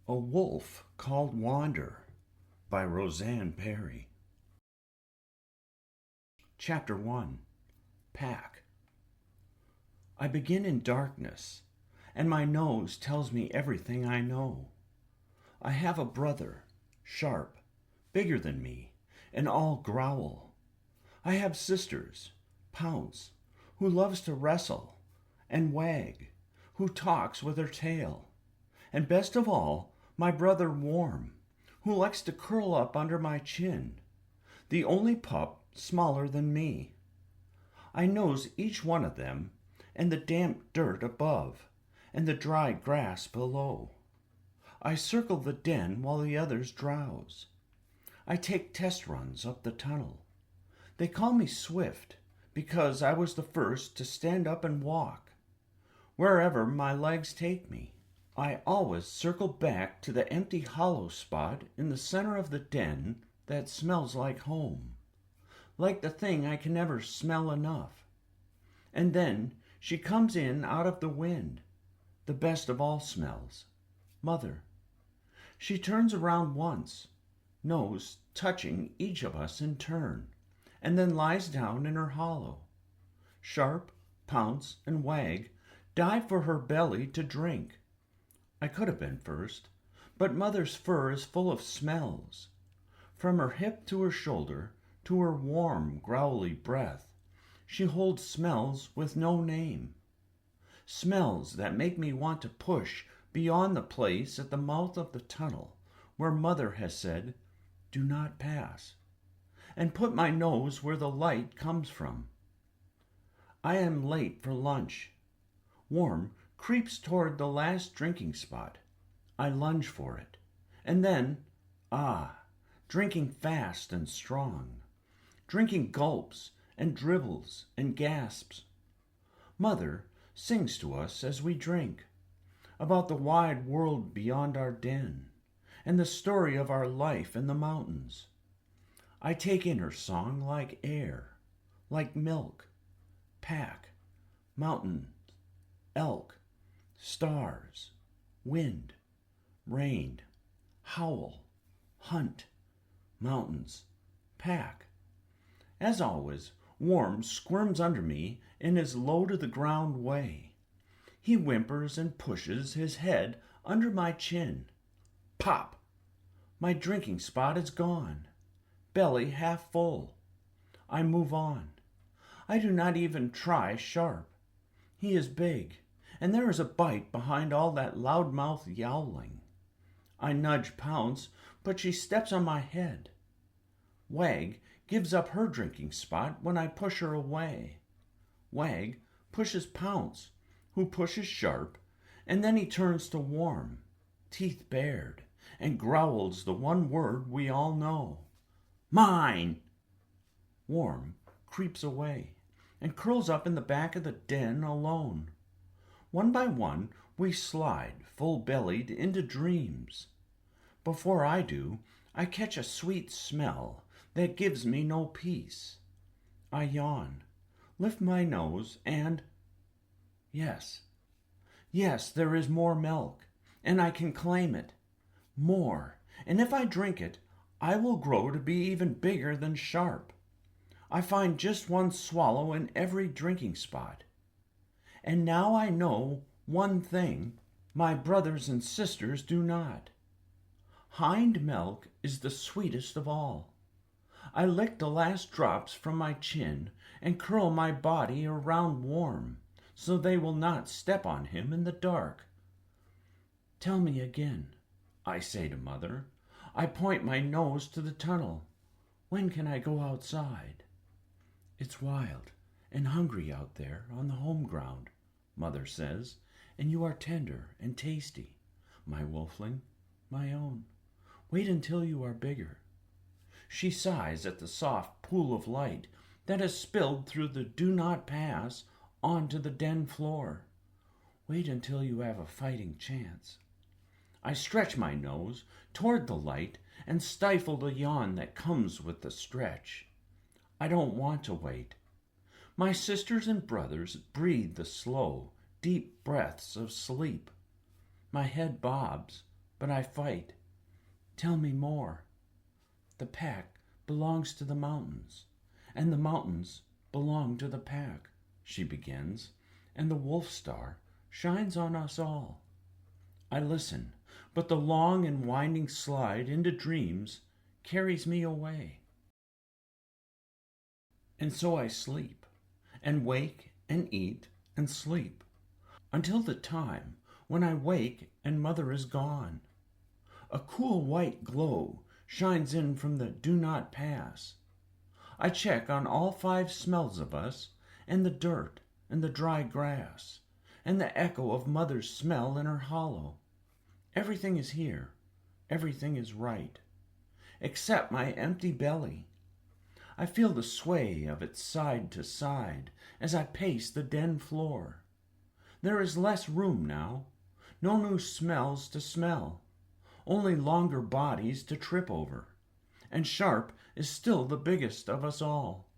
A Wolf Called Wander by Roseanne Perry. Chapter 1. Pack. I begin in darkness, and my nose tells me everything I know. I have a brother, sharp, bigger than me, and all growl. I have sisters, Pounce, who loves to wrestle, and Wag, who talks with her tail, and best of all, my brother Warm, who likes to curl up under my chin, the only pup smaller than me. I nose each one of them, and the damp dirt above, and the dry grass below. I circle the den while the others drowse. I take test runs up the tunnel. They call me Swift, because I was the first to stand up and walk. Wherever my legs take me, I always circle back to the empty hollow spot in the center of the den that smells like home, like the thing I can never smell enough. And then she comes in out of the wind, the best of all smells, Mother. She turns around once, nose touching each of us in turn, and then lies down in her hollow. Sharp, Pounce, and Wag dive for her belly to drink. I could have been first, but Mother's fur is full of smells. From her hip to her shoulder, to her warm, growly breath, she holds smells with no name. Smells that make me want to push beyond the place at the mouth of the tunnel where Mother has said, "Do not pass," and put my nose where the light comes from. I am late for lunch. Warm creeps toward the last drinking spot. I lunge for it, and then, drinking fast and strong, drinking gulps and dribbles and gasps. Mother sings to us as we drink, about the wide world beyond our den, and the story of our life in the mountains. I take in her song like air, like milk, pack, mountains, elk, stars, wind, rain, howl, hunt, mountains, pack. As always, Warm squirms under me in his low-to-the-ground way. He whimpers and pushes his head under my chin. Pop! My drinking spot is gone, belly half full. I move on. I do not even try Sharp. He is big, and there is a bite behind all that loudmouth yowling. I nudge Pounce, but she steps on my head. Wag gives up her drinking spot when I push her away. Wag pushes Pounce, who pushes Sharp, and then he turns to Warm, teeth bared, and growls the one word we all know. Mine! Warm creeps away and curls up in the back of the den alone. One by one, we slide full-bellied into dreams. Before I do, I catch a sweet smell that gives me no peace. I yawn, lift my nose, and yes, there is more milk, and I can claim it. More, and if I drink it, I will grow to be even bigger than Sharp. I find just one swallow in every drinking spot. And now I know one thing my brothers and sisters do not. Hind milk is the sweetest of all. I lick the last drops from my chin and curl my body around Warm, so they will not step on him in the dark. Tell me again, I say to Mother. I point my nose to the tunnel. When can I go outside? It's wild and hungry out there on the home ground, Mother says, and you are tender and tasty, my wolfling, my own. Wait until you are bigger. She sighs at the soft pool of light that has spilled through the do not pass onto the den floor. Wait until you have a fighting chance. I stretch my nose toward the light and stifle the yawn that comes with the stretch. I don't want to wait. My sisters and brothers breathe the slow, deep breaths of sleep. My head bobs, but I fight. Tell me more. The pack belongs to the mountains, and the mountains belong to the pack, she begins, and the wolf star shines on us all. I listen, but the long and winding slide into dreams carries me away. And so I sleep, and wake, and eat, and sleep, until the time when I wake and mother is gone. A cool white glow shines in from the do not pass. I check on all 5 smells of us, and the dirt, and the dry grass, and the echo of mother's smell in her hollow. Everything is here, everything is right, except my empty belly. I feel the sway of it side to side as I pace the den floor. There is less room now, no new smells to smell, only longer bodies to trip over, and Sharp is still the biggest of us all.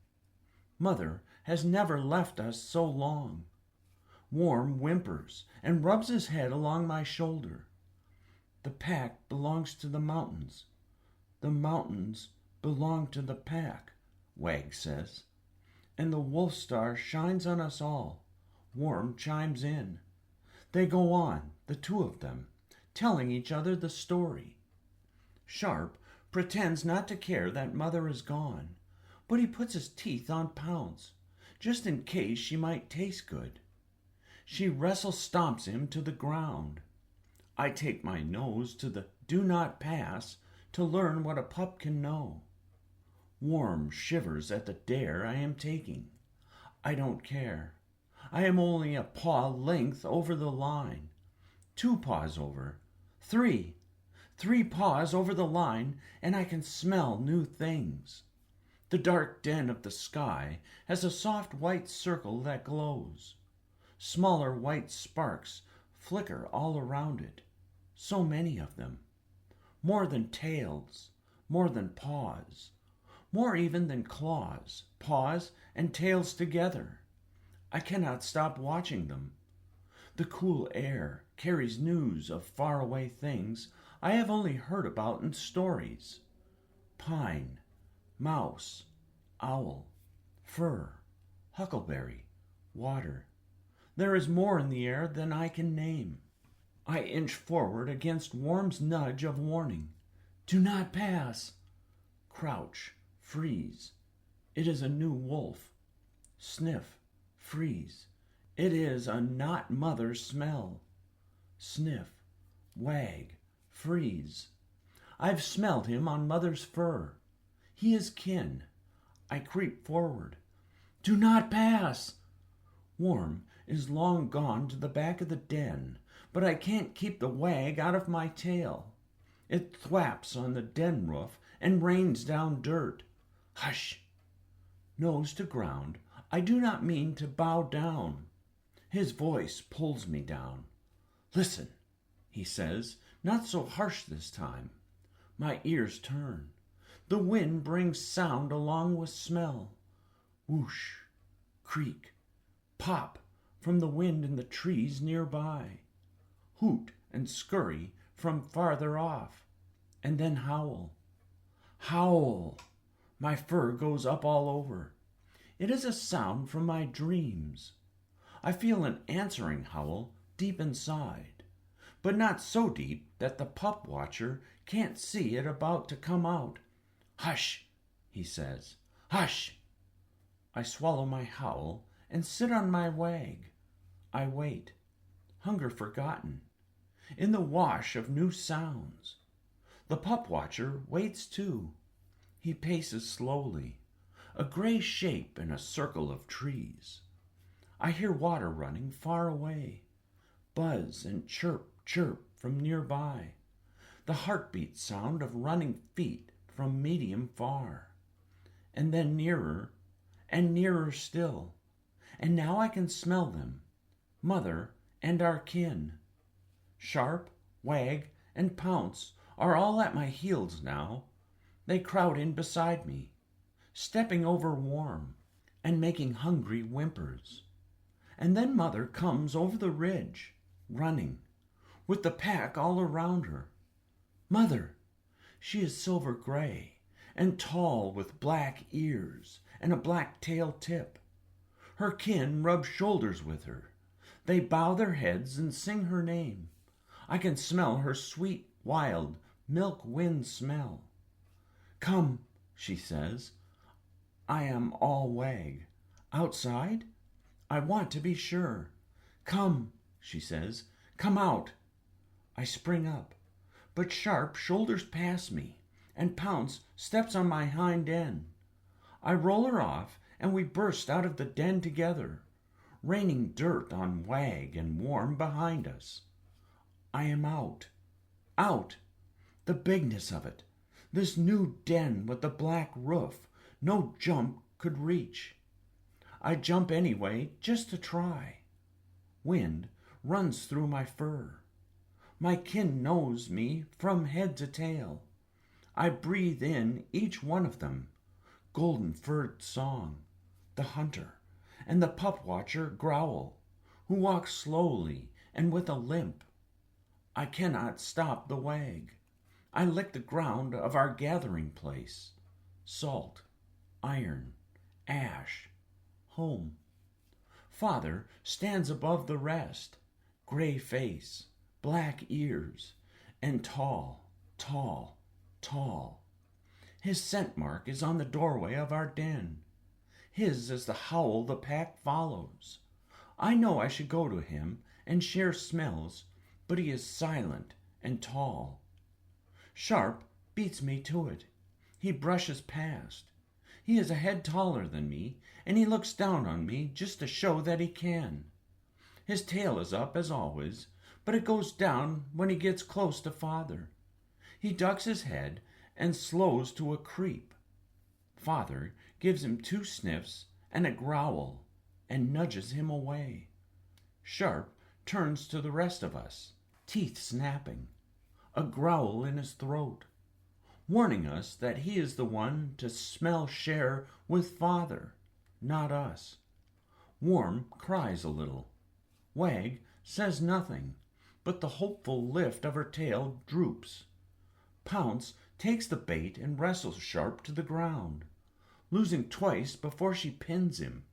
Mother has never left us so long. Warm whimpers and rubs his head along my shoulder. The pack belongs to the mountains. The mountains belong to the pack, Wag says, and the wolf star shines on us all. Worm chimes in. They go on, the 2 of them, telling each other the story. Sharp pretends not to care that mother is gone, but he puts his teeth on Pounce, just in case she might taste good. She wrestle-stomps him to the ground. I take my nose to the do not pass to learn what a pup can know. Worm shivers at the dare I am taking. I don't care. I am only a paw length over the line. 2 paws over. 3. 3 paws over the line, and I can smell new things. The dark den of the sky has a soft white circle that glows. Smaller white sparks flicker all around it. So many of them. More than tails, more than paws. More even than claws, paws, and tails together. I cannot stop watching them. The cool air carries news of faraway things I have only heard about in stories. Pine, mouse, owl, fir, huckleberry, water. There is more in the air than I can name. I inch forward against Worm's nudge of warning. Do not pass. Crouch. Freeze. It is a new wolf. Sniff. Freeze. It is a not mother smell. Sniff. Wag. Freeze. I've smelled him on mother's fur. He is kin. I creep forward. Do not pass. Worm is long gone to the back of the den, but I can't keep the wag out of my tail. It thwaps on the den roof and rains down dirt. Hush! Nose to ground, I do not mean to bow down. His voice pulls me down. Listen, he says, not so harsh this time. My ears turn. The wind brings sound along with smell. Whoosh, creak, pop from the wind in the trees nearby. Hoot and scurry from farther off, and then howl. Howl! My fur goes up all over. It is a sound from my dreams. I feel an answering howl deep inside, but not so deep that the pup watcher can't see it about to come out. Hush, he says. Hush! I swallow my howl and sit on my wag. I wait, hunger forgotten, in the wash of new sounds. The pup watcher waits too. He paces slowly, a gray shape in a circle of trees. I hear water running far away, buzz and chirp, chirp from nearby, the heartbeat sound of running feet from medium far, and then nearer and nearer still, and now I can smell them, mother and our kin. Sharp, Wag, and Pounce are all at my heels now. They crowd in beside me, stepping over Worm and making hungry whimpers. And then mother comes over the ridge, running, with the pack all around her. Mother! She is silver gray and tall with black ears and a black tail tip. Her kin rub shoulders with her. They bow their heads and sing her name. I can smell her sweet, wild, milk wind smell. Come, she says, I am all wag. Outside? I want to be sure. Come, she says, come out. I spring up, but Sharp shoulders past me, and Pounce steps on my hind end. I roll her off, and we burst out of the den together, raining dirt on Wag and Warm behind us. I am out. Out! The bigness of it. This new den with the black roof no jump could reach. I jump anyway, just to try. Wind runs through my fur. My kin knows me from head to tail. I breathe in each one of them. Golden-furred Song, the hunter, and the pup-watcher Growl, who walks slowly and with a limp. I cannot stop the wag. I lick the ground of our gathering place. Salt, iron, ash, home. Father stands above the rest, gray face, black ears, and tall, tall, tall. His scent mark is on the doorway of our den. His is the howl the pack follows. I know I should go to him and share smells, but he is silent and tall. Sharp beats me to it. He brushes past. He is a head taller than me, and he looks down on me just to show that he can. His tail is up as always, but it goes down when he gets close to Father. He ducks his head and slows to a creep. Father gives him 2 sniffs and a growl and nudges him away. Sharp turns to the rest of us, teeth snapping, a growl in his throat, warning us that he is the one to smell share with Father, not us. Warm cries a little. Wag says nothing, but the hopeful lift of her tail droops. Pounce takes the bait and wrestles Sharp to the ground, losing twice before she pins him.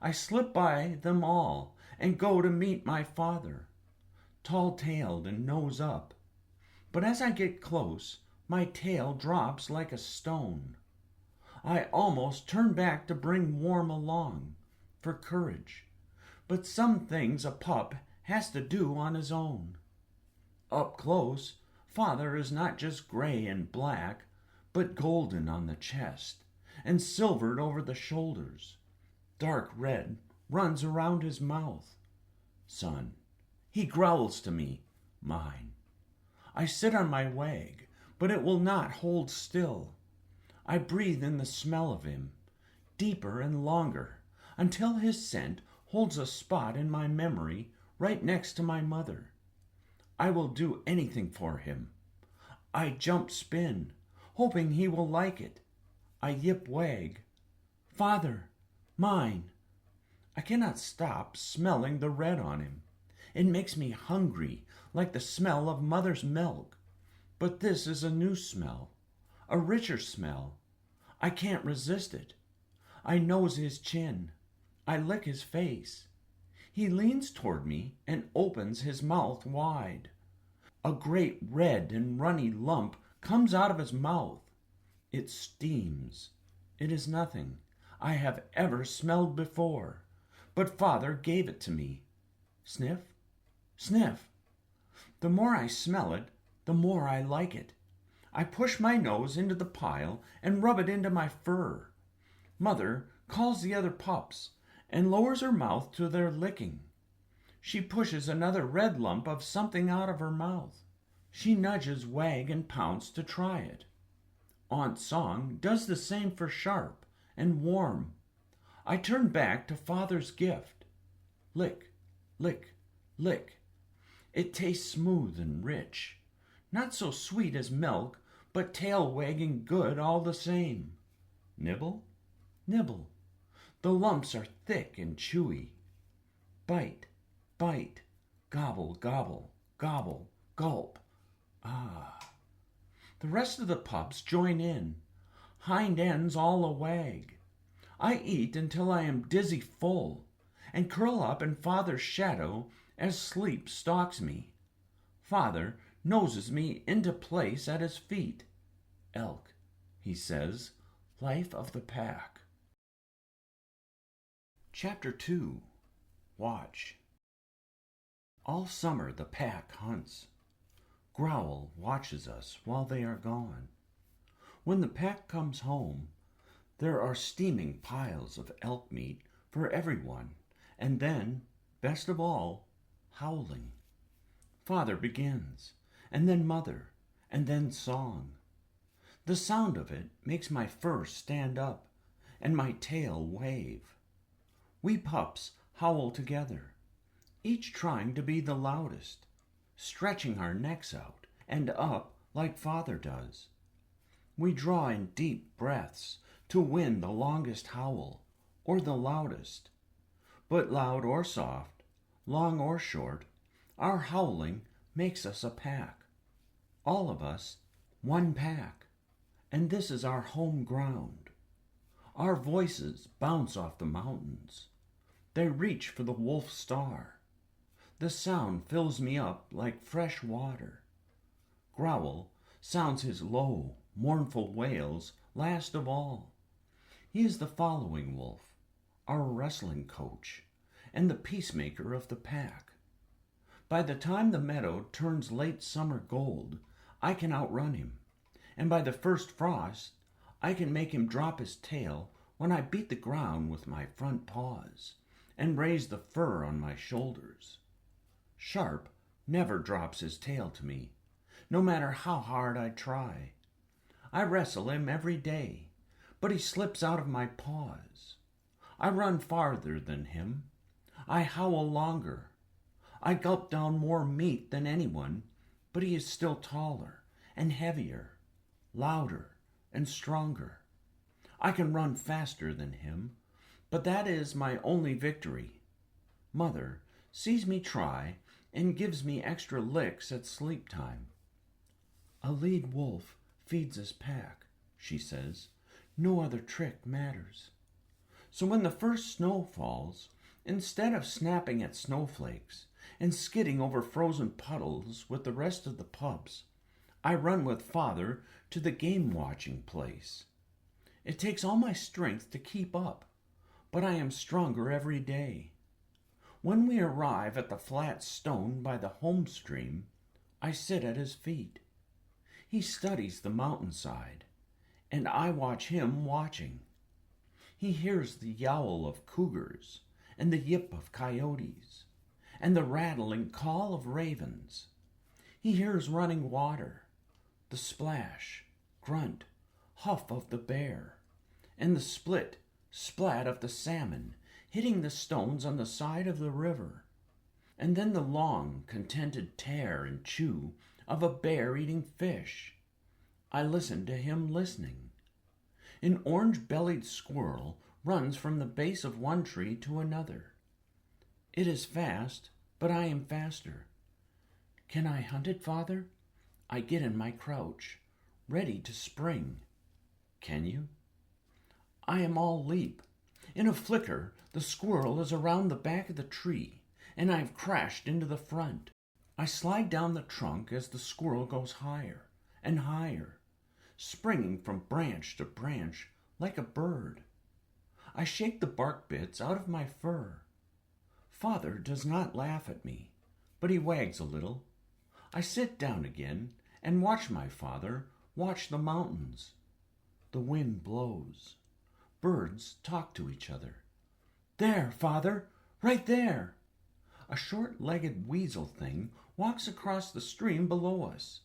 I slip by them all and go to meet my father, tall-tailed and nose up. But as I get close, my tail drops like a stone. I almost turn back to bring Warm along, for courage. But some things a pup has to do on his own. Up close, Father is not just gray and black, but golden on the chest and silvered over the shoulders. Dark red runs around his mouth. Son, he growls to me, mine. I sit on my wag, but it will not hold still. I breathe in the smell of him, deeper and longer, until his scent holds a spot in my memory right next to my mother. I will do anything for him. I jump spin, hoping he will like it. I yip wag. Father, mine. I cannot stop smelling the red on him. It makes me hungry, like the smell of mother's milk. But this is a new smell, a richer smell. I can't resist it. I nose his chin. I lick his face. He leans toward me and opens his mouth wide. A great red and runny lump comes out of his mouth. It steams. It is nothing I have ever smelled before, but Father gave it to me. Sniff, sniff. The more I smell it, the more I like it. I push my nose into the pile and rub it into my fur. Mother calls the other pups and lowers her mouth to their licking. She pushes another red lump of something out of her mouth. She nudges Wag and Pounce to try it. Aunt Song does the same for Sharp and Warm. I turn back to Father's gift. Lick, lick, lick. It tastes smooth and rich. Not so sweet as milk, but tail-wagging good all the same. Nibble, nibble. The lumps are thick and chewy. Bite, bite, gobble, gobble, gobble, gulp. Ah, The rest of the pups join in, hind ends all a wag. I eat until I am dizzy full, and curl up in Father's shadow as sleep stalks me. Father noses me into place at his feet. Elk, he says, life of the pack. Chapter 2. Watch. All summer the pack hunts. Growl watches us while they are gone. When the pack comes home, there are steaming piles of elk meat for everyone, and then, best of all, howling. Father begins, and then Mother, and then song. The sound of it makes my fur stand up and my tail wave. We pups howl together, each trying to be the loudest, stretching our necks out and up like Father does. We draw in deep breaths to win the longest howl or the loudest. But loud or soft, long or short, our howling makes us a pack. All of us, one pack, and this is our home ground. Our voices bounce off the mountains. They reach for the wolf star. The sound fills me up like fresh water. Growl sounds his low, mournful wails last of all. He is the following wolf, our wrestling coach, and the peacemaker of the pack. By the time the meadow turns late summer gold, I can outrun him, and by the first frost, I can make him drop his tail when I beat the ground with my front paws and raise the fur on my shoulders. Sharp never drops his tail to me, no matter how hard I try. I wrestle him every day, but he slips out of my paws. I run farther than him. I howl longer. I gulp down more meat than anyone, but he is still taller and heavier, louder and stronger. I can run faster than him, but that is my only victory. Mother sees me try and gives me extra licks at sleep time. A lead wolf feeds his pack, she says. No other trick matters. So when the first snow falls, instead of snapping at snowflakes and skidding over frozen puddles with the rest of the pups, I run with Father to the game-watching place. It takes all my strength to keep up, but I am stronger every day. When we arrive at the flat stone by the home stream, I sit at his feet. He studies the mountainside, and I watch him watching. He hears the yowl of cougars and the yip of coyotes and the rattling call of ravens. He hears running water, the splash, grunt, huff of the bear, and the split, splat of the salmon hitting the stones on the side of the river, and then the long, contented tear and chew of a bear eating fish. I listen to him listening. An orange-bellied squirrel runs from the base of one tree to another. It is fast, but I am faster. Can I hunt it, Father? I get in my crouch, ready to spring. Can you? I am all leap. In a flicker, the squirrel is around the back of the tree, and I've crashed into the front. I slide down the trunk as the squirrel goes higher and higher, springing from branch to branch like a bird. I shake the bark bits out of my fur. Father does not laugh at me, but he wags a little. I sit down again and watch my father watch the mountains. The wind blows. Birds talk to each other. There, Father, right there. A short-legged weasel thing walks across the stream below us.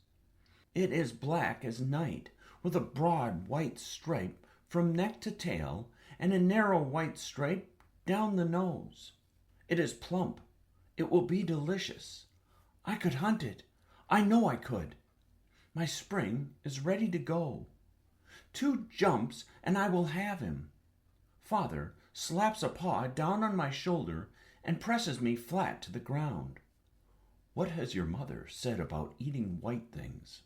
It is black as night, with a broad white stripe from neck to tail and a narrow white stripe down the nose. It is plump. It will be delicious. I could hunt it. I know I could. My spring is ready to go. 2 jumps and I will have him. Father slaps a paw down on my shoulder and presses me flat to the ground. What has your mother said about eating white things?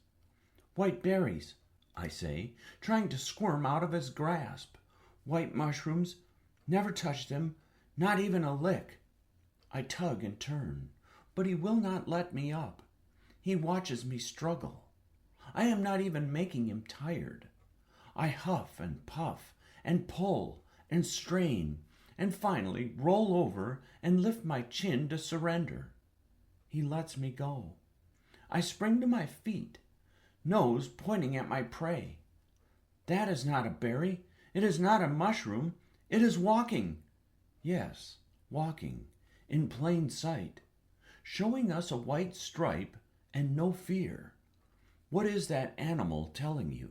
White berries, I say, trying to squirm out of his grasp. White mushrooms, never touched him, not even a lick. I tug and turn, but he will not let me up. He watches me struggle. I am not even making him tired. I huff and puff and pull and strain and finally roll over and lift my chin to surrender. He lets me go. I spring to my feet, nose pointing at my prey. That is not a berry. It is not a mushroom. It is walking. Yes, walking, in plain sight, showing us a white stripe and no fear. What is that animal telling you?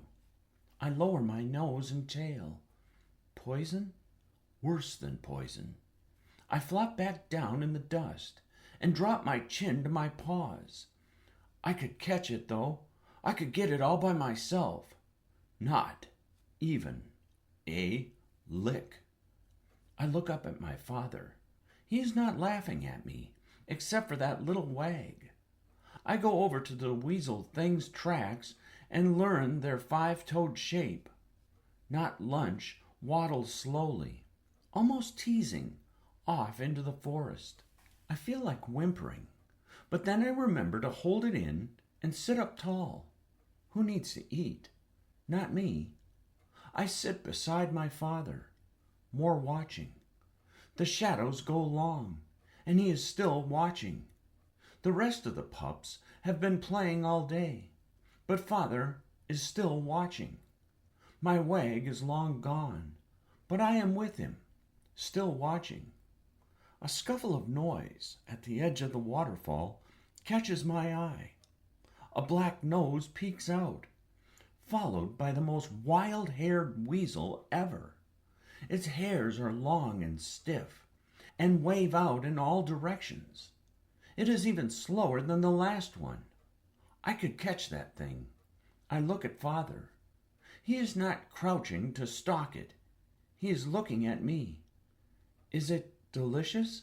I lower my nose and tail. Poison? Worse than poison. I flop back down in the dust and drop my chin to my paws. I could catch it, though. I could get it all by myself. Not even a lick. I look up at my father. He is not laughing at me, except for that little wag. I go over to the weasel thing's tracks and learn their 5-toed shape. Not lunch, waddles slowly, almost teasing, off into the forest. I feel like whimpering, but then I remember to hold it in and sit up tall. Who needs to eat? Not me. I sit beside my father, more watching. The shadows go long, and he is still watching. The rest of the pups have been playing all day, but father is still watching. My wag is long gone, but I am with him, still watching. A scuffle of noise at the edge of the waterfall catches my eye. A black nose peeks out, followed by the most wild-haired weasel ever. Its hairs are long and stiff, and wave out in all directions. It is even slower than the last one. I could catch that thing. I look at father. He is not crouching to stalk it. He is looking at me. Is it delicious?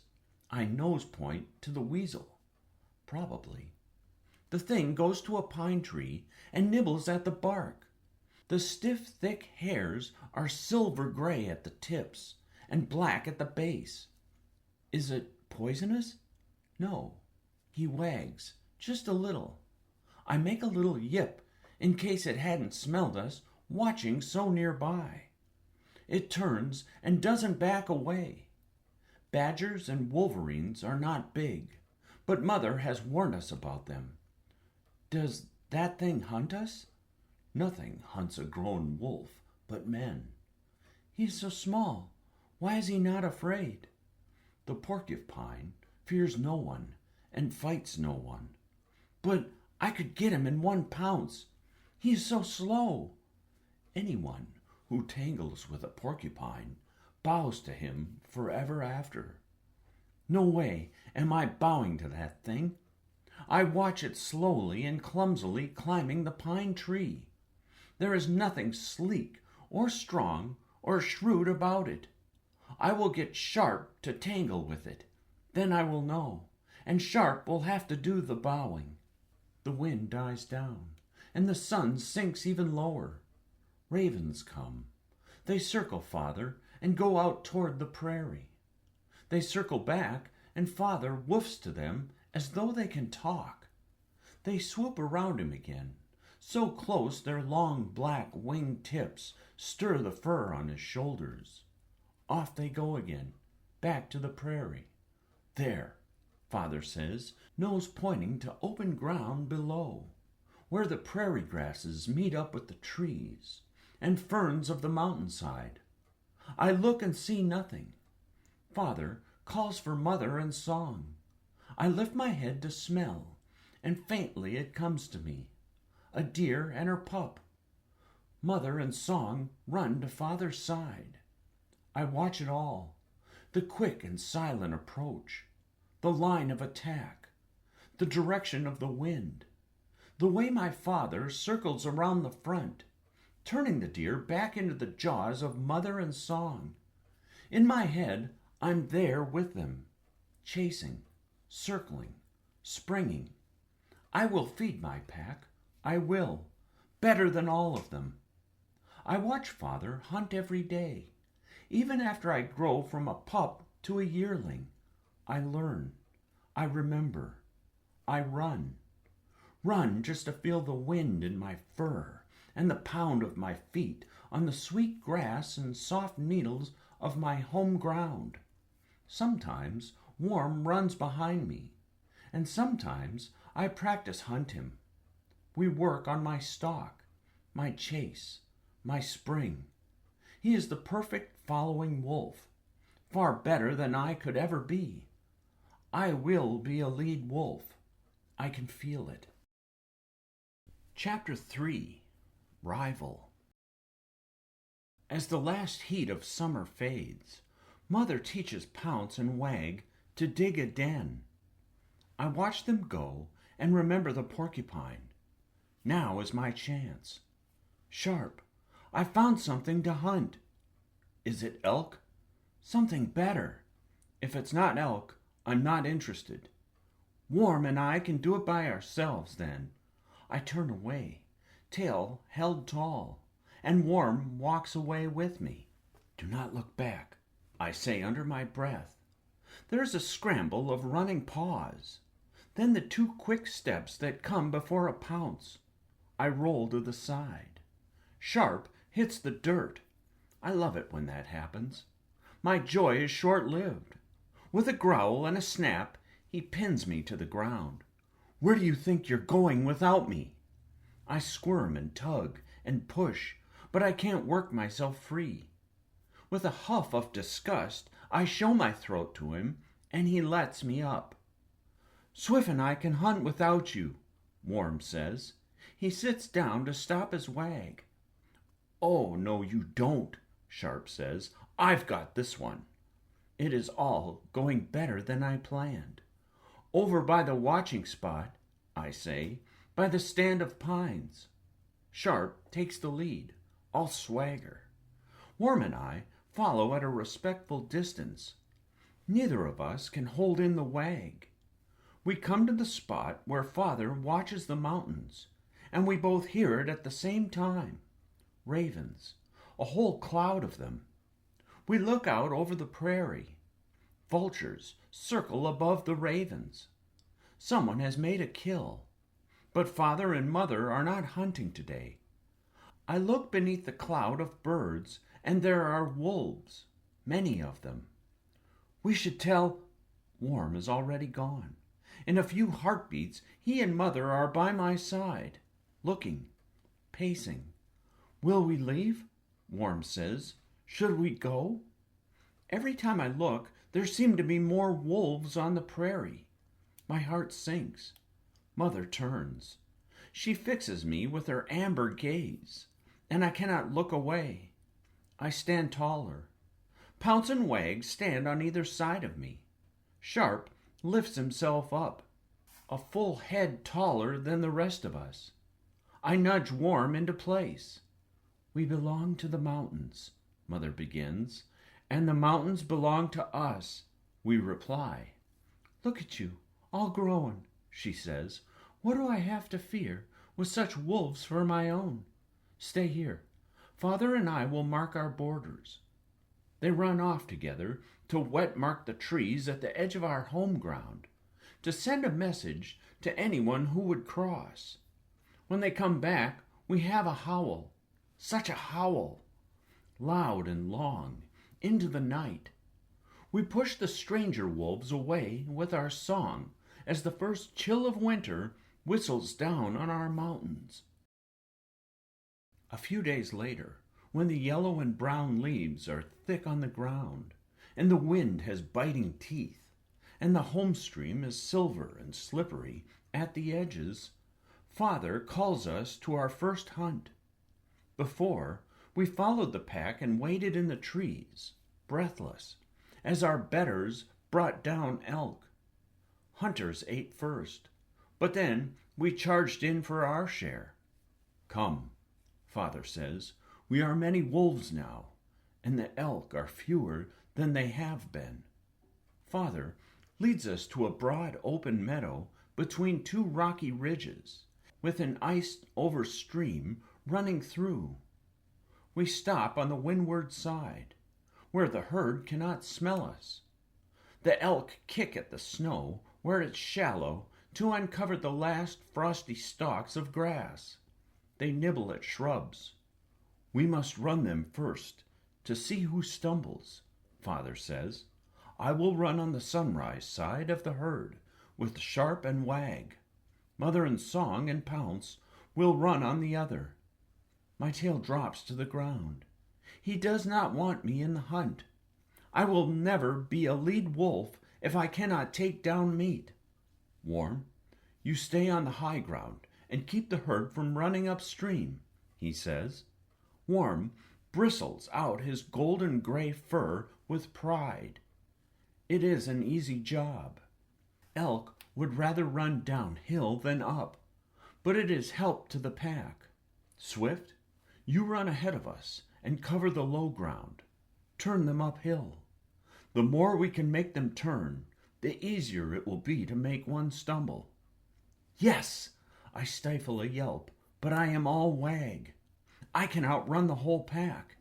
I nose point to the weasel. Probably. The thing goes to a pine tree and nibbles at the bark. The stiff, thick hairs are silver gray at the tips and black at the base. Is it poisonous? No. He wags, just a little. I make a little yip in case it hadn't smelled us, watching so nearby. It turns and doesn't back away. Badgers and wolverines are not big, but mother has warned us about them. Does that thing hunt us? Nothing hunts a grown wolf but men. He is so small. Why is he not afraid? The porcupine fears no one and fights no one. But I could get him in one pounce. He is so slow. Anyone who tangles with a porcupine bows to him forever after. No way am I bowing to that thing. I watch it slowly and clumsily climbing the pine tree. There is nothing sleek or strong or shrewd about it. I will get Sharp to tangle with it. Then I will know, and Sharp will have to do the bowing. The wind dies down, and the sun sinks even lower. Ravens come. They circle father and go out toward the prairie. They circle back, and father woofs to them as though they can talk. They swoop around him again, so close their long black wing tips stir the fur on his shoulders. Off they go again, back to the prairie. There, father says, nose pointing to open ground below, where the prairie grasses meet up with the trees and ferns of the mountainside. I look and see nothing. Father calls for mother and song. I lift my head to smell, and faintly it comes to me, a deer and her pup. Mother and song run to father's side. I watch it all, the quick and silent approach, the line of attack, the direction of the wind, the way my father circles around the front, turning the deer back into the jaws of mother and song. In my head, I'm there with them, chasing, circling, springing. I will feed my pack, I will, better than all of them. I watch Father hunt every day. Even after I grow from a pup to a yearling, I learn, I remember, I run. Run just to feel the wind in my fur and the pound of my feet on the sweet grass and soft needles of my home ground. Sometimes Warm runs behind me, and sometimes I practice hunt him. We work on my stalk, my chase, my spring. He is the perfect following wolf, far better than I could ever be. I will be a lead wolf. I can feel it. Chapter 3. Rival. As the last heat of summer fades, Mother teaches Pounce and Wag to dig a den. I watch them go and remember the porcupine. Now is my chance. Sharp, I found something to hunt. Is it elk? Something better. If it's not elk, I'm not interested. Warm and I can do it by ourselves then. I turn away, tail held tall, and Warm walks away with me. Do not look back, I say under my breath. There's a scramble of running paws, then the 2 quick steps that come before a pounce. I roll to the side. Sharp hits the dirt. I love it when that happens. My joy is short-lived. With a growl and a snap, he pins me to the ground. Where do you think you're going without me? I squirm and tug and push, but I can't work myself free. With a huff of disgust, I show my throat to him, and he lets me up. Swift and I can hunt without you, Warm says. He sits down to stop his Wag. Oh, no, you don't, Sharp says. I've got this one. It is all going better than I planned. Over by the watching spot, I say, by the stand of pines. Sharp takes the lead, all swagger. Warm and I follow at a respectful distance. Neither of us can hold in the Wag. We come to the spot where Father watches the mountains, and we both hear it at the same time. Ravens, a whole cloud of them. We look out over the prairie. Vultures circle above the ravens. Someone has made a kill, but Father and Mother are not hunting today. I look beneath the cloud of birds, and there are wolves, many of them. We should tell... Warm is already gone. In a few heartbeats, he and Mother are by my side, looking, pacing. Will we leave? Warm says. Should we go? Every time I look, there seem to be more wolves on the prairie. My heart sinks. Mother turns. She fixes me with her amber gaze, and I cannot look away. I stand taller. Pounce and Wag stand on either side of me. Sharp lifts himself up, a full head taller than the rest of us. I nudge Warm into place. We belong to the mountains, Mother begins, and the mountains belong to us, we reply. Look at you, all grown, she says. What do I have to fear with such wolves for my own? Stay here. Father and I will mark our borders. They run off together to wet mark the trees at the edge of our home ground, to send a message to anyone who would cross. When they come back, we have a howl, such a howl, loud and long, into the night. We push the stranger wolves away with our song as the first chill of winter whistles down on our mountains. A few days later, when the yellow and brown leaves are thick on the ground, and the wind has biting teeth, and the home stream is silver and slippery at the edges, Father calls us to our first hunt. Before, we followed the pack and waited in the trees, breathless, as our betters brought down elk. Hunters ate first, but then we charged in for our share. Come, Father says, we are many wolves now, and the elk are fewer than they have been. Father leads us to a broad open meadow between 2 rocky ridges, with an iced-over stream running through. We stop on the windward side, where the herd cannot smell us. The elk kick at the snow where it's shallow to uncover the last frosty stalks of grass. They nibble at shrubs. We must run them first to see who stumbles, Father says. I will run on the sunrise side of the herd with Sharp and Wag. Mother and Song and Pounce will run on the other. My tail drops to the ground. He does not want me in the hunt. I will never be a lead wolf if I cannot take down meat. Warm, you stay on the high ground and keep the herd from running upstream, he says. Warm bristles out his golden gray fur with pride. It is an easy job. Elk would rather run downhill than up, but it is help to the pack. Swift, you run ahead of us and cover the low ground. Turn them uphill. The more we can make them turn, the easier it will be to make one stumble. Yes, I stifle a yelp, but I am all Wag. I can outrun the whole pack.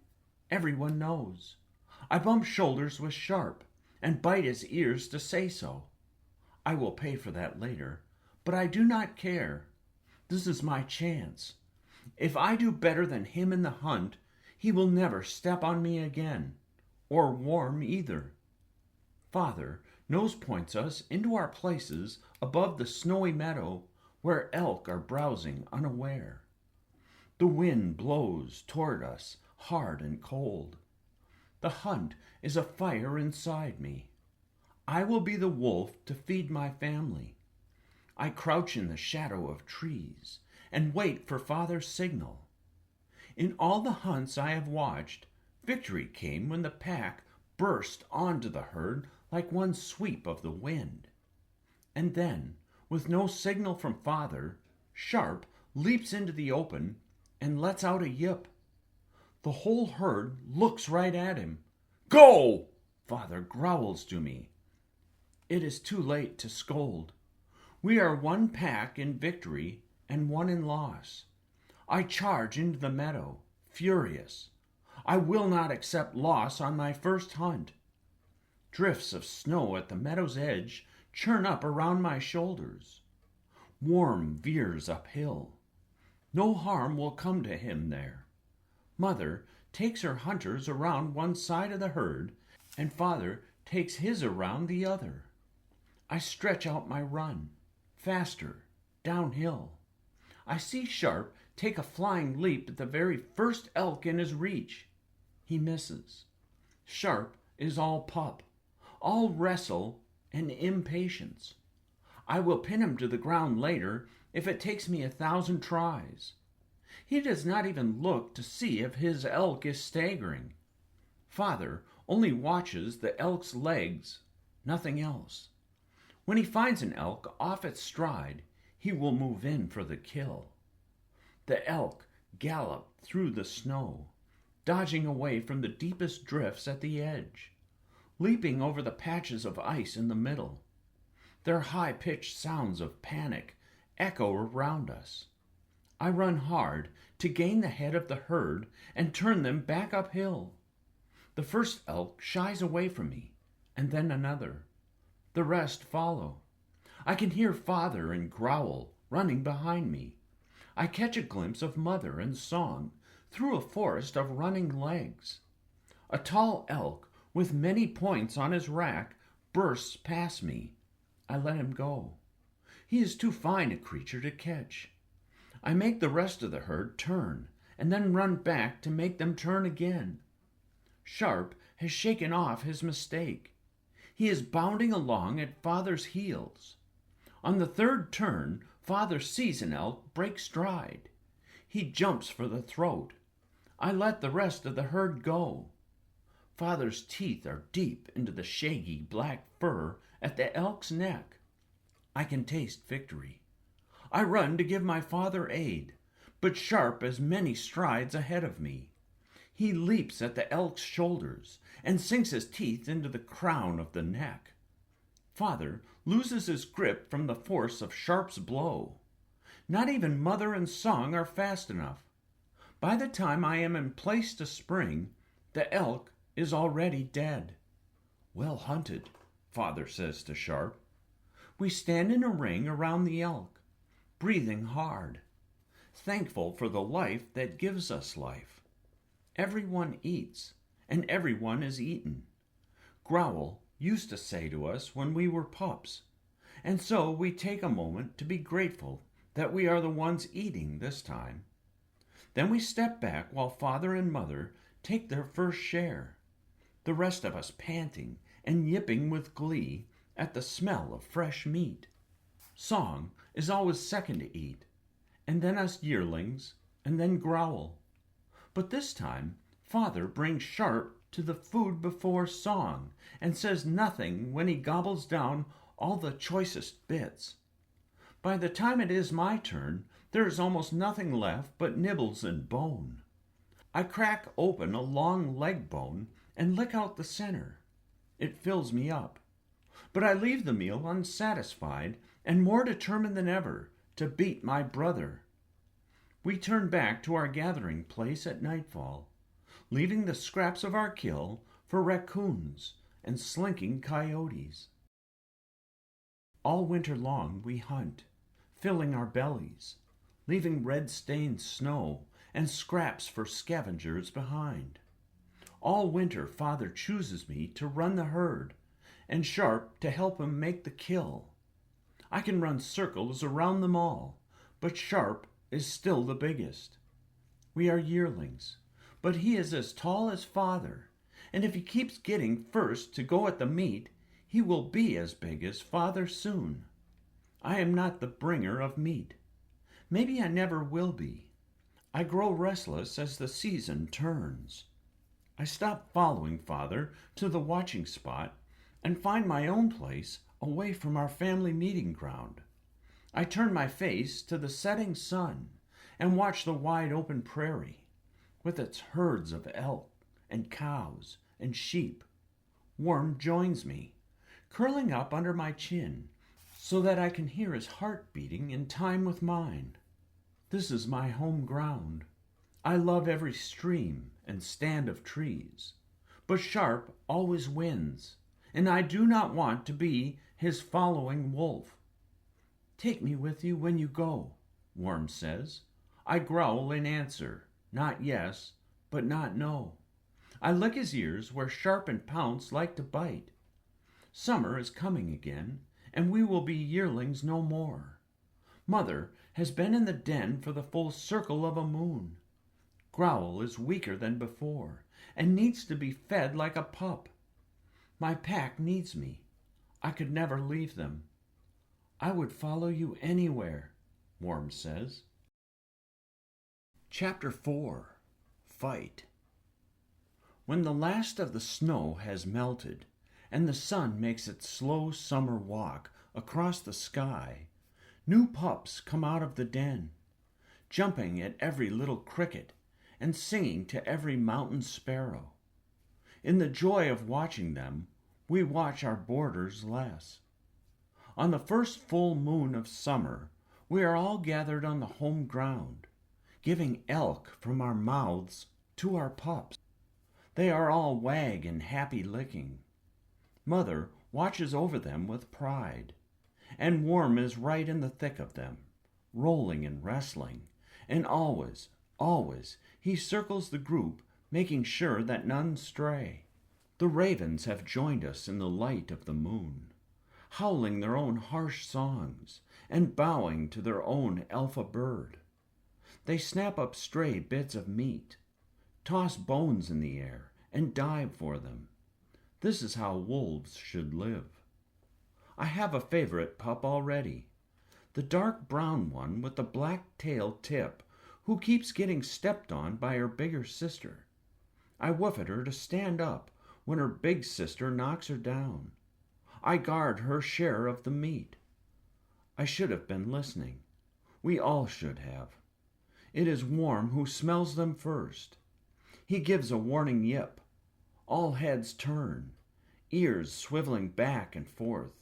Everyone knows. I bump shoulders with Sharp and bite his ears to say so. I will pay for that later, but I do not care. This is my chance. If I do better than him in the hunt, he will never step on me again, or Warm either. Father nose points us into our places above the snowy meadow where elk are browsing unaware. The wind blows toward us hard and cold. The hunt is a fire inside me. I will be the wolf to feed my family. I crouch in the shadow of trees and wait for Father's signal. In all the hunts I have watched, victory came when the pack burst onto the herd like one sweep of the wind. And then, with no signal from Father, Sharp leaps into the open and lets out a yip. The whole herd looks right at him. Go! Father growls to me. It is too late to scold. We are one pack in victory and one in loss. I charge into the meadow, furious. I will not accept loss on my first hunt. Drifts of snow at the meadow's edge churn up around my shoulders. Warm veers uphill. No harm will come to him there. Mother takes her hunters around one side of the herd, and Father takes his around the other. I stretch out my run, faster, downhill. I see Sharp take a flying leap at the very first elk in his reach. He misses. Sharp is all pup, all wrestle and impatience. I will pin him to the ground later if it takes me 1,000 tries. He does not even look to see if his elk is staggering. Father only watches the elk's legs, nothing else. When he finds an elk off its stride, he will move in for the kill. The elk gallop through the snow, dodging away from the deepest drifts at the edge, leaping over the patches of ice in the middle. Their high-pitched sounds of panic echo around us. I run hard to gain the head of the herd and turn them back uphill. The first elk shies away from me, and then another. The rest follow. I can hear Father and Growl running behind me. I catch a glimpse of Mother and Song through a forest of running legs. A tall elk with many points on his rack bursts past me. I let him go. He is too fine a creature to catch. I make the rest of the herd turn and then run back to make them turn again. Sharp has shaken off his mistake. He is bounding along at Father's heels. On the third turn, Father sees an elk break stride. He jumps for the throat. I let the rest of the herd go. Father's teeth are deep into the shaggy black fur at the elk's neck. I can taste victory. I run to give my father aid, but Sharp is many strides ahead of me. He leaps at the elk's shoulders and sinks his teeth into the crown of the neck. Father loses his grip from the force of Sharp's blow. Not even mother and song are fast enough. By the time I am in place to spring, the elk is already dead. Well hunted, Father says to 𝘫𝑪. We stand in a ring around the elk, breathing hard, thankful for the life that gives us life. Everyone eats, and everyone is eaten. Growl used to say to us when we were pups, and so we take a moment to be grateful that we are the ones eating this time. Then we step back while Father and Mother take their first share, the rest of us panting and yipping with glee at the smell of fresh meat. Song is always second to eat, and then us yearlings, and then Growl. But this time, Father brings 𝘫𝑪 to the food before Song, and says nothing when he gobbles down all the choicest bits. By the time it is my turn, there is almost nothing left but nibbles and bone. I crack open a long leg bone and lick out the center. It fills me up. But I leave the meal unsatisfied and more determined than ever to beat my brother. We turn back to our gathering place at nightfall, leaving the scraps of our kill for raccoons and slinking coyotes. All winter long we hunt, filling our bellies, leaving red-stained snow and scraps for scavengers behind. All winter Father chooses me to run the herd, and 𝘫𝑪 to help him make the kill. I can run circles around them all, but 𝘫𝑪 is still the biggest. We are yearlings, but he is as tall as Father, and if he keeps getting first to go at the meat, he will be as big as Father soon. I am not the bringer of meat. Maybe I never will be. I grow restless as the season turns. I stop following Father to the watching spot and find my own place away from our family meeting ground. I turn my face to the setting sun and watch the wide open prairie with its herds of elk and cows and sheep. 𝘊𝘮 joins me, curling up under my chin so that I can hear his heart beating in time with mine. This is my home ground. I love every stream and stand of trees, but 𝘫𝑪 always wins, and I do not want to be his following wolf. Take me with you when you go, 𝘊𝘮 says. I growl in answer, not yes, but not no. I lick his ears where 𝘫𝑪 and Pounce like to bite. Summer is coming again, and we will be yearlings no more. Mother has been in the den for the full circle of a moon. Growl is weaker than before, and needs to be fed like a pup. My pack needs me. I could never leave them. I would follow you anywhere, 𝘊𝘮 says. Chapter 4. Fight. When the last of the snow has melted, and the sun makes its slow summer walk across the sky, new pups come out of the den, jumping at every little cricket and singing to every mountain sparrow. In the joy of watching them, we watch our boarders less. On the first full moon of summer, we are all gathered on the home ground, giving elk from our mouths to our pups. They are all wag and happy licking. Mother watches over them with pride, and 𝘊𝘮 is right in the thick of them, rolling and wrestling, and always, always he circles the group, making sure that none stray. The ravens have joined us in the light of the moon, howling their own harsh songs and bowing to their own alpha bird. They snap up stray bits of meat, toss bones in the air, and dive for them. This is how wolves should live. I have a favorite pup already, the dark brown one with the black tail tip, who keeps getting stepped on by her bigger sister. I woof at her to stand up when her big sister knocks her down. I guard her share of the meat. I should have been listening. We all should have. It is 𝘊𝘮 who smells them first. He gives a warning yip. All heads turn, ears swiveling back and forth.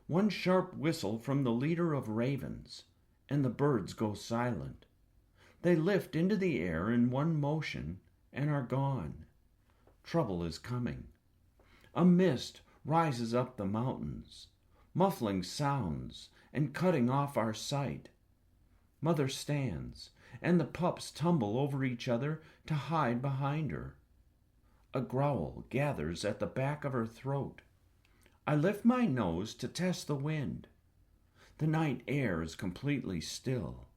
One sharp whistle from the leader of ravens, and the birds go silent. They lift into the air in one motion and are gone. Trouble is coming. A mist rises up the mountains, muffling sounds and cutting off our sight. Mother stands, and the pups tumble over each other to hide behind her. A growl gathers at the back of her throat. I lift my nose to test the wind. The night air is completely still,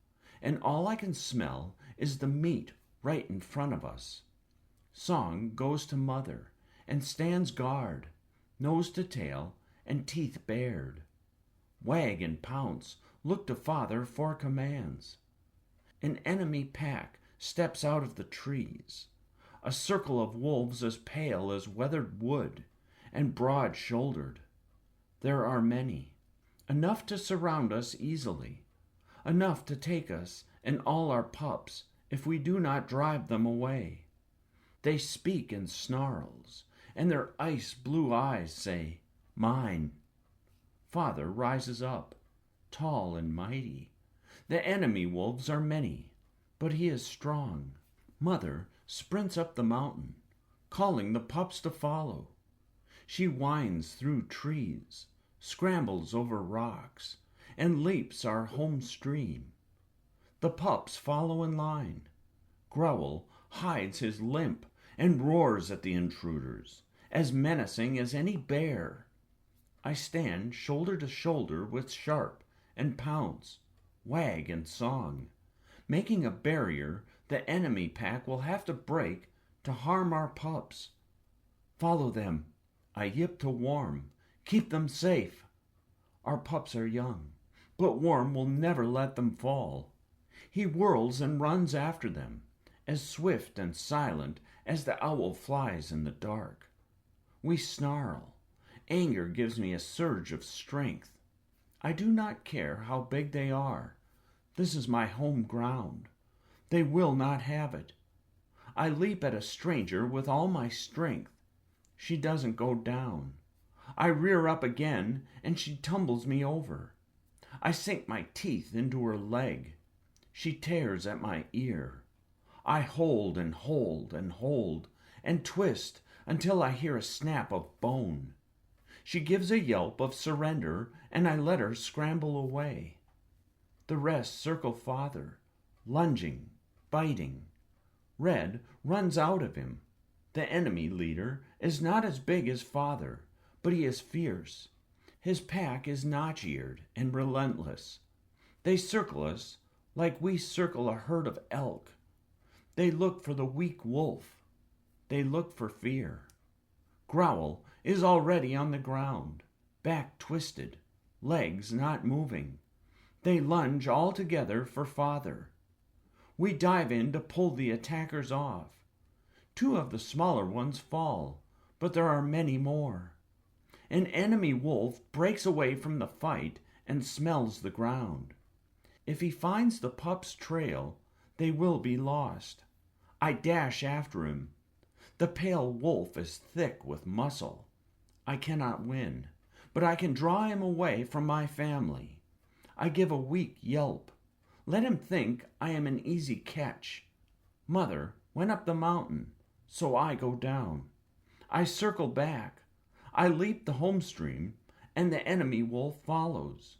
and all I can smell is the meat right in front of us. Song goes to Mother and stands guard, nose to tail and teeth bared. Wag and Pounce look to Father for commands. An enemy pack steps out of the trees, a circle of wolves as pale as weathered wood and broad-shouldered. There are many, enough to surround us easily, enough to take us and all our pups if we do not drive them away. They speak in snarls, and their ice-blue eyes say, "Mine." Father rises up, tall and mighty. The enemy wolves are many, but he is strong. Mother sprints up the mountain, calling the pups to follow. She winds through trees, scrambles over rocks, and leaps our home stream. The pups follow in line. Growl hides his limp and roars at the intruders, as menacing as any bear. I stand shoulder to shoulder with Sharp and Pounce, Wag and Song, making a barrier the enemy pack will have to break to harm our pups. Follow them, I yip to Warm. Keep them safe. Our pups are young, but Warm will never let them fall. He whirls and runs after them, as swift and silent as the owl flies in the dark. We snarl. Anger gives me a surge of strength. I do not care how big they are. This is my home ground. They will not have it. I leap at a stranger with all my strength. She doesn't go down. I rear up again, and she tumbles me over. I sink my teeth into her leg. She tears at my ear. I hold and hold and hold and twist until I hear a snap of bone. She gives a yelp of surrender, and I let her scramble away. The rest circle Father, lunging, biting. Red runs out of him. The enemy leader is not as big as Father, but he is fierce. His pack is notch-eared and relentless. They circle us like we circle a herd of elk. They look for the weak wolf. They look for fear. Growl is already on the ground, back twisted, legs not moving. They lunge all together for Father. We dive in to pull the attackers off. 2 of the smaller ones fall, but there are many more. An enemy wolf breaks away from the fight and smells the ground. If he finds the pup's trail, they will be lost. I dash after him. The pale wolf is thick with muscle. I cannot win, but I can draw him away from my family. I give a weak yelp. Let him think I am an easy catch. Mother went up the mountain, so I go down. I circle back. I leap the home stream, and the enemy wolf follows.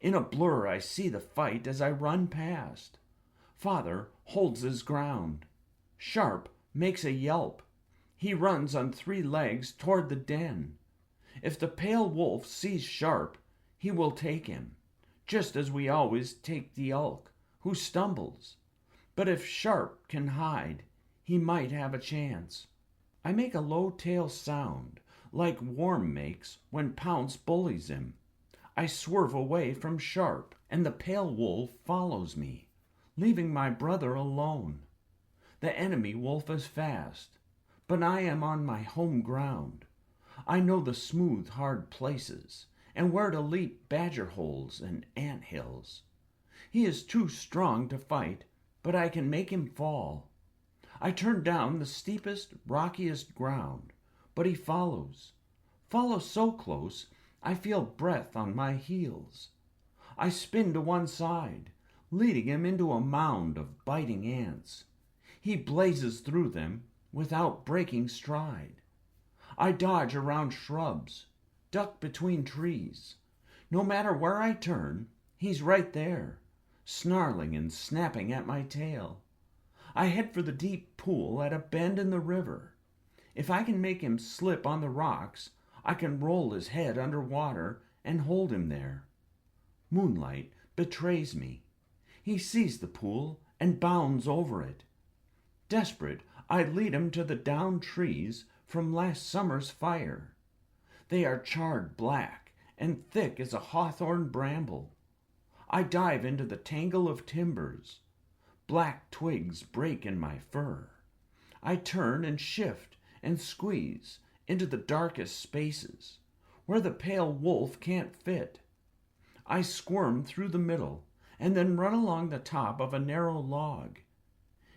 In a blur I see the fight as I run past. Father holds his ground. Sharp makes a yelp. He runs on 3 legs toward the den. If the pale wolf sees Sharp, he will take him, just as we always take the elk, who stumbles. But if Sharp can hide, he might have a chance. I make a low tail sound, like Warm makes when Pounce bullies him. I swerve away from Sharp, and the pale wolf follows me, leaving my brother alone. The enemy wolf is fast, but I am on my home ground. I know the smooth, hard places, and where to leap badger holes and ant hills. He is too strong to fight, but I can make him fall. I turn down the steepest, rockiest ground, but he follows so close I feel breath on my heels. I spin to one side, leading him into a mound of biting ants. He blazes through them without breaking stride. I dodge around shrubs, duck between trees. No matter where I turn, he's right there, snarling and snapping at my tail. I head for the deep pool at a bend in the river. If I can make him slip on the rocks, I can roll his head under water and hold him there. Moonlight betrays me. He sees the pool and bounds over it. Desperate, I lead him to the downed trees from last summer's fire. They are charred black and thick as a hawthorn bramble. I dive into the tangle of timbers. Black twigs break in my fur. I turn and shift and squeeze into the darkest spaces, where the pale wolf can't fit. I squirm through the middle and then run along the top of a narrow log.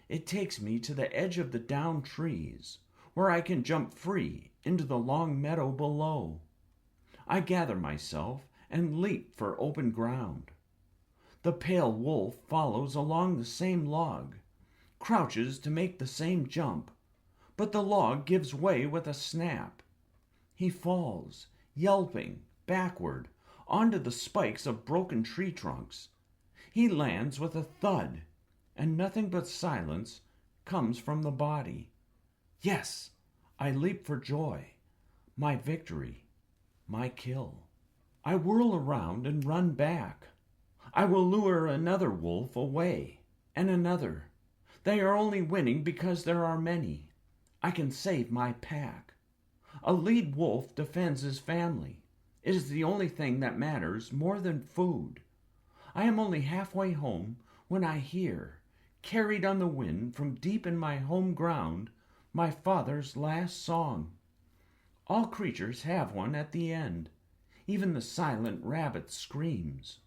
It takes me to the edge of the downed trees, where I can jump free into the long meadow below. I gather myself and leap for open ground. The pale wolf follows along the same log, crouches to make the same jump, but the log gives way with a snap. He falls, yelping, backward, onto the spikes of broken tree trunks. He lands with a thud, and nothing but silence comes from the body. Yes, I leap for joy. My victory, my kill. I whirl around and run back. I will lure another wolf away, and another. They are only winning because there are many. I can save my pack. A lead wolf defends his family. It is the only thing that matters more than food. I am only halfway home when I hear, carried on the wind from deep in my home ground, my father's last song. All creatures have one at the end. Even the silent rabbit screams.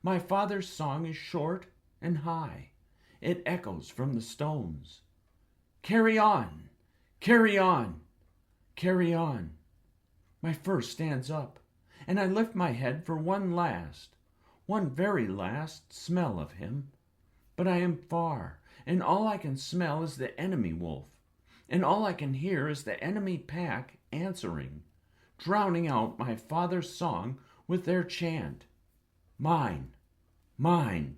My father's song is short and high. It echoes from the stones. Carry on, carry on, carry on. My fur stands up, and I lift my head for one very last smell of him. But I am far, and all I can smell is the enemy wolf, and all I can hear is the enemy pack answering, drowning out my father's song with their chant. Mine, mine.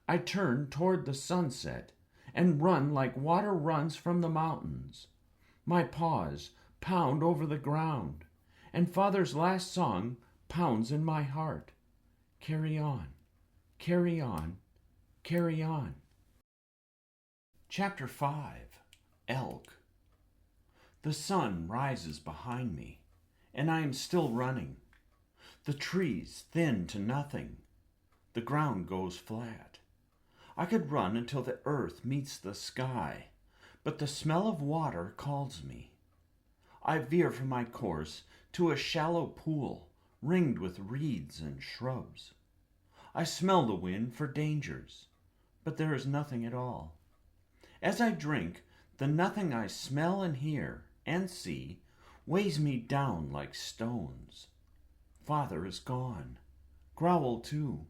I turn toward the sunset and run like water runs from the mountains. My paws pound over the ground, and father's last song pounds in my heart. Carry on, carry on, carry on. Chapter 5. Elk. The sun rises behind me, and I am still running. The trees thin to nothing. The ground goes flat. I could run until the earth meets the sky, but the smell of water calls me. I veer from my course to a shallow pool ringed with reeds and shrubs. I smell the wind for dangers, but there is nothing at all. As I drink, the nothing I smell and hear and see weighs me down like stones. Father is gone. Growl too.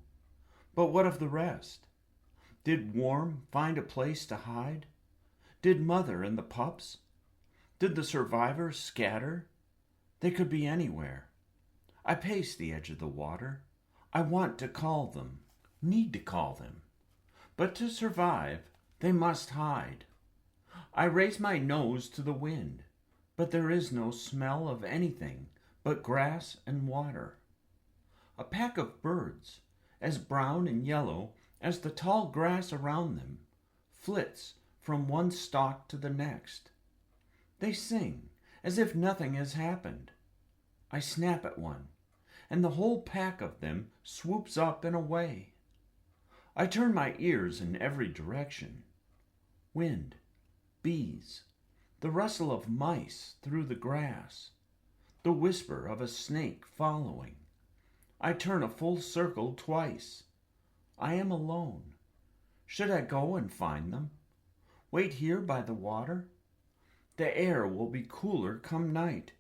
But what of the rest? Did Worm find a place to hide? Did Mother and the pups? Did the survivors scatter? They could be anywhere. I pace the edge of the water. I want to call them, need to call them. But to survive, they must hide. I raise my nose to the wind, but there is no smell of anything but grass and water. A pack of birds, as brown and yellow as the tall grass around them, flits from one stalk to the next. They sing as if nothing has happened. I snap at one, and the whole pack of them swoops up and away. I turn my ears in every direction. Wind, bees, the rustle of mice through the grass, the whisper of a snake following. I turn a full circle twice. I am alone. Should I go and find them? Wait here by the water? The air will be cooler come night.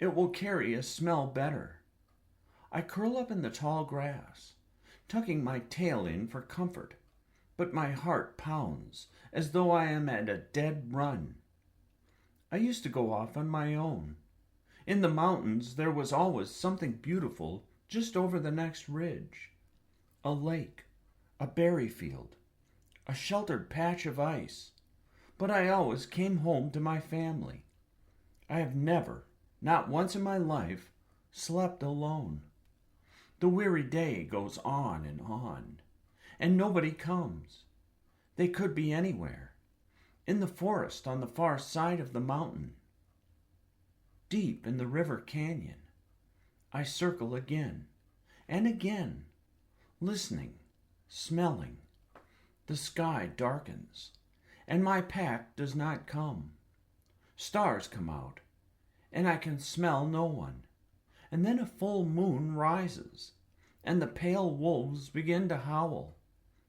It will carry a smell better. I curl up in the tall grass, tucking my tail in for comfort, but my heart pounds as though I am at a dead run. I used to go off on my own. In the mountains there was always something beautiful just over the next ridge. A lake, a berry field, a sheltered patch of ice. But I always came home to my family. I have never, not once in my life, slept alone. The weary day goes on, and nobody comes. They could be anywhere, in the forest on the far side of the mountain, deep in the river canyon. I circle again and again, listening, smelling. The sky darkens, and my pack does not come. Stars come out, and I can smell no one. And then a full moon rises, and the pale wolves begin to howl.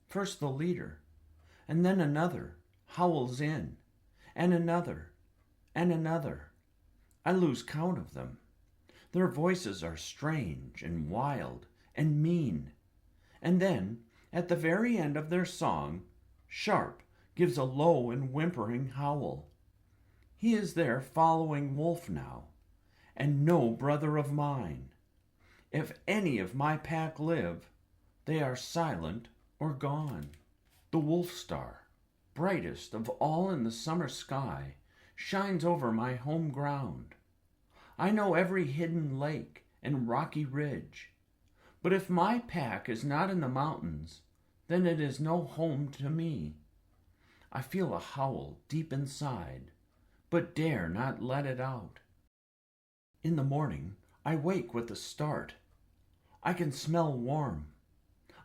First the leader, and then another howls in, and another, and another. I lose count of them. Their voices are strange and wild and mean. And then, at the very end of their song, Sharp gives a low and whimpering howl. He is there following Wolf now, and no brother of mine. If any of my pack live, they are silent or gone. The wolf star, brightest of all in the summer sky, shines over my home ground. I know every hidden lake and rocky ridge. But if my pack is not in the mountains, then it is no home to me. I feel a howl deep inside, but dare not let it out. In the morning, I wake with a start. I can smell warm.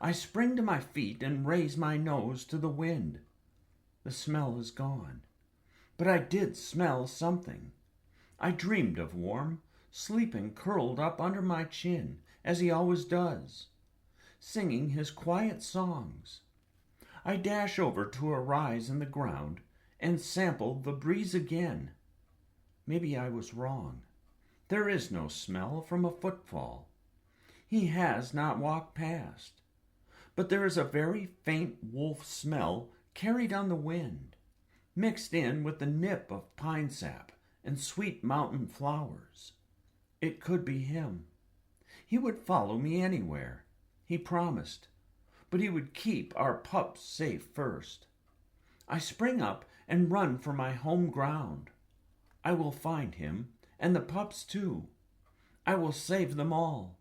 I spring to my feet and raise my nose to the wind. The smell is gone, but I did smell something. I dreamed of Warm, sleeping curled up under my chin, as he always does, singing his quiet songs. I dash over to a rise in the ground and sample the breeze again. Maybe I was wrong. There is no smell from a footfall. He has not walked past. But there is a very faint wolf smell carried on the wind, mixed in with the nip of pine sap and sweet mountain flowers. It could be him. He would follow me anywhere, he promised, but he would keep our pups safe first. I spring up and run for my home ground. I will find him, and the pups too. I will save them all.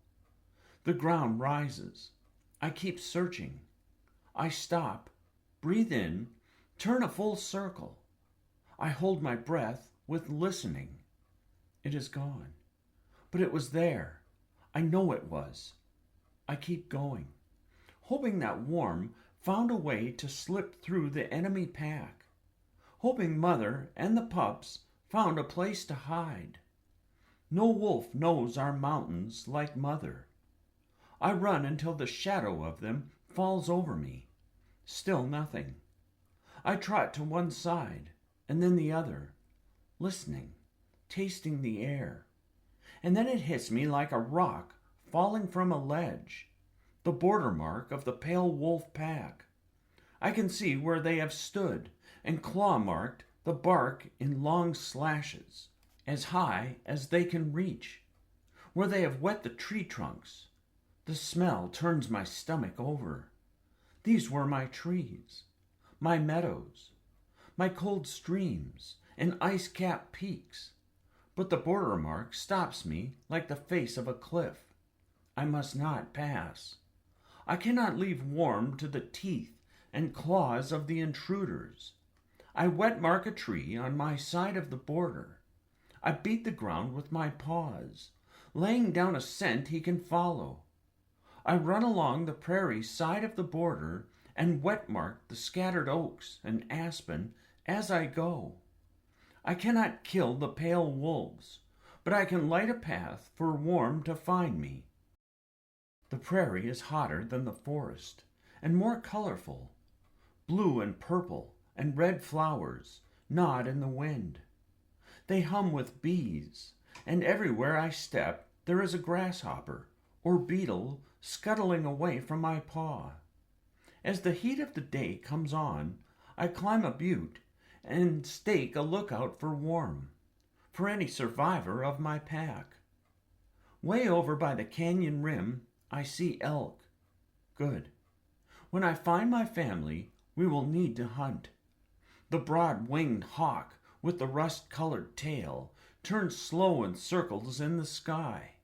The ground rises. I keep searching. I stop, breathe in, turn a full circle. I hold my breath with listening. It is gone. But it was there. I know it was. I keep going, hoping that Warm found a way to slip through the enemy pack, hoping Mother and the pups found a place to hide. No wolf knows our mountains like Mother. I run until the shadow of them falls over me. Still nothing. I trot to one side and then the other, listening, tasting the air. And then it hits me like a rock falling from a ledge, the border mark of the pale wolf pack. I can see where they have stood and claw-marked the bark in long slashes, as high as they can reach, where they have wet the tree trunks. The smell turns my stomach over. These were my trees, my meadows, my cold streams and ice-capped peaks. But the border mark stops me like the face of a cliff. I must not pass. I cannot leave Warm to the teeth and claws of the intruders. I wet mark a tree on my side of the border. I beat the ground with my paws, laying down a scent he can follow. I run along the prairie side of the border and wet mark the scattered oaks and aspen as I go. I cannot kill the pale wolves, but I can light a path for Warm to find me. The prairie is hotter than the forest, and more colorful. Blue and purple and red flowers nod in the wind. They hum with bees, and everywhere I step there is a grasshopper, or beetle scuttling away from my paw. As the heat of the day comes on, I climb a butte and stake a lookout for for any survivor of my pack. Way over by the canyon rim, I see elk. Good. When I find my family, we will need to hunt. The broad-winged hawk with the rust-colored tail turns slow in circles in the sky,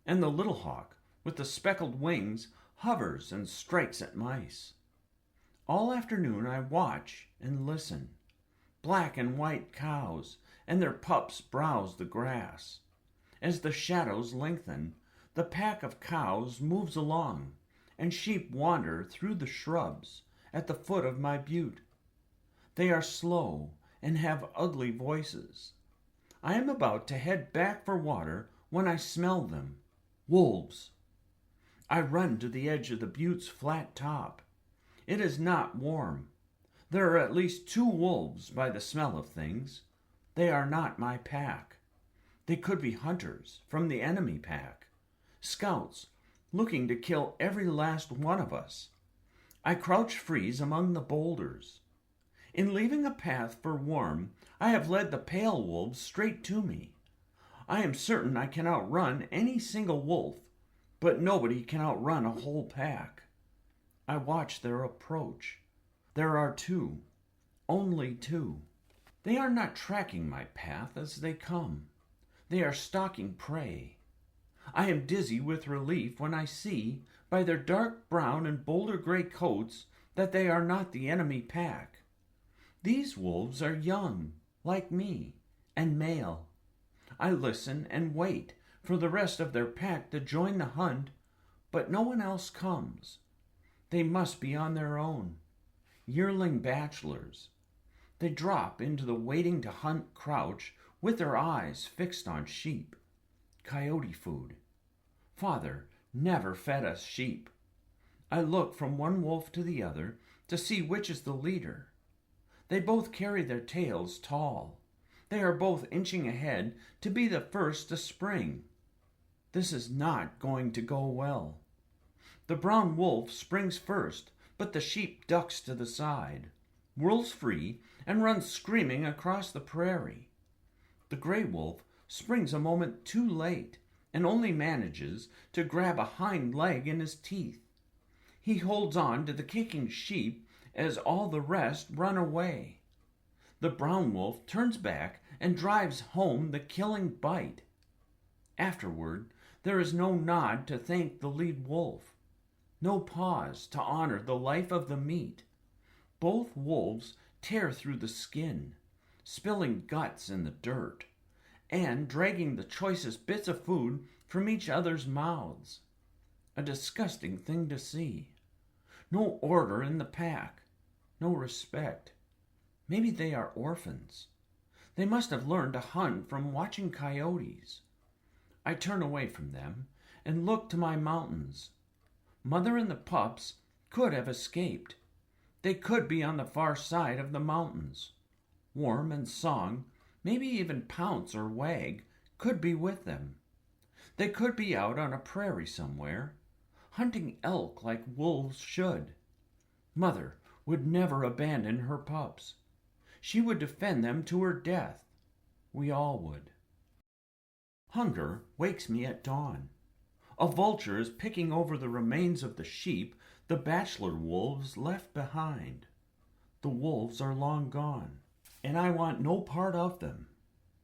and the little hawk with the speckled wings hovers and strikes at mice. All afternoon I watch and listen. Black and white cows and their pups browse the grass. As the shadows lengthen, the pack of cows moves along, and sheep wander through the shrubs at the foot of my butte. They are slow and have ugly voices. I am about to head back for water when I smell them. Wolves. I run to the edge of the butte's flat top. It is not warm. There are at least 2 wolves by the smell of things. They are not my pack. They could be hunters from the enemy pack, scouts looking to kill every last one of us. I crouch freeze among the boulders. In leaving a path for warm, I have led the pale wolves straight to me. I am certain I can outrun any single wolf, but nobody can outrun a whole pack. I watch their approach. There are 2, only 2. They are not tracking my path as they come. They are stalking prey. I am dizzy with relief when I see, by their dark brown and boulder gray coats, that they are not the enemy pack. These wolves are young, like me, and male. I listen and wait for the rest of their pack to join the hunt, but no one else comes. They must be on their own. Yearling bachelors. They drop into the waiting to hunt crouch with their eyes fixed on sheep. Coyote food. Father never fed us sheep. I look from one wolf to the other to see which is the leader. They both carry their tails tall. They are both inching ahead to be the first to spring. This is not going to go well. The brown wolf springs first, but the sheep ducks to the side, whirls free, and runs screaming across the prairie. The gray wolf springs a moment too late and only manages to grab a hind leg in his teeth. He holds on to the kicking sheep as all the rest run away. The brown wolf turns back and drives home the killing bite. Afterward, there is no nod to thank the lead wolf, no pause to honor the life of the meat. Both wolves tear through the skin, spilling guts in the dirt, and dragging the choicest bits of food from each other's mouths. A disgusting thing to see. No order in the pack, no respect. Maybe they are orphans. They must have learned to hunt from watching coyotes. I turn away from them and look to my mountains. Mother and the pups could have escaped. They could be on the far side of the mountains. Worm and Song, maybe even Pounce or Wag, could be with them. They could be out on a prairie somewhere, hunting elk like wolves should. Mother would never abandon her pups. She would defend them to her death. We all would. Hunger wakes me at dawn. A vulture is picking over the remains of the sheep the bachelor wolves left behind. The wolves are long gone, and I want no part of them.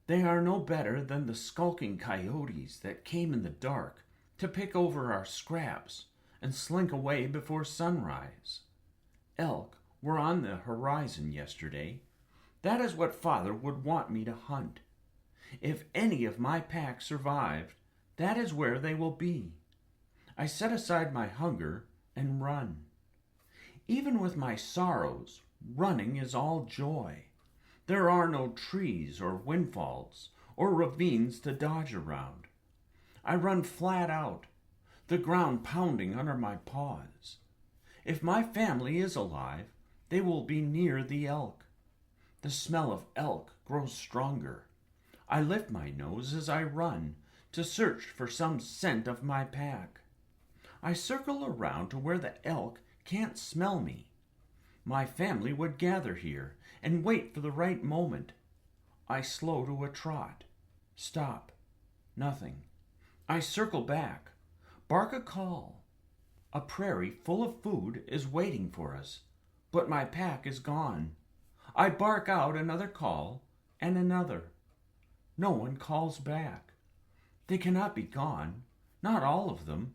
They are no better than the skulking coyotes that came in the dark to pick over our scraps and slink away before sunrise. Elk were on the horizon yesterday. That is what Father would want me to hunt. If any of my pack survived, that is where they will be. I set aside my hunger and run. Even with my sorrows, running is all joy. There are no trees or windfalls or ravines to dodge around. I run flat out, the ground pounding under my paws. If my family is alive, they will be near the elk. The smell of elk grows stronger. I lift my nose as I run to search for some scent of my pack. I circle around to where the elk can't smell me. My family would gather here and wait for the right moment. I slow to a trot. Stop. Nothing. I circle back. Bark a call. A prairie full of food is waiting for us, but my pack is gone. I bark out another call and another. No one calls back. They cannot be gone, not all of them.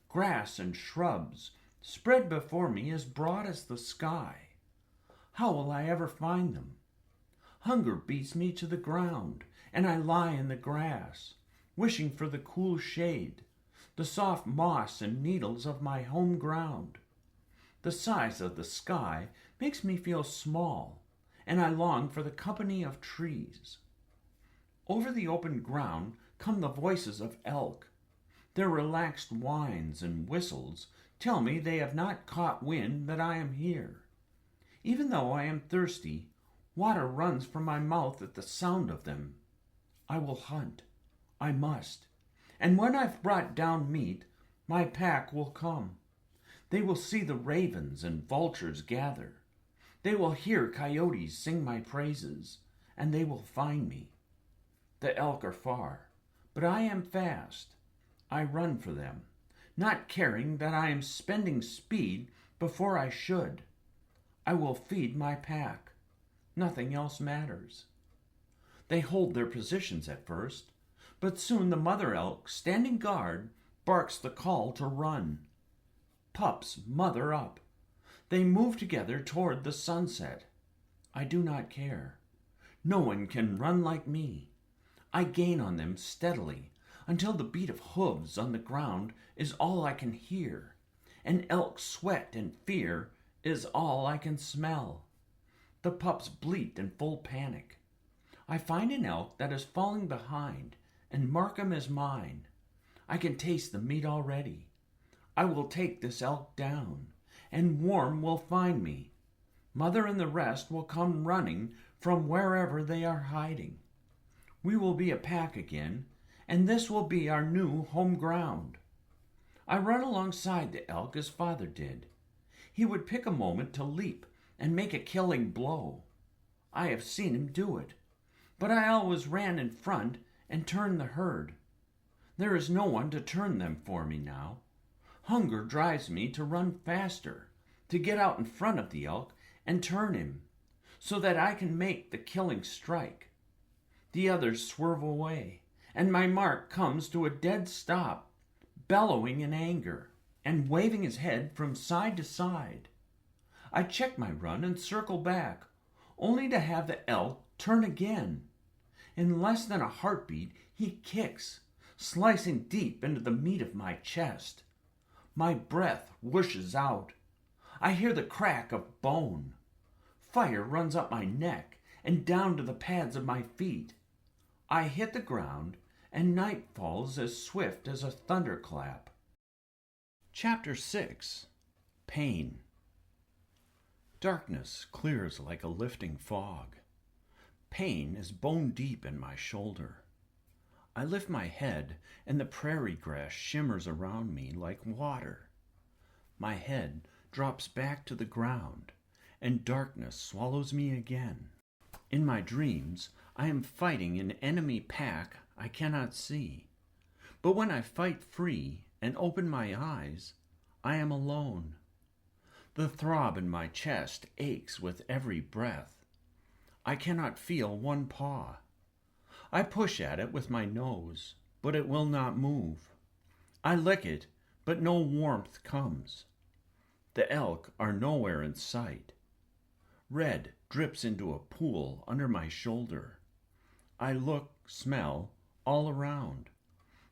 Grass and shrubs spread before me as broad as the sky. How will I ever find them? Hunger beats me to the ground, and I lie in the grass, wishing for the cool shade, the soft moss and needles of my home ground. The size of the sky makes me feel small, and I long for the company of trees. Over the open ground come the voices of elk. Their relaxed whines and whistles tell me they have not caught wind that I am here. Even though I am thirsty, water runs from my mouth at the sound of them. I will hunt. I must. And when I've brought down meat, my pack will come. They will see the ravens and vultures gather. They will hear coyotes sing my praises, and they will find me. The elk are far, but I am fast. I run for them, not caring that I am spending speed before I should. I will feed my pack. Nothing else matters. They hold their positions at first, but soon the mother elk, standing guard, barks the call to run. Pups mother up. They move together toward the sunset. I do not care. No one can run like me. I gain on them steadily until the beat of hooves on the ground is all I can hear, and elk sweat and fear is all I can smell. The pups bleat in full panic. I find an elk that is falling behind and mark him as mine. I can taste the meat already. I will take this elk down, and Warm will find me. Mother and the rest will come running from wherever they are hiding. We will be a pack again, and this will be our new home ground. I run alongside the elk as father did. He would pick a moment to leap and make a killing blow. I have seen him do it, but I always ran in front and turned the herd. There is no one to turn them for me now. Hunger drives me to run faster, to get out in front of the elk and turn him, so that I can make the killing strike. The others swerve away, and my mark comes to a dead stop, bellowing in anger and waving his head from side to side. I check my run and circle back, only to have the elk turn again. In less than a heartbeat, he kicks, slicing deep into the meat of my chest. My breath whooshes out. I hear the crack of bone. Fire runs up my neck and down to the pads of my feet. I hit the ground, and night falls as swift as a thunderclap. Chapter 6. Pain. Darkness clears like a lifting fog. Pain is bone deep in my shoulder. I lift my head, and the prairie grass shimmers around me like water. My head drops back to the ground, and darkness swallows me again. In my dreams, I am fighting an enemy pack I cannot see. But when I fight free and open my eyes, I am alone. The throb in my chest aches with every breath. I cannot feel one paw. I push at it with my nose, but it will not move. I lick it, but no warmth comes. The elk are nowhere in sight. Red drips into a pool under my shoulder. I look, smell, all around.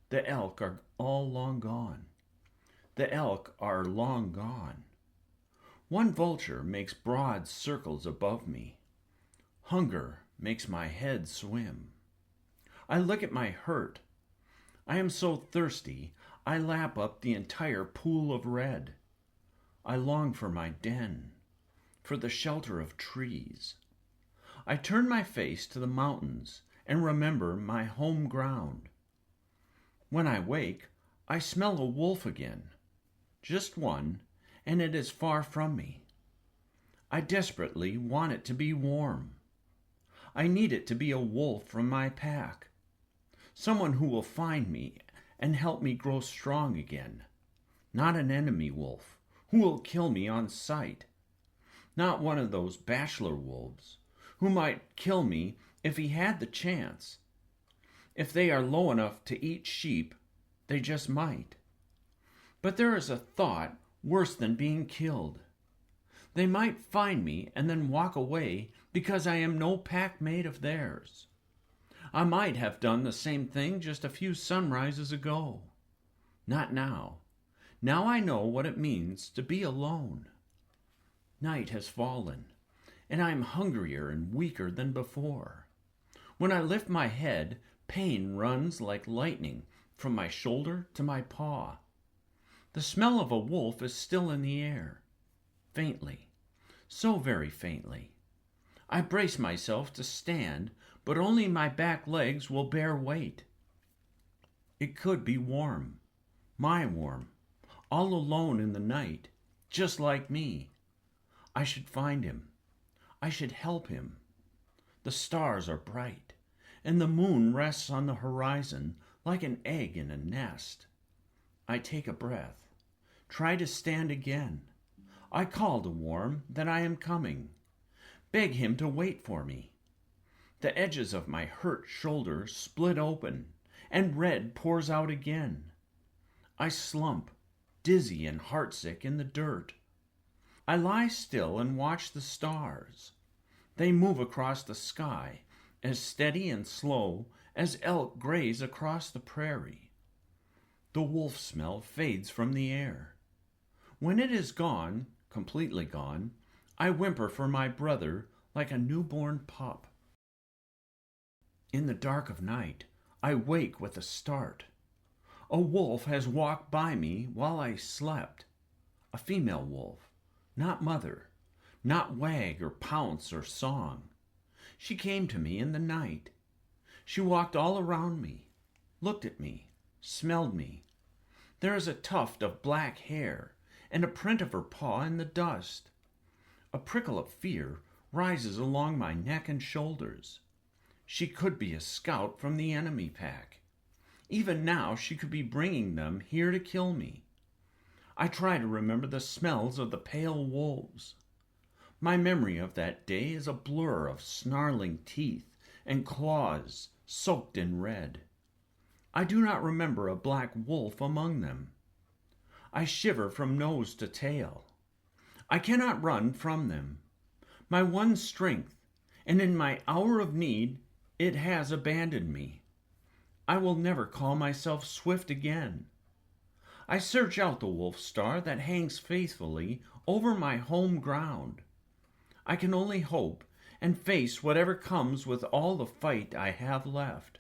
The elk are all long gone. The elk are long gone. One vulture makes broad circles above me. Hunger makes my head swim. I look at my hurt. I am so thirsty, I lap up the entire pool of red. I long for my den, for the shelter of trees. I turn my face to the mountains and remember my home ground. When I wake, I smell a wolf again. just one, and it is far from me. I desperately want it to be warm. I need it to be a wolf from my pack, someone who will find me and help me grow strong again. Not an enemy wolf who will kill me on sight. Not one of those bachelor wolves who might kill me if he had the chance. If they are low enough to eat sheep, they just might. But there is a thought worse than being killed. They might find me and then walk away because I am no pack mate of theirs. I might have done the same thing just a few sunrises ago. Not now. Now I know what it means to be alone. Night has fallen, and I am hungrier and weaker than before. When I lift my head, pain runs like lightning from my shoulder to my paw. The smell of a wolf is still in the air, faintly, so very faintly. I brace myself to stand, but only my back legs will bear weight. It could be warm, my warm, all alone in the night, just like me. I should find him. I should help him. The stars are bright, and the moon rests on the horizon like an egg in a nest. I take a breath, try to stand again. I call to Warm that I am coming, beg him to wait for me. The edges of my hurt shoulder split open, and red pours out again. I slump, dizzy and heartsick, in the dirt. I lie still and watch the stars. They move across the sky, as steady and slow as elk graze across the prairie. The wolf smell fades from the air. When it is gone, completely gone, I whimper for my brother like a newborn pup. In the dark of night, I wake with a start. A wolf has walked by me while I slept. A female wolf. Not mother, not wag or pounce or song. She came to me in the night. She walked all around me, looked at me, smelled me. There is a tuft of black hair and a print of her paw in the dust. A prickle of fear rises along my neck and shoulders. She could be a scout from the enemy pack. Even now she could be bringing them here to kill me. I try to remember the smells of the pale wolves. My memory of that day is a blur of snarling teeth and claws soaked in red. I do not remember a black wolf among them. I shiver from nose to tail. I cannot run from them. My one strength, and in my hour of need, it has abandoned me. I will never call myself swift again. I search out the wolf star that hangs faithfully over my home ground. I can only hope and face whatever comes with all the fight I have left.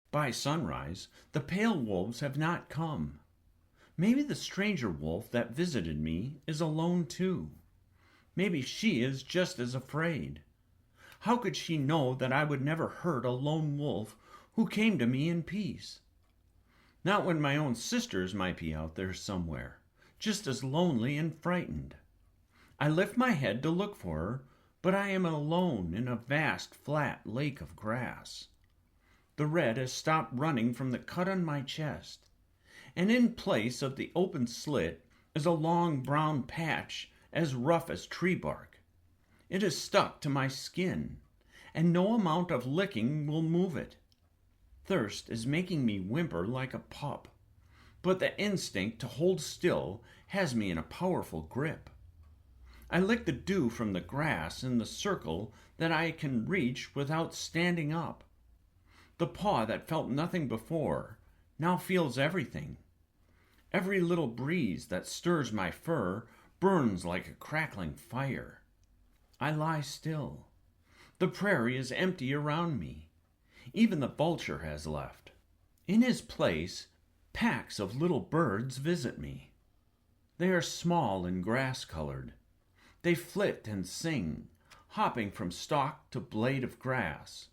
By sunrise, the pale wolves have not come. Maybe the stranger wolf that visited me is alone too. Maybe she is just as afraid. How could she know that I would never hurt a lone wolf who came to me in peace? Not when my own sisters might be out there somewhere, just as lonely and frightened. I lift my head to look for her, but I am alone in a vast, flat lake of grass. The red has stopped running from the cut on my chest, and in place of the open slit is a long brown patch as rough as tree bark. It is stuck to my skin, and no amount of licking will move it. Thirst is making me whimper like a pup, but the instinct to hold still has me in a powerful grip. I lick the dew from the grass in the circle that I can reach without standing up. The paw that felt nothing before now feels everything. Every little breeze that stirs my fur burns like a crackling fire. I lie still. The prairie is empty around me. Even the vulture has left. In his place, packs of little birds visit me. They are small and grass-colored. They flit and sing, hopping from stalk to blade of grass,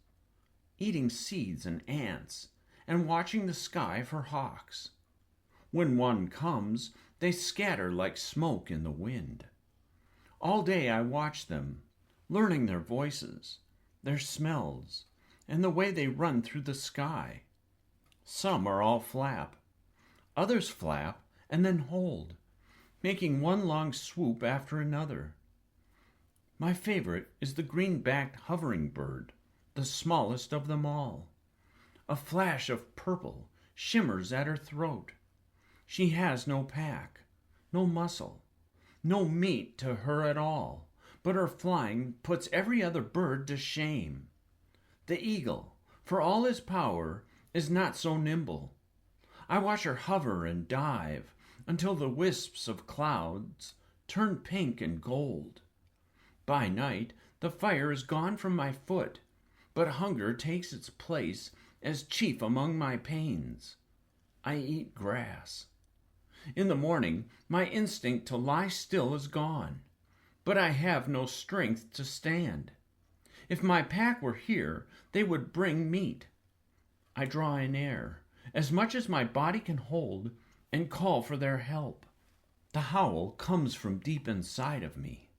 eating seeds and ants, and watching the sky for hawks. When one comes, they scatter like smoke in the wind. All day I watch them, learning their voices, their smells, and the way they run through the sky. Some are all flap. Others flap and then hold, making one long swoop after another. My favorite is the green-backed hovering bird, the smallest of them all. A flash of purple shimmers at her throat. She has no pack, no muscle, no meat to her at all, but her flying puts every other bird to shame. The eagle, for all his power, is not so nimble. I watch her hover and dive until the wisps of clouds turn pink and gold. By night, the fire is gone from my foot, but hunger takes its place as chief among my pains. I eat grass. In the morning, my instinct to lie still is gone, but I have no strength to stand. If my pack were here, they would bring meat. I draw in air, as much as my body can hold, and call for their help. The howl comes from deep inside of me.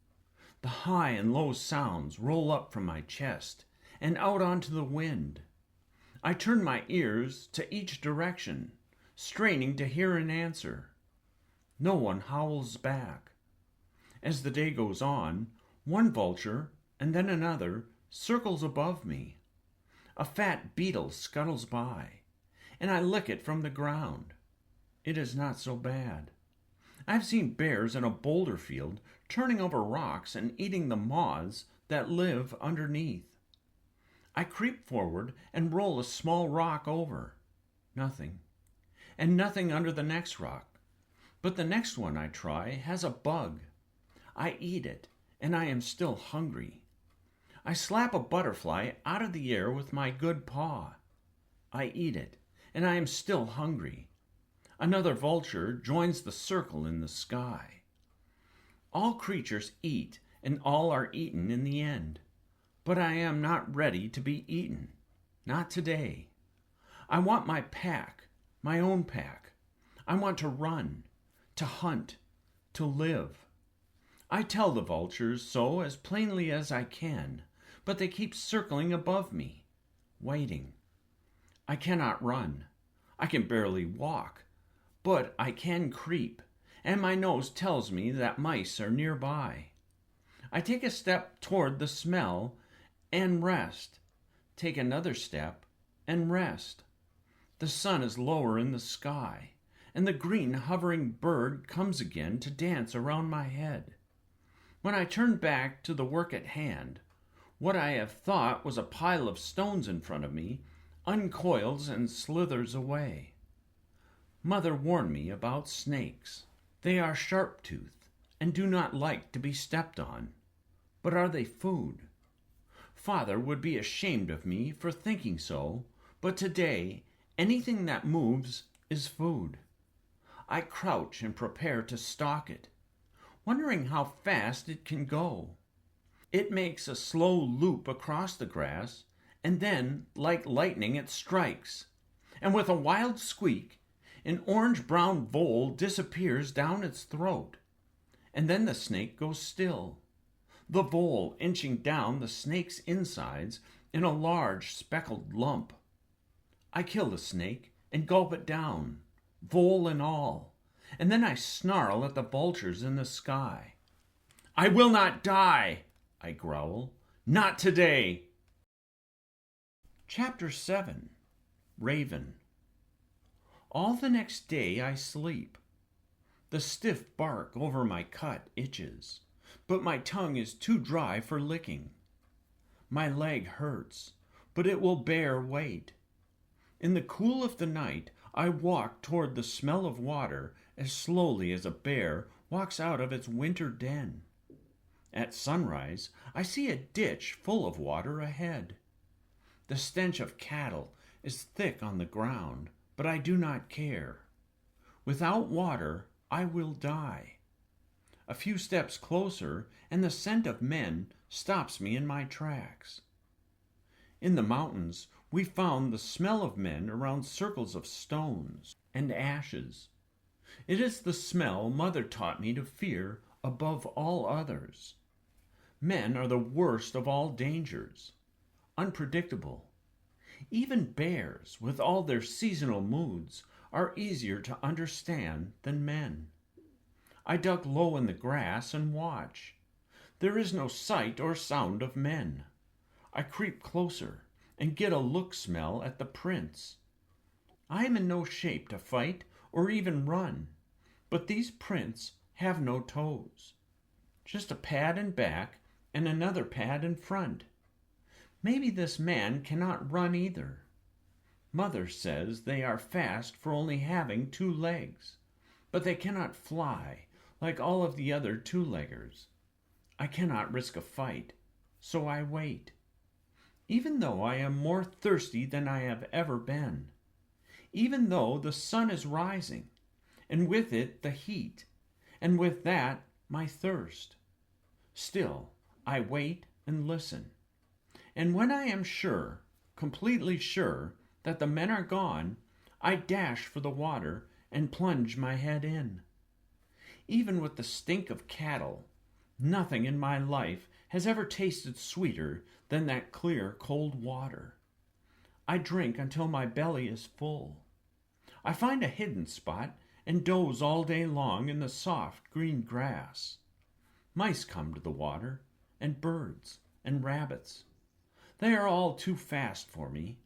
The high and low sounds roll up from my chest and out onto the wind. I turn my ears to each direction, straining to hear an answer. No one howls back. As the day goes on, one vulture and then another circles above me. A fat beetle scuttles by, and I lick it from the ground. It is not so bad. I've seen bears in a boulder field turning over rocks and eating the moths that live underneath. I creep forward and roll a small rock over. Nothing. And nothing under the next rock. But the next one I try has a bug. I eat it, and I am still hungry. I slap a butterfly out of the air with my good paw. I eat it, and I am still hungry. Another vulture joins the circle in the sky. All creatures eat, and all are eaten in the end. But I am not ready to be eaten. Not today. I want my pack, my own pack. I want to run, to hunt, to live. I tell the vultures so as plainly as I can, but they keep circling above me, waiting. I cannot run. I can barely walk, but I can creep, and my nose tells me that mice are nearby. I take a step toward the smell and rest. Take another step and rest. The sun is lower in the sky, and the green hovering bird comes again to dance around my head. When I turn back to the work at hand, what I have thought was a pile of stones in front of me uncoils and slithers away. Mother warned me about snakes. They are sharp-toothed and do not like to be stepped on. But are they food? Father would be ashamed of me for thinking so, but today anything that moves is food. I crouch and prepare to stalk it, wondering how fast it can go. It makes a slow loop across the grass, and then, like lightning, it strikes. And with a wild squeak, an orange-brown vole disappears down its throat. And then the snake goes still, the vole inching down the snake's insides in a large speckled lump. I kill the snake and gulp it down, vole and all, and then I snarl at the vultures in the sky. "I will not die," I growl. "Not today." Chapter 7. Raven. All the next day I sleep. The stiff bark over my cut itches, but my tongue is too dry for licking. My leg hurts, but it will bear weight. In the cool of the night, I walk toward the smell of water as slowly as a bear walks out of its winter den. At sunrise, I see a ditch full of water ahead. The stench of cattle is thick on the ground, but I do not care. Without water, I will die. A few steps closer, and the scent of men stops me in my tracks. In the mountains, we found the smell of men around circles of stones and ashes. It is the smell Mother taught me to fear above all others. Men are the worst of all dangers, unpredictable. Even bears, with all their seasonal moods, are easier to understand than men. I dug low in the grass and watch. There is no sight or sound of men. I creep closer and get a look-smell at the prints. I am in no shape to fight or even run, but these prints have no toes. Just a pad in back and another pad in front. Maybe this man cannot run either. Mother says they are fast for only having 2 legs, but they cannot fly like all of the other 2-leggers. I cannot risk a fight, so I wait. Even though I am more thirsty than I have ever been, even though the sun is rising, and with it the heat, and with that my thirst. Still, I wait and listen. And when I am sure, completely sure, that the men are gone, I dash for the water and plunge my head in. Even with the stink of cattle, nothing in my life has ever tasted sweeter than that clear, cold water. I drink until my belly is full. I find a hidden spot and doze all day long in the soft green grass. Mice come to the water, and birds, and rabbits. They are all too fast for me.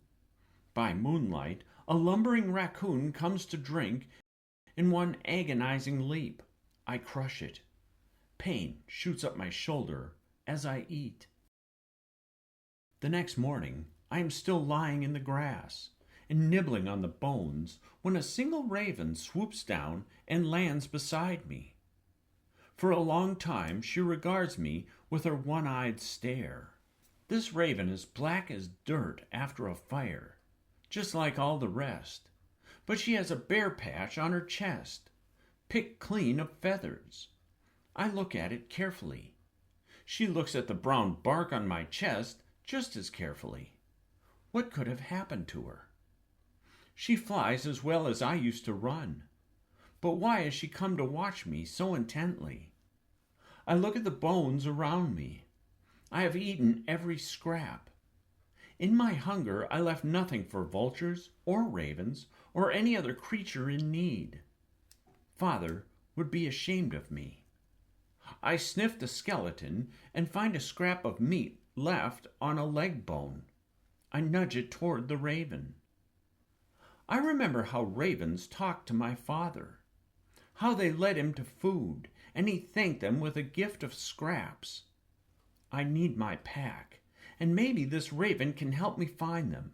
By moonlight, a lumbering raccoon comes to drink. In one agonizing leap, I crush it. Pain shoots up my shoulder as I eat. The next morning, I am still lying in the grass and nibbling on the bones when a single raven swoops down and lands beside me. For a long time she regards me with her one-eyed stare. This raven is black as dirt after a fire, just like all the rest, but she has a bare patch on her chest, picked clean of feathers. I look at it carefully. She looks at the brown bark on my chest just as carefully. What could have happened to her? She flies as well as I used to run. But why has she come to watch me so intently? I look at the bones around me. I have eaten every scrap. In my hunger, I left nothing for vultures or ravens or any other creature in need. Father would be ashamed of me. I sniff the skeleton and find a scrap of meat left on a leg bone. I nudge it toward the raven. I remember how ravens talked to my father, how they led him to food, and he thanked them with a gift of scraps. I need my pack, and maybe this raven can help me find them.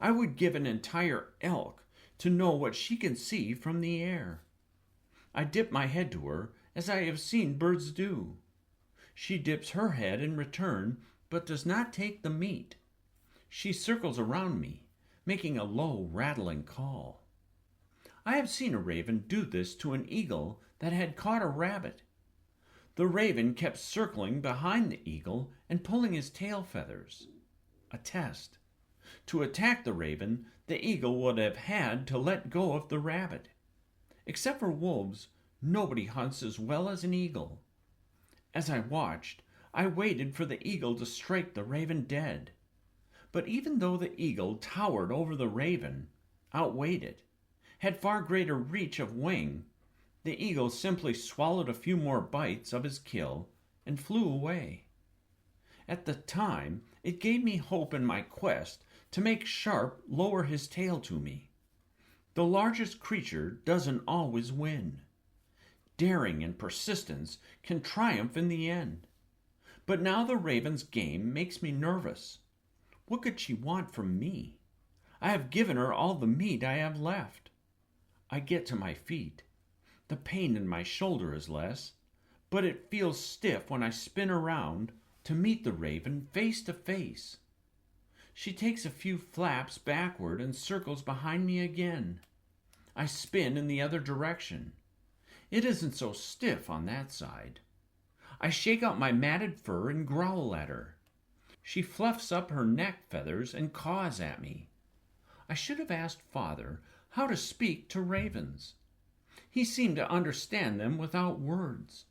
I would give an entire elk to know what she can see from the air. I dip my head to her as I have seen birds do. She dips her head in return, but does not take the meat. She circles around me, making a low, rattling call. I have seen a raven do this to an eagle that had caught a rabbit. The raven kept circling behind the eagle and pulling his tail feathers. A test. To attack the raven, the eagle would have had to let go of the rabbit. Except for wolves, nobody hunts as well as an eagle. As I watched, I waited for the eagle to strike the raven dead. But even though the eagle towered over the raven, outweighed it, had far greater reach of wing, the eagle simply swallowed a few more bites of his kill and flew away. At the time, it gave me hope in my quest to make Sharp lower his tail to me. The largest creature doesn't always win. Daring and persistence can triumph in the end. But now the raven's game makes me nervous. What could she want from me? I have given her all the meat I have left. I get to my feet. The pain in my shoulder is less, but it feels stiff when I spin around to meet the raven face to face. She takes a few flaps backward and circles behind me again. I spin in the other direction. It isn't so stiff on that side. I shake out my matted fur and growl at her. She fluffs up her neck feathers and caws at me. I should have asked Father how to speak to ravens. He seemed to understand them without words.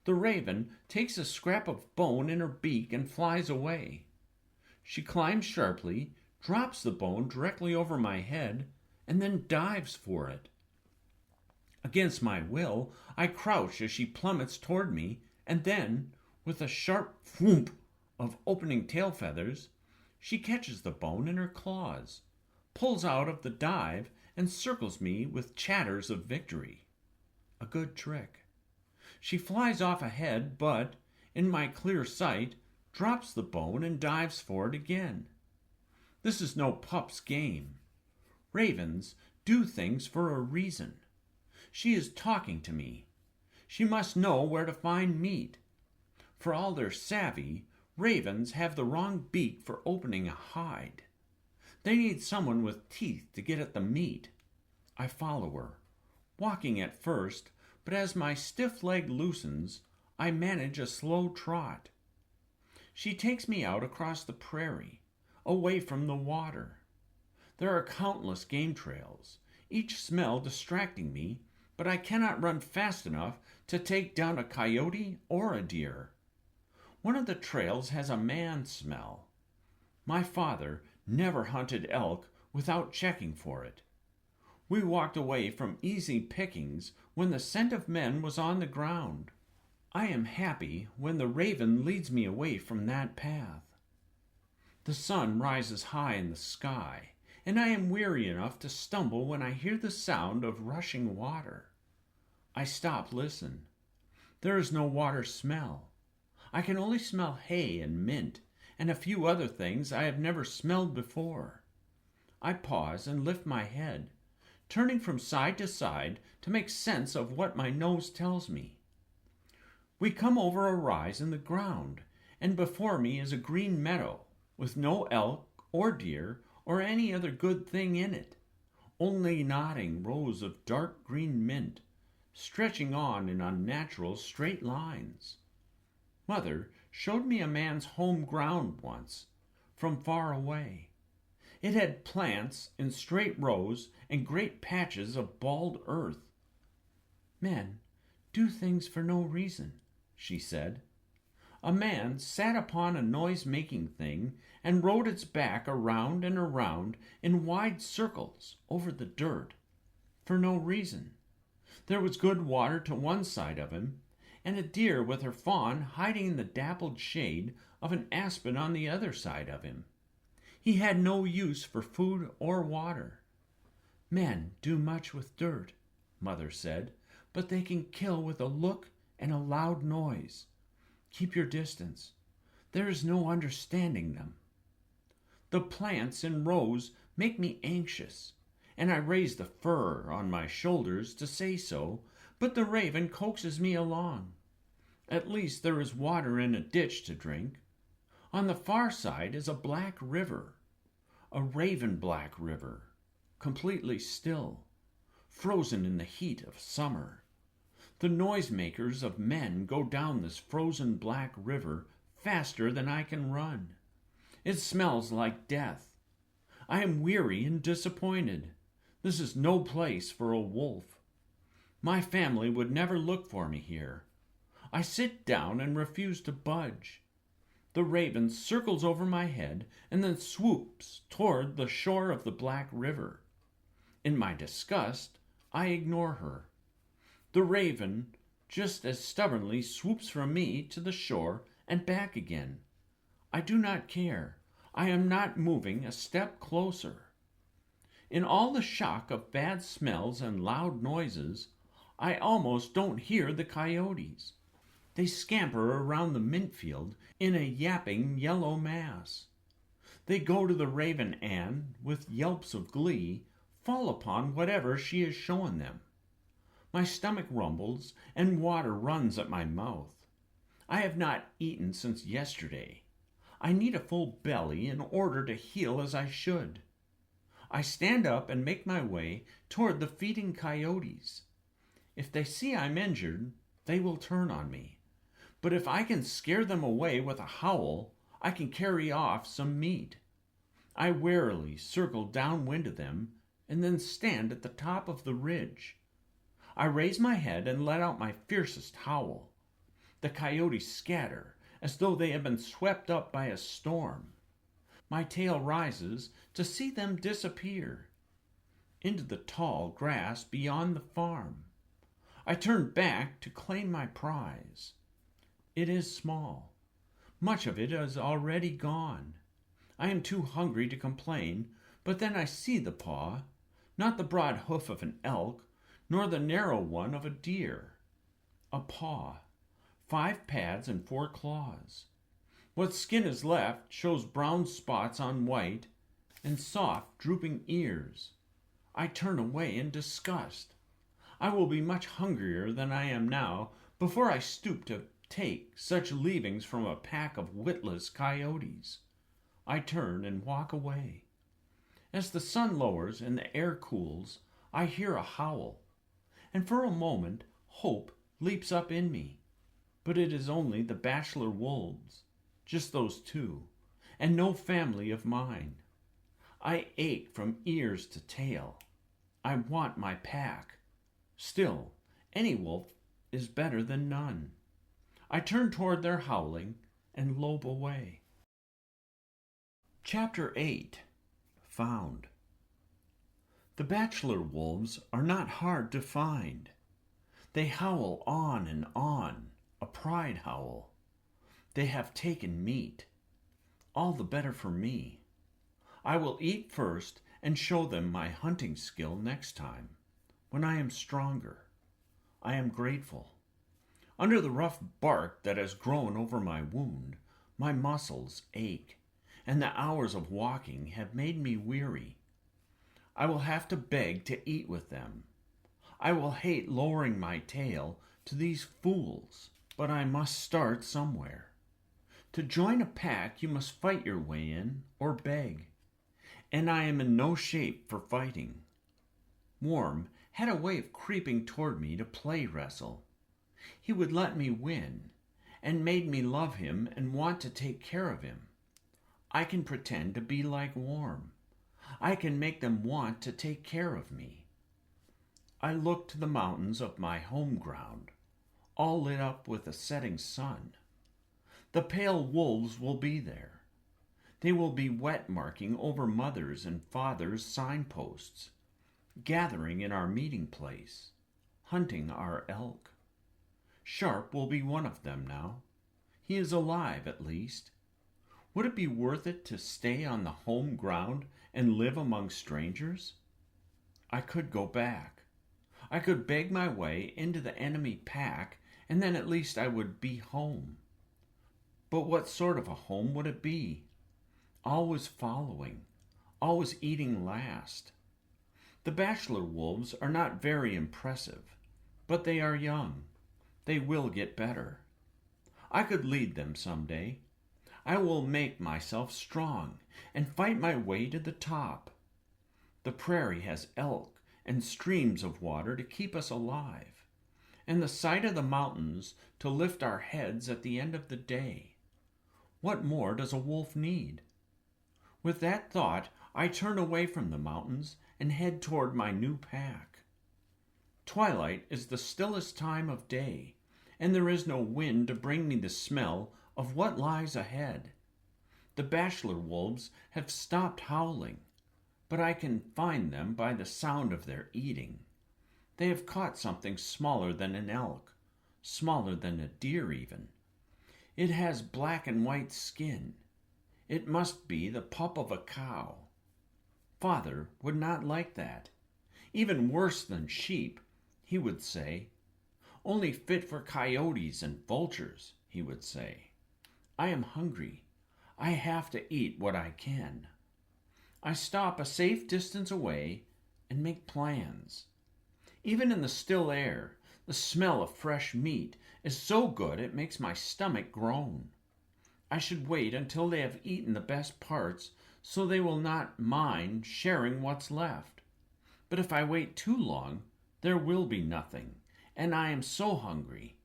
The raven takes a scrap of bone in her beak and flies away. She climbs sharply, drops the bone directly over my head, and then dives for it. Against my will, I crouch as she plummets toward me, and then, with a sharp whoomp of opening tail feathers, she catches the bone in her claws, pulls out of the dive, and circles me with chatters of victory. A good trick. She flies off ahead, but, in my clear sight, drops the bone and dives for it again. This is no pup's game. Ravens do things for a reason. She is talking to me. She must know where to find meat. For all their savvy, ravens have the wrong beak for opening a hide. They need someone with teeth to get at the meat. I follow her, walking at first, but as my stiff leg loosens, I manage a slow trot. She takes me out across the prairie, away from the water. There are countless game trails, each smell distracting me, but I cannot run fast enough to take down a coyote or a deer. One of the trails has a man smell. My father never hunted elk without checking for it. We walked away from easy pickings when the scent of men was on the ground. I am happy when the raven leads me away from that path. The sun rises high in the sky, and I am weary enough to stumble when I hear the sound of rushing water. I stop, listen. There is no water smell. I can only smell hay and mint, and a few other things I have never smelled before. I pause and lift my head, turning from side to side to make sense of what my nose tells me. We come over a rise in the ground, and before me is a green meadow, with no elk or deer or any other good thing in it, only nodding rows of dark green mint, stretching on in unnatural straight lines. Mother showed me a man's home ground once, from far away. It had plants in straight rows and great patches of bald earth. Men do things for no reason, she said. A man sat upon a noise-making thing and rode its back around and around in wide circles over the dirt, for no reason. There was good water to one side of him, and a deer with her fawn hiding in the dappled shade of an aspen on the other side of him. He had no use for food or water. Men do much with dirt, Mother said, but they can kill with a look and a loud noise. Keep your distance. There is no understanding them. The plants in rows make me anxious, and I raise the fur on my shoulders to say so, but the raven coaxes me along. At least there is water in a ditch to drink. On the far side is a black river, a raven-black river, completely still, frozen in the heat of summer. The noisemakers of men go down this frozen black river faster than I can run. It smells like death. I am weary and disappointed. This is no place for a wolf. My family would never look for me here. I sit down and refuse to budge. The raven circles over my head and then swoops toward the shore of the black river. In my disgust, I ignore her. The raven just as stubbornly swoops from me to the shore and back again. I do not care. I am not moving a step closer. In all the shock of bad smells and loud noises, I almost don't hear the coyotes. They scamper around the mint field in a yapping yellow mass. They go to the raven and, with yelps of glee, fall upon whatever she is showing them. My stomach rumbles and water runs at my mouth. I have not eaten since yesterday. I need a full belly in order to heal as I should. I stand up and make my way toward the feeding coyotes. If they see I'm injured, they will turn on me. But if I can scare them away with a howl, I can carry off some meat. I warily circle downwind of them and then stand at the top of the ridge. I raise my head and let out my fiercest howl. The coyotes scatter as though they have been swept up by a storm. My tail rises to see them disappear into the tall grass beyond the farm. I turn back to claim my prize. It is small. Much of it is already gone. I am too hungry to complain, but then I see the paw, not the broad hoof of an elk, nor the narrow one of a deer. A paw, 5 pads and 4 claws. What skin is left shows brown spots on white and soft, drooping ears. I turn away in disgust. I will be much hungrier than I am now before I stoop to take such leavings from a pack of witless coyotes. I turn and walk away. As the sun lowers and the air cools, I hear a howl, and for a moment hope leaps up in me. But it is only the bachelor wolves, just those 2, and no family of mine. I ache from ears to tail. I want my pack. Still, any wolf is better than none. I turn toward their howling and lope away. Chapter 8. Found. The bachelor wolves are not hard to find. They howl on and on, a pride howl. They have taken meat. All the better for me. I will eat first and show them my hunting skill next time, when I am stronger. I am grateful. Under the rough bark that has grown over my wound, my muscles ache, and the hours of walking have made me weary. I will have to beg to eat with them. I will hate lowering my tail to these fools, but I must start somewhere. To join a pack, you must fight your way in or beg, and I am in no shape for fighting. Worm had a way of creeping toward me to play wrestle. He would let me win, and made me love him and want to take care of him. I can pretend to be like Worm. I can make them want to take care of me. I look to the mountains of my home ground, all lit up with a setting sun. The pale wolves will be there. They will be wet marking over mothers' and fathers' signposts, gathering in our meeting place, hunting our elk. Sharp will be one of them now. He is alive, at least. Would it be worth it to stay on the home ground and live among strangers? I could go back. I could beg my way into the enemy pack, and then at least I would be home. But what sort of a home would it be? Always following, always eating last. The bachelor wolves are not very impressive, but they are young. They will get better. I could lead them someday. I will make myself strong and fight my way to the top. The prairie has elk and streams of water to keep us alive, and the sight of the mountains to lift our heads at the end of the day. What more does a wolf need? With that thought, I turn away from the mountains and head toward my new pack. Twilight is the stillest time of day, and there is no wind to bring me the smell of what lies ahead. The bachelor wolves have stopped howling, but I can find them by the sound of their eating. They have caught something smaller than an elk, smaller than a deer even. It has black and white skin. It must be the pup of a cow. Father would not like that. Even worse than sheep, he would say. Only fit for coyotes and vultures, he would say. I am hungry. I have to eat what I can. I stop a safe distance away and make plans. Even in the still air, the smell of fresh meat is so good it makes my stomach groan. I should wait until they have eaten the best parts so they will not mind sharing what's left. But if I wait too long, there will be nothing, and I am so hungry.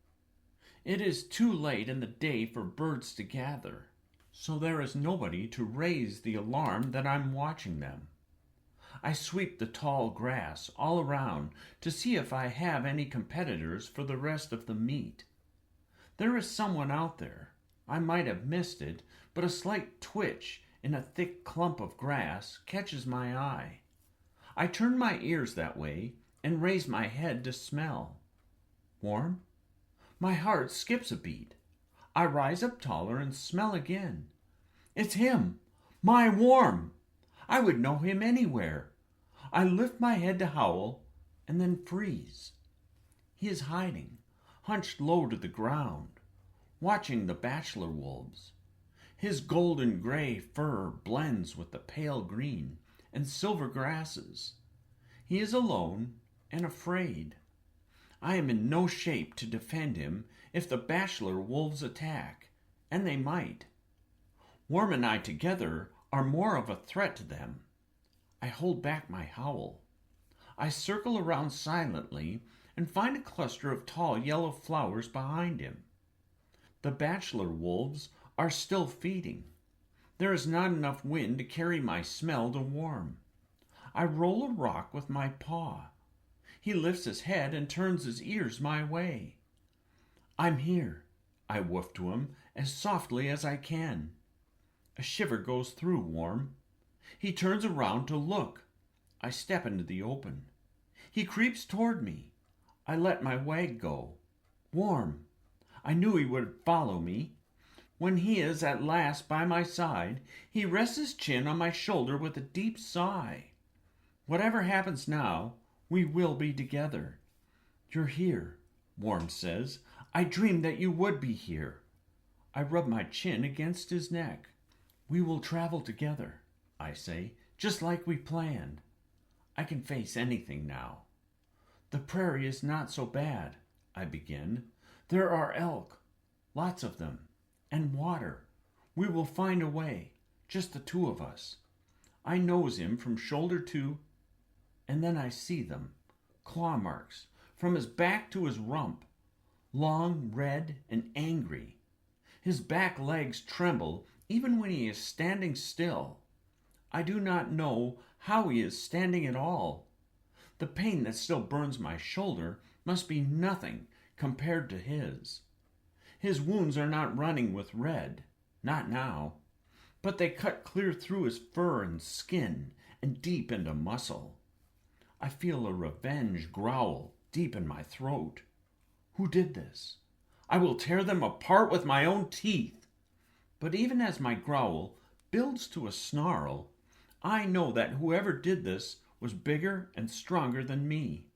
It is too late in the day for birds to gather, so there is nobody to raise the alarm that I'm watching them. I sweep the tall grass all around to see if I have any competitors for the rest of the meat. There is someone out there. I might have missed it, but a slight twitch in a thick clump of grass catches my eye. I turn my ears that way and raise my head to smell. Warm? My heart skips a beat. I rise up taller and smell again. It's him, my Worm. I would know him anywhere. I lift my head to howl and then freeze. He is hiding, hunched low to the ground, watching the bachelor wolves. His golden gray fur blends with the pale green and silver grasses. He is alone and afraid. I am in no shape to defend him if the bachelor wolves attack, and they might. Worm and I together are more of a threat to them. I hold back my howl. I circle around silently and find a cluster of tall yellow flowers behind him. The bachelor wolves are still feeding. There is not enough wind to carry my smell to Worm. I roll a rock with my paw. He lifts his head and turns his ears my way. I'm here, I woof to him as softly as I can. A shiver goes through Worm. He turns around to look. I step into the open. He creeps toward me. I let my wag go. Worm. I knew he would follow me. When he is at last by my side, he rests his chin on my shoulder with a deep sigh. Whatever happens now, we will be together. You're here, Worm says. I dreamed that you would be here. I rub my chin against his neck. We will travel together, I say, just like we planned. I can face anything now. The prairie is not so bad, I begin. There are elk, lots of them, and water. We will find a way, just the two of us. I nose him from shoulder to, and then I see them, claw marks, from his back to his rump, long, red, and angry. His back legs tremble even when he is standing still. I do not know how he is standing at all. The pain that still burns my shoulder must be nothing compared to his. His wounds are not running with red, not now, but they cut clear through his fur and skin and deep into muscle. I feel a revenge growl deep in my throat. Who did this? I will tear them apart with my own teeth. But even as my growl builds to a snarl, I know that whoever did this was bigger and stronger than me.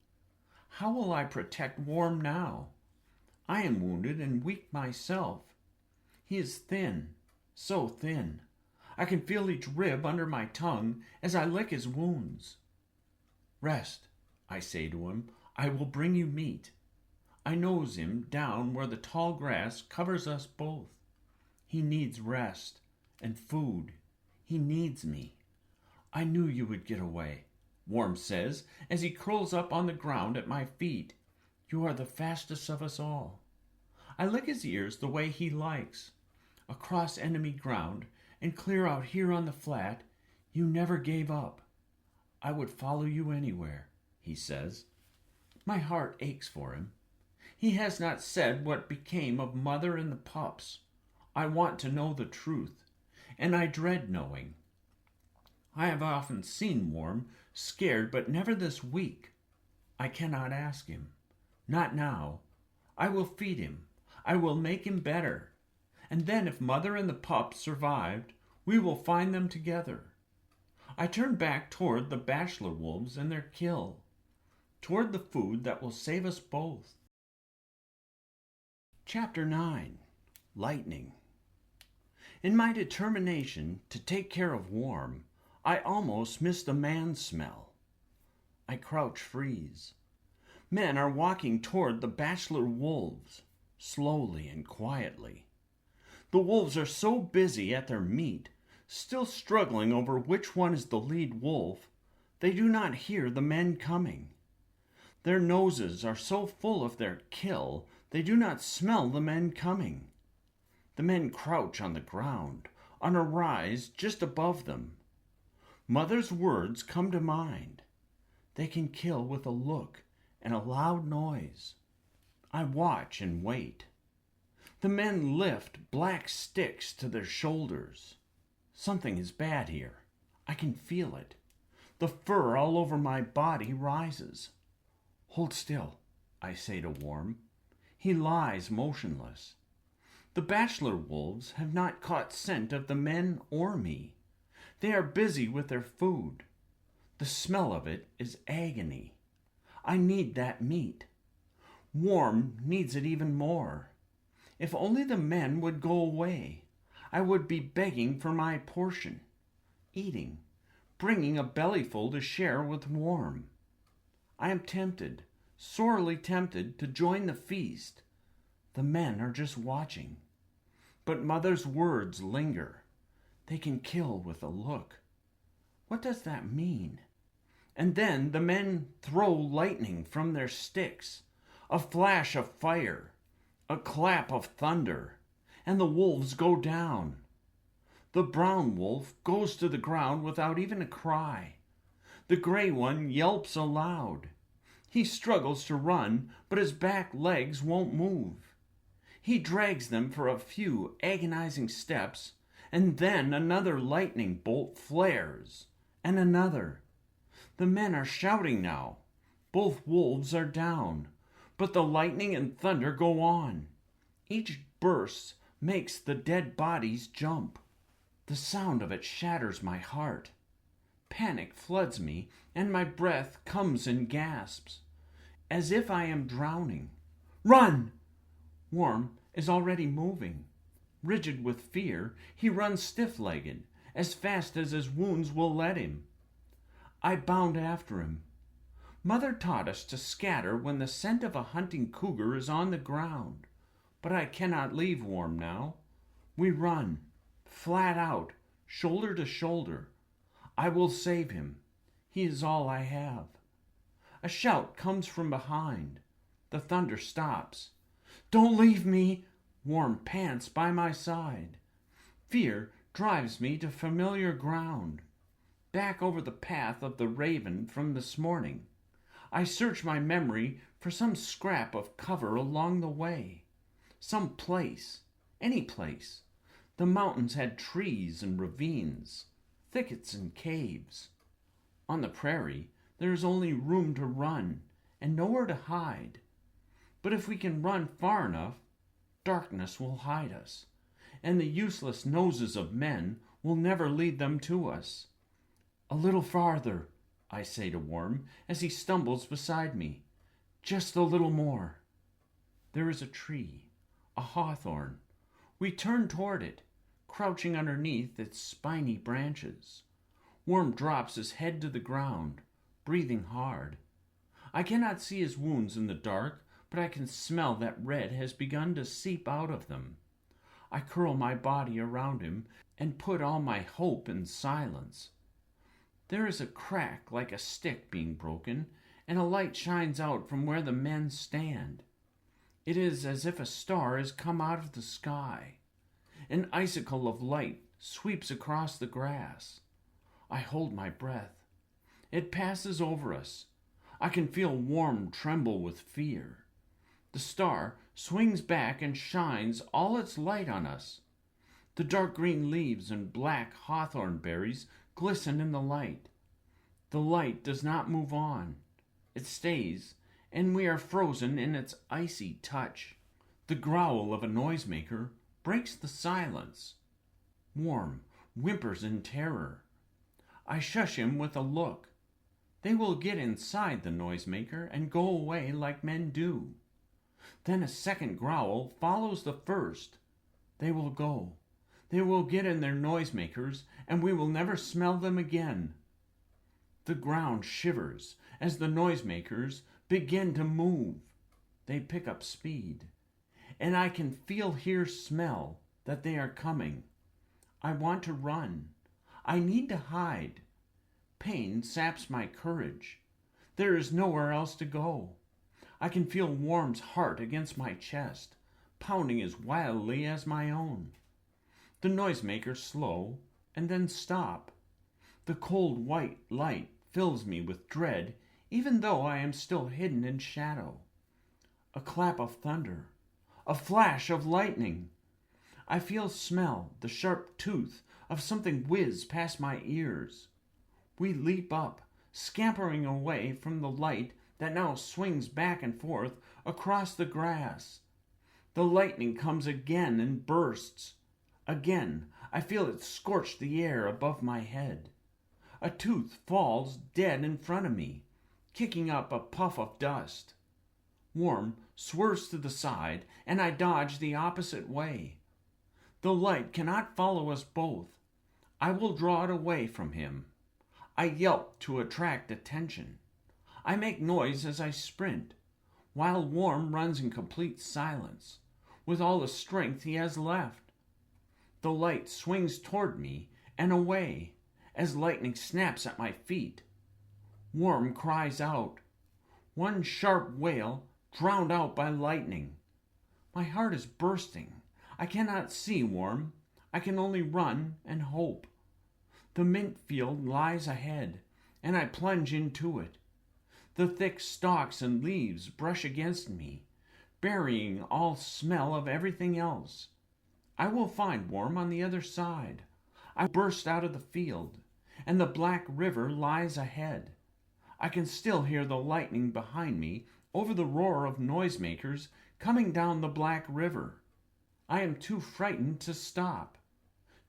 How will I protect Worm now? I am wounded and weak myself. He is thin, so thin. I can feel each rib under my tongue as I lick his wounds. Rest, I say to him. I will bring you meat. I nose him down where the tall grass covers us both. He needs rest and food. He needs me. I knew you would get away, Worm says as he curls up on the ground at my feet. You are the fastest of us all. I lick his ears the way he likes. Across enemy ground and clear out here on the flat, you never gave up. I would follow you anywhere, he says. My heart aches for him. He has not said what became of Mother and the pups. I want to know the truth, and I dread knowing. I have often seen Worm scared, but never this weak. I cannot ask him. Not now. I will feed him. I will make him better. And then if Mother and the pups survived, we will find them together. I turn back toward the bachelor wolves and their kill, toward the food that will save us both. Chapter 9. Lightning. In my determination to take care of Worm, I almost missed a man smell. I crouch freeze. Men are walking toward the bachelor wolves, slowly and quietly. The wolves are so busy at their meat, still struggling over which one is the lead wolf, they do not hear the men coming. Their noses are so full of their kill, they do not smell the men coming. The men crouch on the ground, on a rise just above them. Mother's words come to mind. They can kill with a look and a loud noise. I watch and wait. The men lift black sticks to their shoulders. Something is bad here. I can feel it. The fur all over my body rises. Hold still, I say to 𝘠𝘪𝘬𝘦. He lies motionless. The bachelor wolves have not caught scent of the men or me. They are busy with their food. The smell of it is agony. I need that meat. 𝘠𝘠𝘪 needs it even more. If only the men would go away, I would be begging for my portion, eating, bringing a bellyful to share with 𝘠𝘠𝘪. I am tempted, sorely tempted, to join the feast. The men are just watching. But mother's words linger. They can kill with a look. What does that mean? And then the men throw lightning from their sticks, a flash of fire, a clap of thunder, and the wolves go down. The brown wolf goes to the ground without even a cry. The gray one yelps aloud. He struggles to run, but his back legs won't move. He drags them for a few agonizing steps, and then another lightning bolt flares, and another. The men are shouting now. Both wolves are down, but the lightning and thunder go on. Each burst makes the dead bodies jump. The sound of it shatters my heart. Panic floods me, and my breath comes in gasps, as if I am drowning. Run! 𝘠𝘠𝘪 is already moving. Rigid with fear, he runs stiff-legged, as fast as his wounds will let him. I bound after him. Mother taught us to scatter when the scent of a hunting cougar is on the ground, but I cannot leave 𝘠𝘠𝘪 now. We run, flat out, shoulder to shoulder. I will save him. He is all I have. A shout comes from behind. The thunder stops. Don't leave me! 𝘠𝘠𝘪 pants by my side. Fear drives me to familiar ground, back over the path of the raven from this morning. I search my memory for some scrap of cover along the way. Some place, any place. The mountains had trees and ravines, thickets and caves. On the prairie, there is only room to run and nowhere to hide. But if we can run far enough, darkness will hide us, and the useless noses of men will never lead them to us. A little farther, I say to 𝘠𝘠𝘪 as he stumbles beside me. Just a little more. There is a tree, a hawthorn. We turn toward it, crouching underneath its spiny branches. 𝘠𝘠𝘪 drops his head to the ground, breathing hard. I cannot see his wounds in the dark, but I can smell that red has begun to seep out of them. I curl my body around him and put all my hope in silence. There is a crack like a stick being broken, and a light shines out from where the men stand. It is as if a star has come out of the sky. An icicle of light sweeps across the grass. I hold my breath. It passes over us. I can feel 𝘠𝘠𝘪 tremble with fear. The star swings back and shines all its light on us. The dark green leaves and black hawthorn berries glisten in the light. The light does not move on. It stays, and we are frozen in its icy touch. The growl of a noisemaker breaks the silence. 𝘠𝘠𝘪 whimpers in terror. I shush him with a look. They will get inside the noisemaker and go away like men do. Then a second growl follows the first. They will go. They will get in their noisemakers, and we will never smell them again. The ground shivers as the noisemakers begin to move. They pick up speed, and I can hear, smell that they are coming. I want to run. I need to hide. Pain saps my courage. There is nowhere else to go. I can feel 𝘠𝘠𝘪's heart against my chest, pounding as wildly as my own. The noisemakers slow and then stop. The cold white light fills me with dread, even though I am still hidden in shadow. A clap of thunder, a flash of lightning. I smell the sharp tooth of something whiz past my ears. We leap up, scampering away from the light that now swings back and forth across the grass. The lightning comes again and bursts. Again, I feel it scorch the air above my head. A tooth falls dead in front of me, kicking up a puff of dust. Worm swerves to the side, and I dodge the opposite way. The light cannot follow us both. I will draw it away from him. I yelp to attract attention. I make noise as I sprint, while Worm runs in complete silence, with all the strength he has left. The light swings toward me and away as lightning snaps at my feet. Worm cries out, one sharp wail drowned out by lightning. My heart is bursting. I cannot see Worm. I can only run and hope. The mint field lies ahead, and I plunge into it. The thick stalks and leaves brush against me, burying all smell of everything else. I will find Worm on the other side. I burst out of the field, and the black river lies ahead. I can still hear the lightning behind me over the roar of noisemakers coming down the black river. I am too frightened to stop,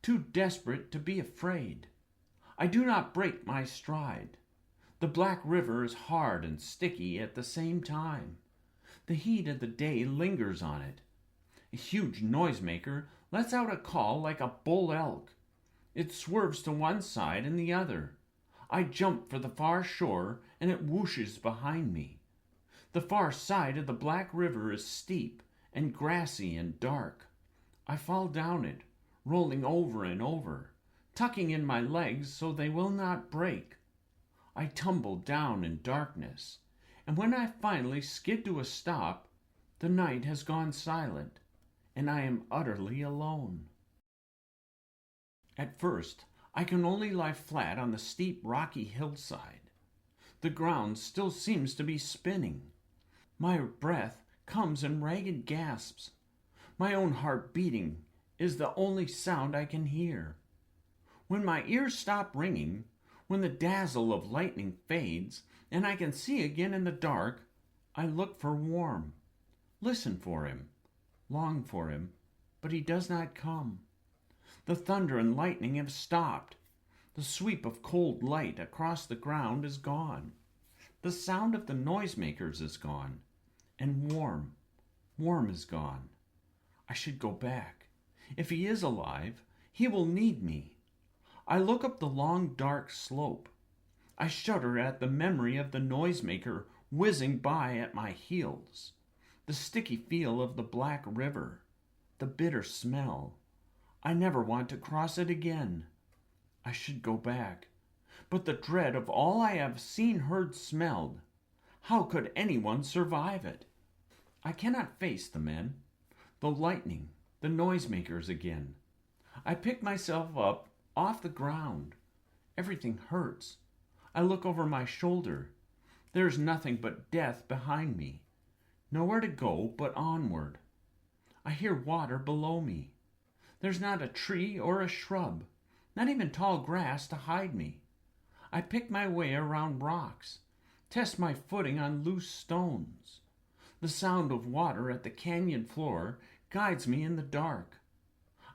too desperate to be afraid. I do not break my stride. The black river is hard and sticky at the same time. The heat of the day lingers on it. A huge noisemaker lets out a call like a bull elk. It swerves to one side and the other. I jump for the far shore, and it whooshes behind me. The far side of the black river is steep and grassy and dark. I fall down it, rolling over and over, tucking in my legs so they will not break. I tumble down in darkness, and when I finally skid to a stop, the night has gone silent, and I am utterly alone. At first, I can only lie flat on the steep rocky hillside. The ground still seems to be spinning. My breath comes in ragged gasps. My own heart beating is the only sound I can hear. When my ears stop ringing, when the dazzle of lightning fades, and I can see again in the dark, I look for Worm, listen for him, long for him, but he does not come. The thunder and lightning have stopped. The sweep of cold light across the ground is gone. The sound of the noisemakers is gone, and Worm is gone. I should go back. If he is alive, he will need me. I look up the long, dark slope. I shudder at the memory of the noisemaker whizzing by at my heels, the sticky feel of the black river, the bitter smell. I never want to cross it again. I should go back, but the dread of all I have seen, heard, smelled. How could anyone survive it? I cannot face the men, the lightning, the noisemakers again. I pick myself up off the ground. Everything hurts. I look over my shoulder. There is nothing but death behind me. Nowhere to go but onward. I hear water below me. There's not a tree or a shrub, not even tall grass to hide me. I pick my way around rocks, test my footing on loose stones. The sound of water at the canyon floor guides me in the dark.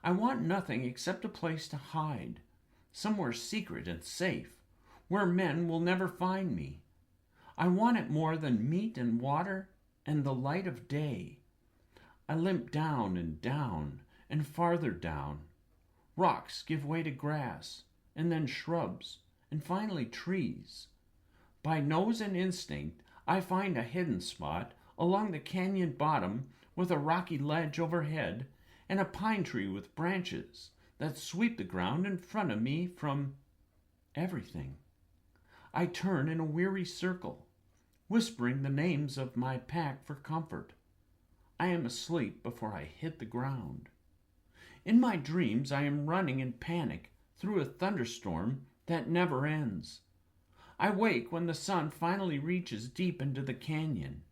I want nothing except a place to hide, somewhere secret and safe, where men will never find me. I want it more than meat and water and the light of day. I limp down and farther down. Rocks give way to grass, and then shrubs, and finally trees. By nose and instinct, I find a hidden spot along the canyon bottom with a rocky ledge overhead and a pine tree with branches that sweep the ground in front of me from everything. I turn in a weary circle, whispering the names of my pack for comfort. I am asleep before I hit the ground. In my dreams, I am running in panic through a thunderstorm that never ends. I wake when the sun finally reaches deep into the canyon.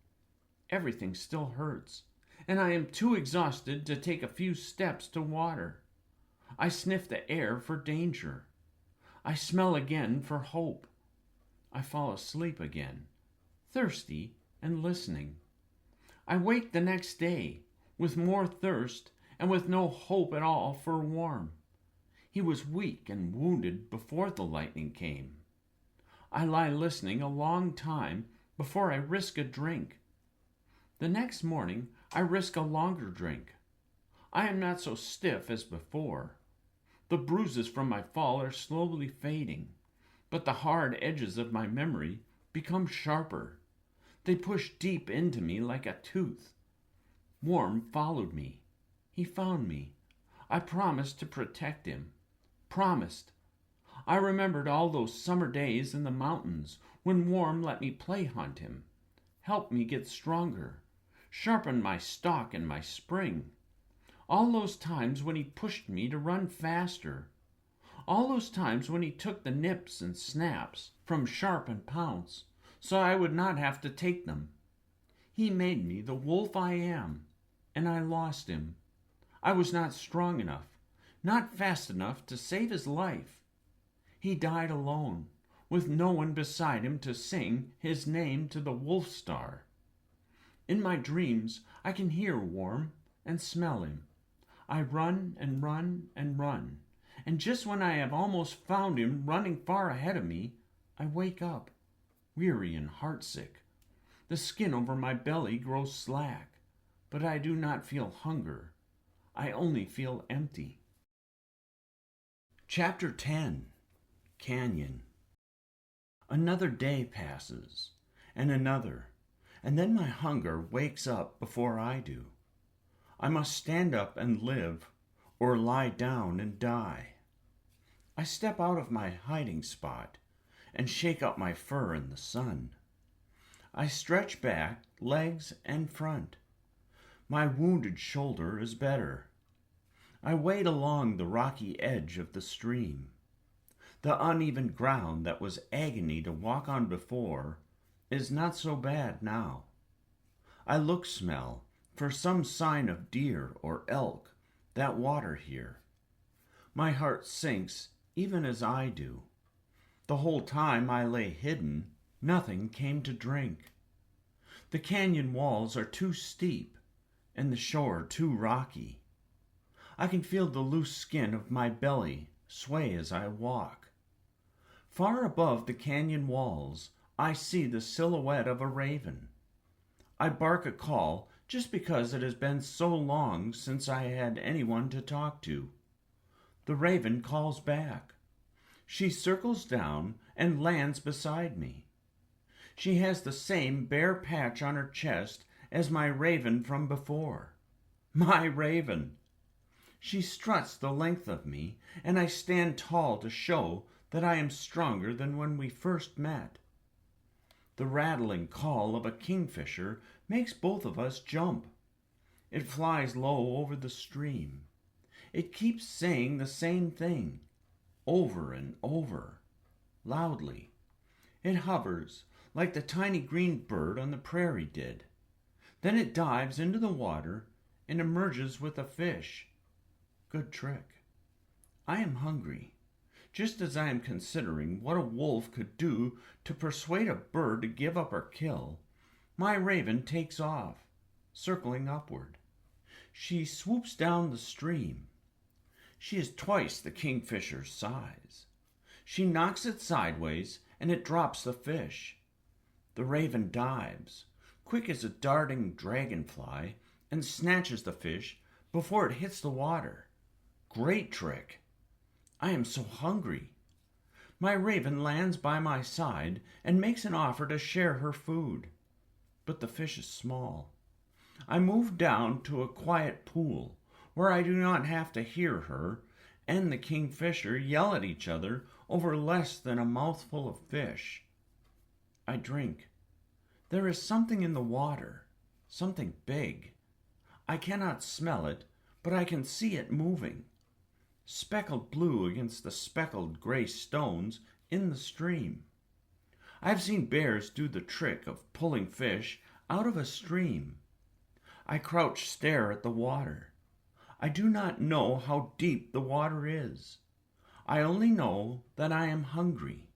Everything still hurts, and I am too exhausted to take a few steps to water. I sniff the air for danger. I smell again for hope. I fall asleep again, thirsty and listening. I wake the next day with more thirst and with no hope at all for warm. He was weak and wounded before the lightning came. I lie listening a long time before I risk a drink. The next morning I risk a longer drink. I am not so stiff as before. The bruises from my fall are slowly fading, but the hard edges of my memory become sharper. They push deep into me like a tooth. Worm followed me. He found me. I promised to protect him. Promised. I remembered all those summer days in the mountains when Worm let me play hunt him, helped me get stronger, sharpened my stalk and my spring. All those times when he pushed me to run faster. All those times when he took the nips and snaps from sharp and pounce so I would not have to take them. He made me the wolf I am, and I lost him. I was not strong enough, not fast enough to save his life. He died alone, with no one beside him to sing his name to the wolf star. In my dreams, I can hear Worm and smell him. I run and run and run, and just when I have almost found him running far ahead of me, I wake up, weary and heartsick. The skin over my belly grows slack, but I do not feel hunger. I only feel empty. Chapter 10. Canyon. Another day passes, and another, and then my hunger wakes up before I do. I must stand up and live, or lie down and die. I step out of my hiding spot and shake up my fur in the sun. I stretch back, legs and front. My wounded shoulder is better. I wade along the rocky edge of the stream. The uneven ground that was agony to walk on before is not so bad now. I smell for some sign of deer or elk that water here. My heart sinks even as I do. The whole time I lay hidden, nothing came to drink. The canyon walls are too steep and the shore too rocky. I can feel the loose skin of my belly sway as I walk. Far above the canyon walls, I see the silhouette of a raven. I bark a call just because it has been so long since I had anyone to talk to. The raven calls back. She circles down and lands beside me. She has the same bare patch on her chest as my raven from before. My raven! She struts the length of me, and I stand tall to show that I am stronger than when we first met. The rattling call of a kingfisher makes both of us jump. It flies low over the stream. It keeps saying the same thing, over and over, loudly. It hovers like the tiny green bird on the prairie did. Then it dives into the water and emerges with a fish. Good trick. I am hungry, just as I am considering what a wolf could do to persuade a bird to give up or kill. My raven takes off, circling upward. She swoops down the stream. She is twice the kingfisher's size. She knocks it sideways, and it drops the fish. The raven dives, quick as a darting dragonfly, and snatches the fish before it hits the water. Great trick! I am so hungry. My raven lands by my side and makes an offer to share her food. But the fish is small. I move down to a quiet pool where I do not have to hear her and the kingfisher yell at each other over less than a mouthful of fish. I drink. There is something in the water, something big. I cannot smell it, but I can see it moving. speckled blue against the speckled gray stones in the stream. I've seen bears do the trick of pulling fish out of a stream. I crouch stare at the water. I do not know how deep the water is. I only know that I am hungry.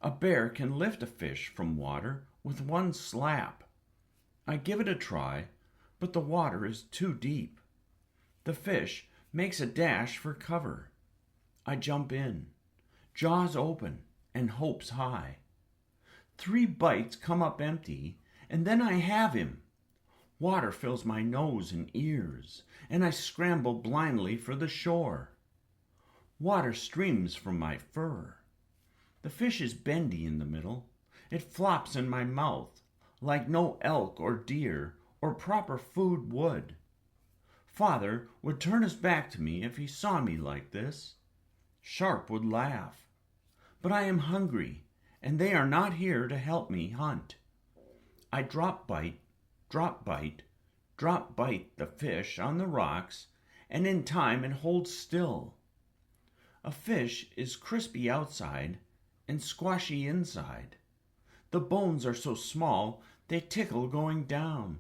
A bear can lift a fish from water with one slap. I give it a try, but the water is too deep. The fish makes a dash for cover. I jump in, jaws open and hopes high. 3 bites come up empty, and then I have him. Water fills my nose and ears, and I scramble blindly for the shore. Water streams from my fur. The fish is bendy in the middle. It flops in my mouth like no elk or deer or proper food would. Father would turn his back to me if he saw me like this. Sharp would laugh. But I am hungry, and they are not here to help me hunt. I drop bite the fish on the rocks, and in time it holds still. A fish is crispy outside and squashy inside. The bones are so small they tickle going down.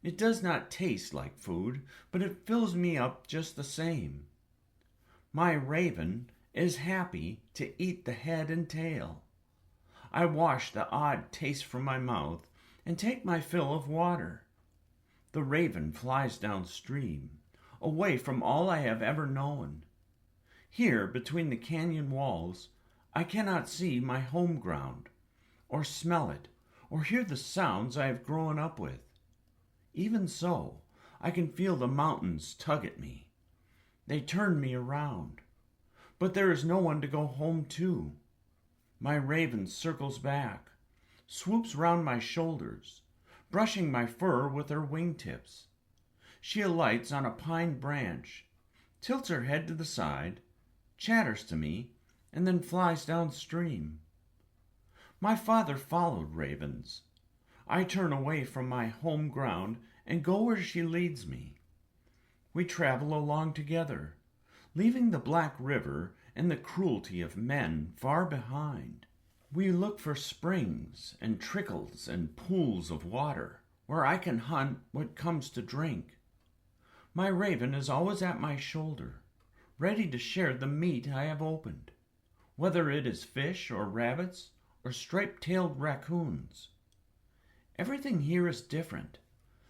It does not taste like food, but it fills me up just the same. My raven is happy to eat the head and tail. I wash the odd taste from my mouth and take my fill of water. The raven flies downstream, away from all I have ever known. Here, between the canyon walls, I cannot see my home ground, or smell it, or hear the sounds I have grown up with. Even so, I can feel the mountains tug at me. They turn me around, but there is no one to go home to. My raven circles back, swoops round my shoulders, brushing my fur with her wingtips. She alights on a pine branch, tilts her head to the side, chatters to me, and then flies downstream. My father followed ravens. I turn away from my home ground and go where she leads me. We travel along together, leaving the black river and the cruelty of men far behind. We look for springs and trickles and pools of water where I can hunt what comes to drink. My raven is always at my shoulder, ready to share the meat I have opened, whether it is fish or rabbits or striped-tailed raccoons. Everything here is different.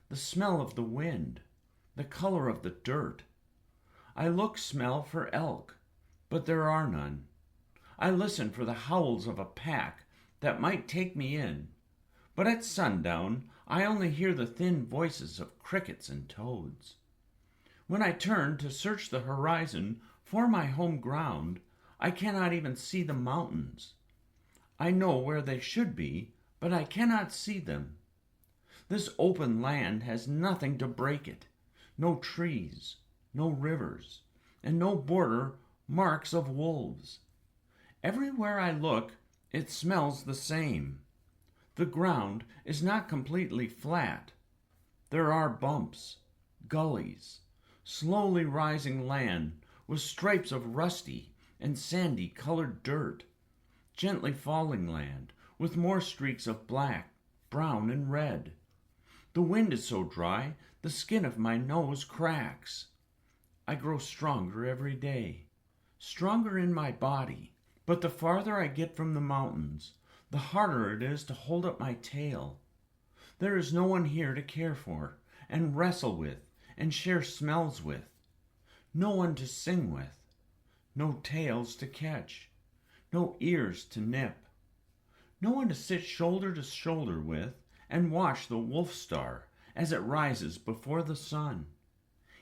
The smell of the wind, the color of the dirt. I smell for elk, but there are none. I listen for the howls of a pack that might take me in, but at sundown I only hear the thin voices of crickets and toads. When I turn to search the horizon for my home ground, I cannot even see the mountains. I know where they should be, but I cannot see them. This open land has nothing to break it, no trees, no rivers, and no border marks of wolves. Everywhere I look, it smells the same. The ground is not completely flat. There are bumps, gullies, slowly rising land with stripes of rusty and sandy-colored dirt, gently falling land with more streaks of black, brown, and red. The wind is so dry, the skin of my nose cracks. I grow stronger every day, stronger in my body, but the farther I get from the mountains, the harder it is to hold up my tail. There is no one here to care for, and wrestle with, and share smells with. No one to sing with. No tails to catch. No ears to nip. No one to sit shoulder to shoulder with and watch the wolf star as it rises before the sun.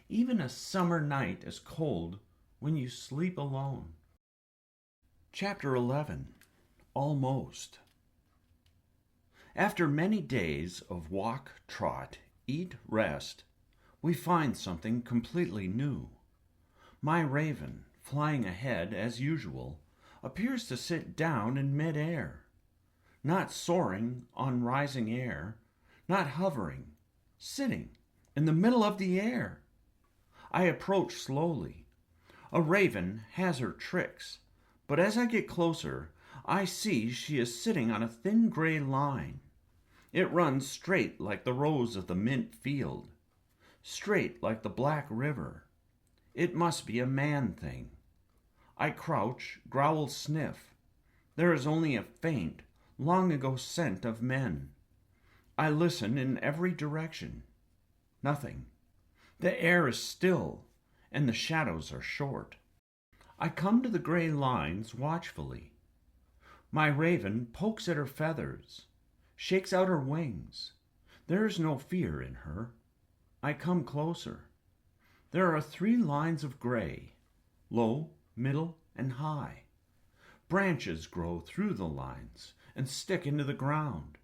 Even a summer night is cold when you sleep alone. Chapter 11. Almost. After many days of walk, trot, eat, rest, we find something completely new. My raven, flying ahead as usual, appears to sit down in mid-air, not soaring on rising air, not hovering, sitting in the middle of the air. I approach slowly. A raven has her tricks, but as I get closer, I see she is sitting on a thin gray line. It runs straight like the rows of the mint field, straight like the black river. It must be a man thing. I crouch, growl, sniff. There is only a faint, long ago scent of men. I listen in every direction. Nothing. The air is still, and the shadows are short. I come to the gray lines watchfully. My raven pokes at her feathers, shakes out her wings. There is no fear in her. I come closer. There are 3 lines of gray, low, middle, and high. Branches grow through the lines and stick into the ground.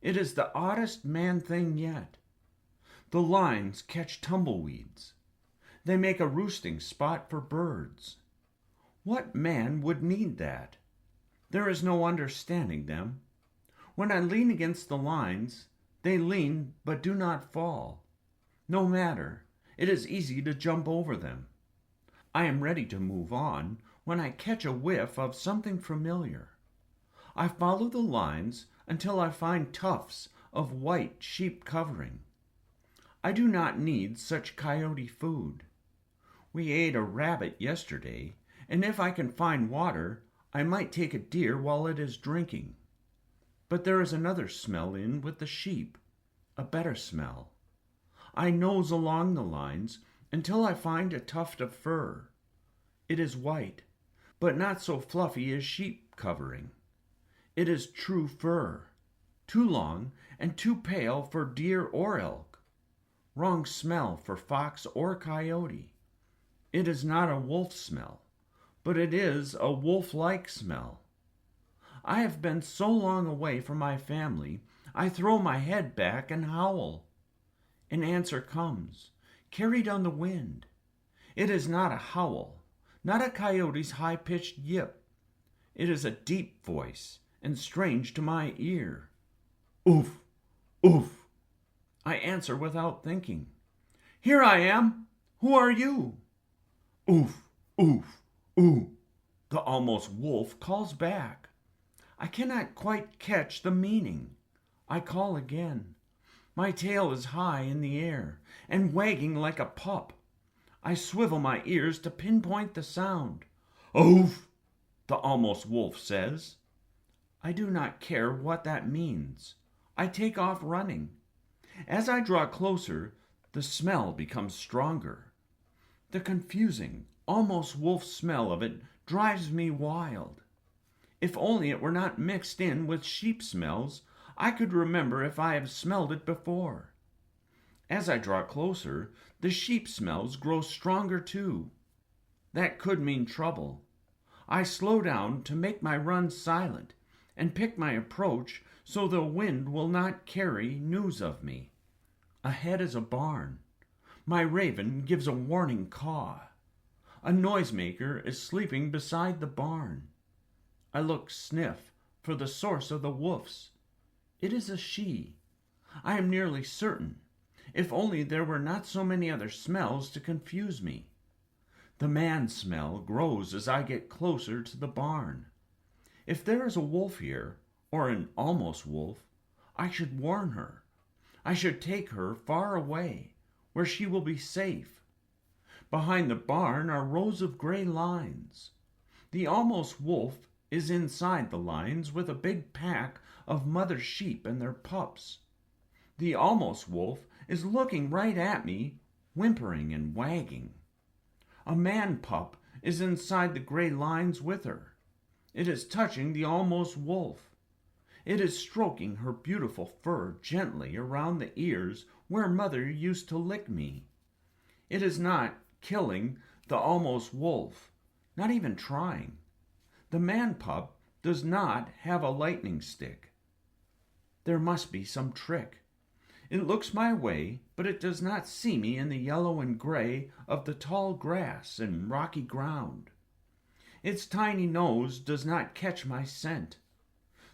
It is the oddest man thing yet. The lines catch tumbleweeds. They make a roosting spot for birds. What man would need that? There is no understanding them. When I lean against the lines, they lean but do not fall. No matter, it is easy to jump over them. I am ready to move on when I catch a whiff of something familiar. I follow the lines until I find tufts of white sheep covering. I do not need such coyote food. We ate a rabbit yesterday, and if I can find water, I might take a deer while it is drinking. But there is another smell in with the sheep, a better smell. I nose along the lines until I find a tuft of fur. It is white, but not so fluffy as sheep covering. It is true fur, too long and too pale for deer or elk. Wrong smell for fox or coyote. It is not a wolf smell, but it is a wolf-like smell. I have been so long away from my family, I throw my head back and howl. An answer comes, carried on the wind. It is not a howl, not a coyote's high-pitched yip. It is a deep voice and strange to my ear. Oof, oof. I answer without thinking. Here I am. Who are you? Oof, oof, ooh. The almost wolf calls back. I cannot quite catch the meaning. I call again. My tail is high in the air and wagging like a pup. I swivel my ears to pinpoint the sound. Oof, the almost wolf says. I do not care what that means. I take off running. As I draw closer, the smell becomes stronger. The confusing, almost wolf smell of it drives me wild. If only it were not mixed in with sheep smells, I could remember if I have smelled it before. As I draw closer, the sheep smells grow stronger too. That could mean trouble. I slow down to make my run silent and pick my approach so the wind will not carry news of me. Ahead is a barn. My raven gives a warning caw. A noisemaker is sleeping beside the barn. I look sniff for the source of the woofs. It is a she. I am nearly certain, if only there were not so many other smells to confuse me. The man smell grows as I get closer to the barn. If there is a wolf here, or an almost wolf, I should warn her. I should take her far away, where she will be safe. Behind the barn are rows of gray lines. The almost wolf is inside the lines with a big pack of mother sheep and their pups. The almost wolf is looking right at me, whimpering and wagging. A man pup is inside the gray lines with her. It is touching the almost wolf. It is stroking her beautiful fur gently around the ears where mother used to lick me. It is not killing the almost wolf, not even trying. The man pup does not have a lightning stick. There must be some trick. It looks my way, but it does not see me in the yellow and gray of the tall grass and rocky ground. Its tiny nose does not catch my scent.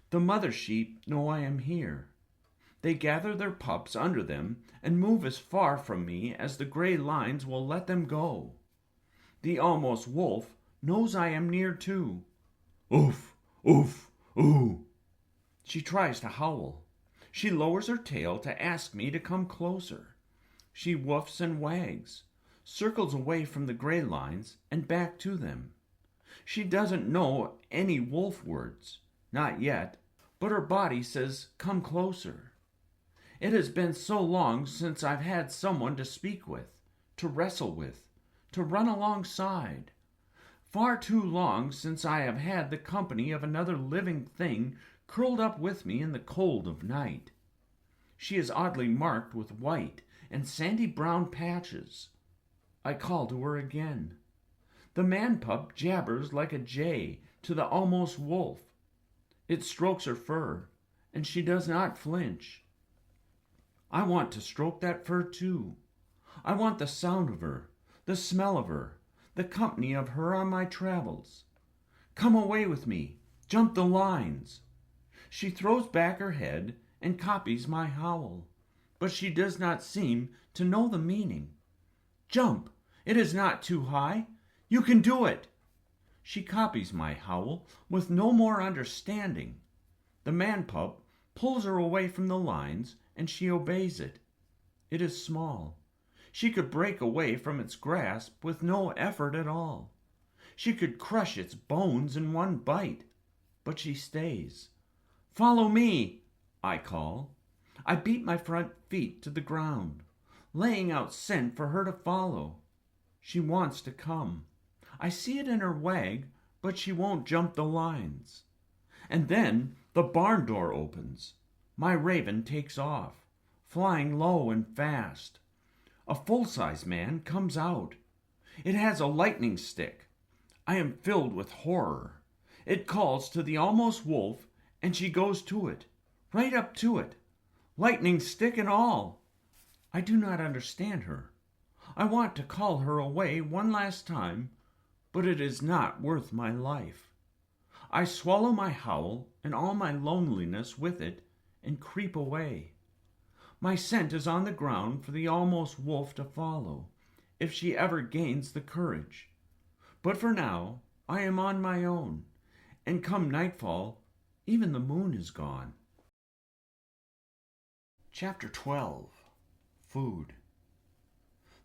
The mother sheep know I am here. They gather their pups under them and move as far from me as the gray lines will let them go. The almost wolf knows I am near too. Oof, oof, ooh. She tries to howl. She lowers her tail to ask me to come closer. She woofs and wags, circles away from the gray lines and back to them. She doesn't know any wolf words, not yet, but her body says, come closer. It has been so long since I've had someone to speak with, to wrestle with, to run alongside. Far too long since I have had the company of another living thing curled up with me in the cold of night. She is oddly marked with white and sandy brown patches. I call to her again. The man pup jabbers like a jay to the almost wolf. It strokes her fur, and she does not flinch. I want to stroke that fur too. I want the sound of her, the smell of her, the company of her on my travels. Come away with me, jump the lines. She throws back her head and copies my howl, but she does not seem to know the meaning. Jump, it is not too high. You can do it. She copies my howl with no more understanding. The man pup pulls her away from the lines, and she obeys it. It is small. She could break away from its grasp with no effort at all. She could crush its bones in one bite, but she stays. Follow me, I call. I beat my front feet to the ground, laying out scent for her to follow. She wants to come. I see it in her wag, but she won't jump the lines. And then the barn door opens. My raven takes off, flying low and fast. A full-size man comes out. It has a lightning stick. I am filled with horror. It calls to the almost wolf, and she goes to it, right up to it, lightning stick and all. I do not understand her. I want to call her away one last time, but it is not worth my life. I swallow my howl and all my loneliness with it and creep away. My scent is on the ground for the almost wolf to follow, if she ever gains the courage. But for now, I am on my own, and come nightfall, even the moon is gone. Chapter 12. Food.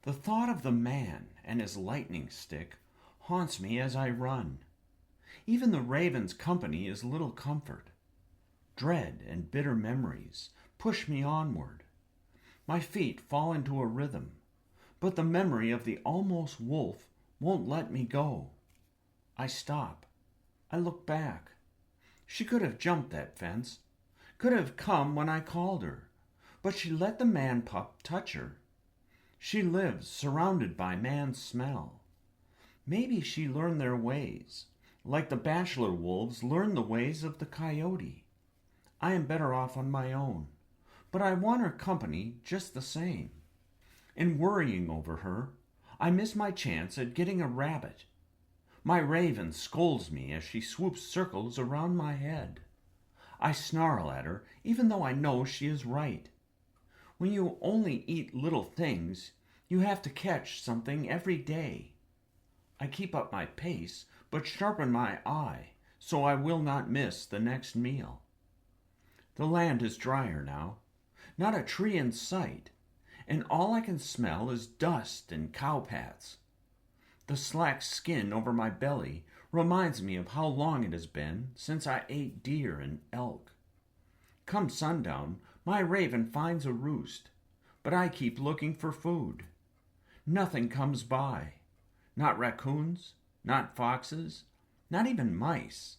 The thought of the man and his lightning stick haunts me as I run. Even the raven's company is little comfort. Dread and bitter memories push me onward. My feet fall into a rhythm, but the memory of the almost wolf won't let me go. I stop. I look back. She could have jumped that fence, could have come when I called her, but she let the man pup touch her. She lives surrounded by man's smell. Maybe she learned their ways, like the bachelor wolves learn the ways of the coyote. I am better off on my own, but I want her company just the same. In worrying over her, I miss my chance at getting a rabbit. My raven scolds me as she swoops circles around my head. I snarl at her, even though I know she is right. When you only eat little things, you have to catch something every day. I keep up my pace, but sharpen my eye, so I will not miss the next meal. The land is drier now, not a tree in sight, and all I can smell is dust and cow pats. The slack skin over my belly reminds me of how long it has been since I ate deer and elk. Come sundown, my raven finds a roost, but I keep looking for food. Nothing comes by. Not raccoons, not foxes, not even mice.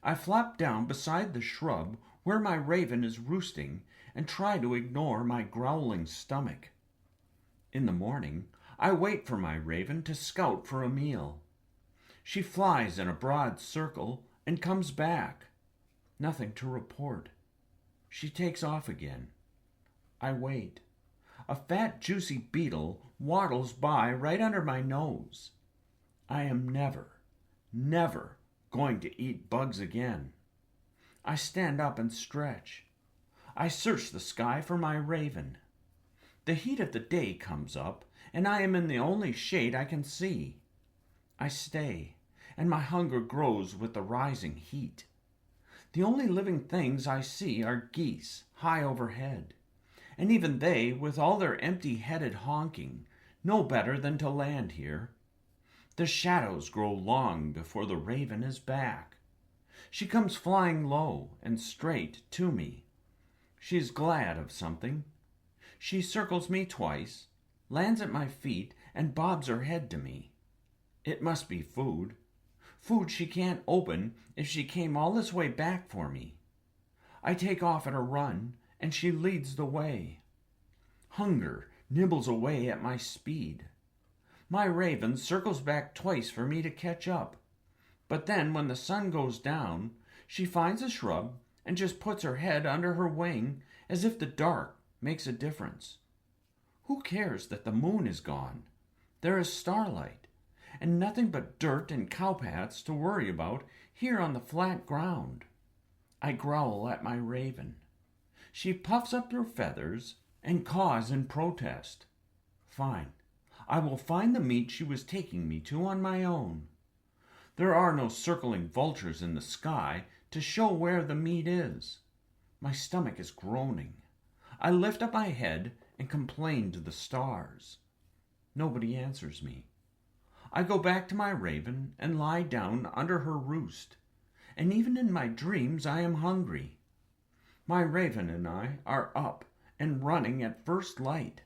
I flop down beside the shrub where my raven is roosting and try to ignore my growling stomach. In the morning, I wait for my raven to scout for a meal. She flies in a broad circle and comes back. Nothing to report. She takes off again. I wait. A fat, juicy beetle waddles by right under my nose. I am never going to eat bugs again. I stand up and stretch. I search the sky for my raven. The heat of the day comes up, and I am in the only shade I can see. I stay, and my hunger grows with the rising heat. The only living things I see are geese high overhead, and even they, with all their empty-headed honking, know better than to land here. The shadows grow long before the raven is back. She comes flying low and straight to me. She is glad of something. She circles me twice, lands at my feet, and bobs her head to me. It must be food. Food she can't open if she came all this way back for me. I take off at a run, and she leads the way. Hunger nibbles away at my speed. My raven circles back twice for me to catch up. But then, when the sun goes down, she finds a shrub and just puts her head under her wing as if the dark makes a difference. Who cares that the moon is gone? There is starlight, and nothing but dirt and cowpaths to worry about here on the flat ground. I growl at my raven. She puffs up her feathers and caws in protest. Fine. I will find the meat she was taking me to on my own. There are no circling vultures in the sky to show where the meat is. My stomach is groaning. I lift up my head and complain to the stars. Nobody answers me. I go back to my raven and lie down under her roost, and even in my dreams I am hungry. My raven and I are up and running at first light.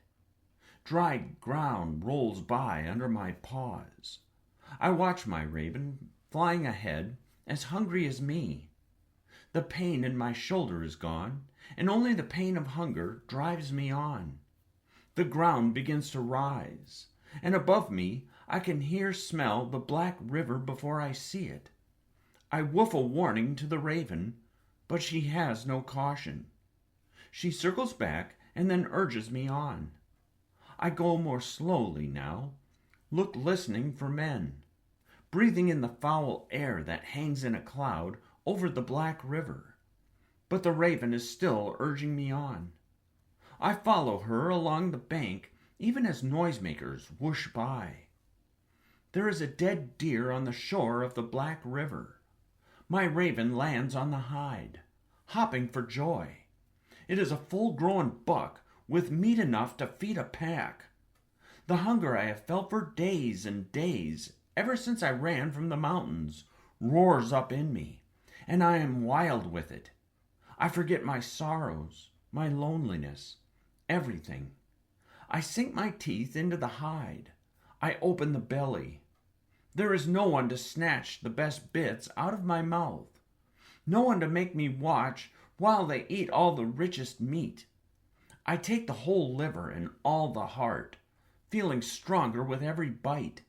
Dry ground rolls by under my paws. I watch my raven flying ahead, as hungry as me. The pain in my shoulder is gone, and only the pain of hunger drives me on. The ground begins to rise, and above me I can smell the black river before I see it. I woof a warning to the raven, but she has no caution. She circles back and then urges me on. I go more slowly now, look listening for men, breathing in the foul air that hangs in a cloud over the black river. But the raven is still urging me on. I follow her along the bank even as noisemakers whoosh by. There is a dead deer on the shore of the black river. My raven lands on the hide, hopping for joy. It is a full-grown buck with meat enough to feed a pack. The hunger I have felt for days and days, ever since I ran from the mountains, roars up in me, and I am wild with it. I forget my sorrows, my loneliness, everything. I sink my teeth into the hide. I open the belly. There is no one to snatch the best bits out of my mouth, no one to make me watch while they eat all the richest meat. I take the whole liver and all the heart, feeling stronger with every bite.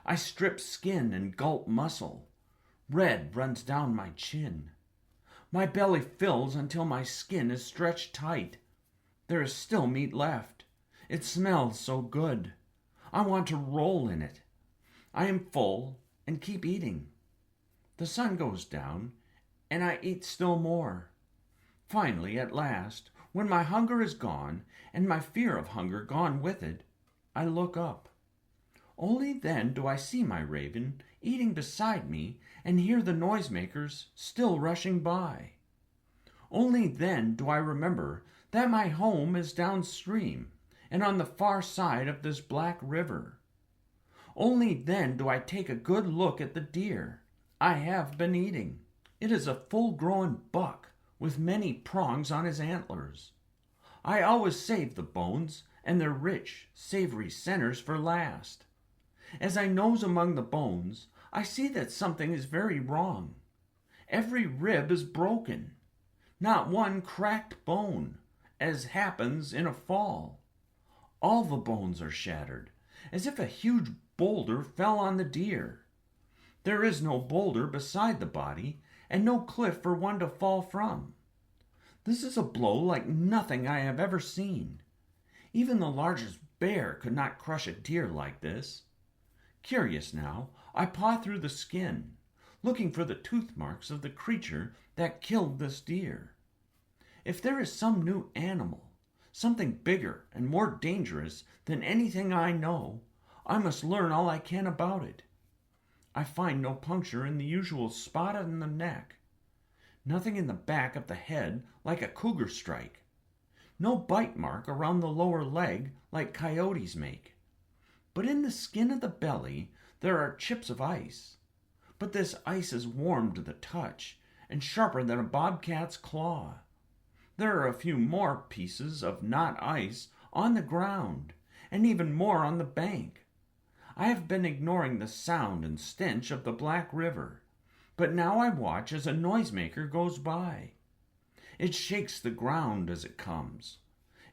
I strip skin and gulp muscle. Red runs down my chin. My belly fills until my skin is stretched tight. There is still meat left. It smells so good. I want to roll in it. I am full and keep eating. The sun goes down, and I eat still more. Finally, at last, when my hunger is gone, and my fear of hunger gone with it, I look up. Only then do I see my raven eating beside me and hear the noisemakers still rushing by. Only then do I remember that my home is downstream and on the far side of this black river. Only then do I take a good look at the deer I have been eating. It is a full-grown buck with many prongs on his antlers. I always save the bones and their rich, savory centers for last. As I nose among the bones, I see that something is very wrong. Every rib is broken. Not one cracked bone, as happens in a fall. All the bones are shattered, as if a huge boulder fell on the deer. There is no boulder beside the body, and no cliff for one to fall from. This is a blow like nothing I have ever seen. Even the largest bear could not crush a deer like this. Curious now, I paw through the skin, looking for the tooth marks of the creature that killed this deer. If there is some new animal, something bigger and more dangerous than anything I know, I must learn all I can about it. I find no puncture in the usual spot on the neck. Nothing in the back of the head like a cougar strike. No bite mark around the lower leg like coyotes make. But in the skin of the belly there are chips of ice. But this ice is warm to the touch and sharper than a bobcat's claw. There are a few more pieces of not ice on the ground, and even more on the bank. I have been ignoring the sound and stench of the Black River, but now I watch as a noisemaker goes by. It shakes the ground as it comes.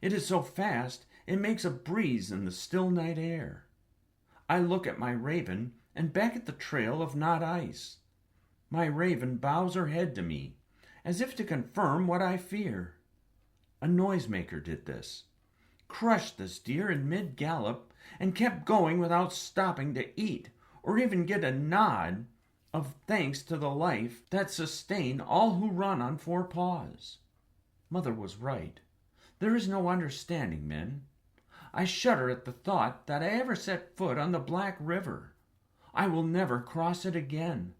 It is so fast it makes a breeze in the still night air. I look at my raven and back at the trail of not ice. My raven bows her head to me, as if to confirm what I fear. A noisemaker did this, crushed this deer in mid-gallop, and kept going without stopping to eat or even get a nod of thanks to the life that sustain all who run on four paws. Mother was right. There is no understanding men. I shudder at the thought that I ever set foot on the Black River. I will never cross it again.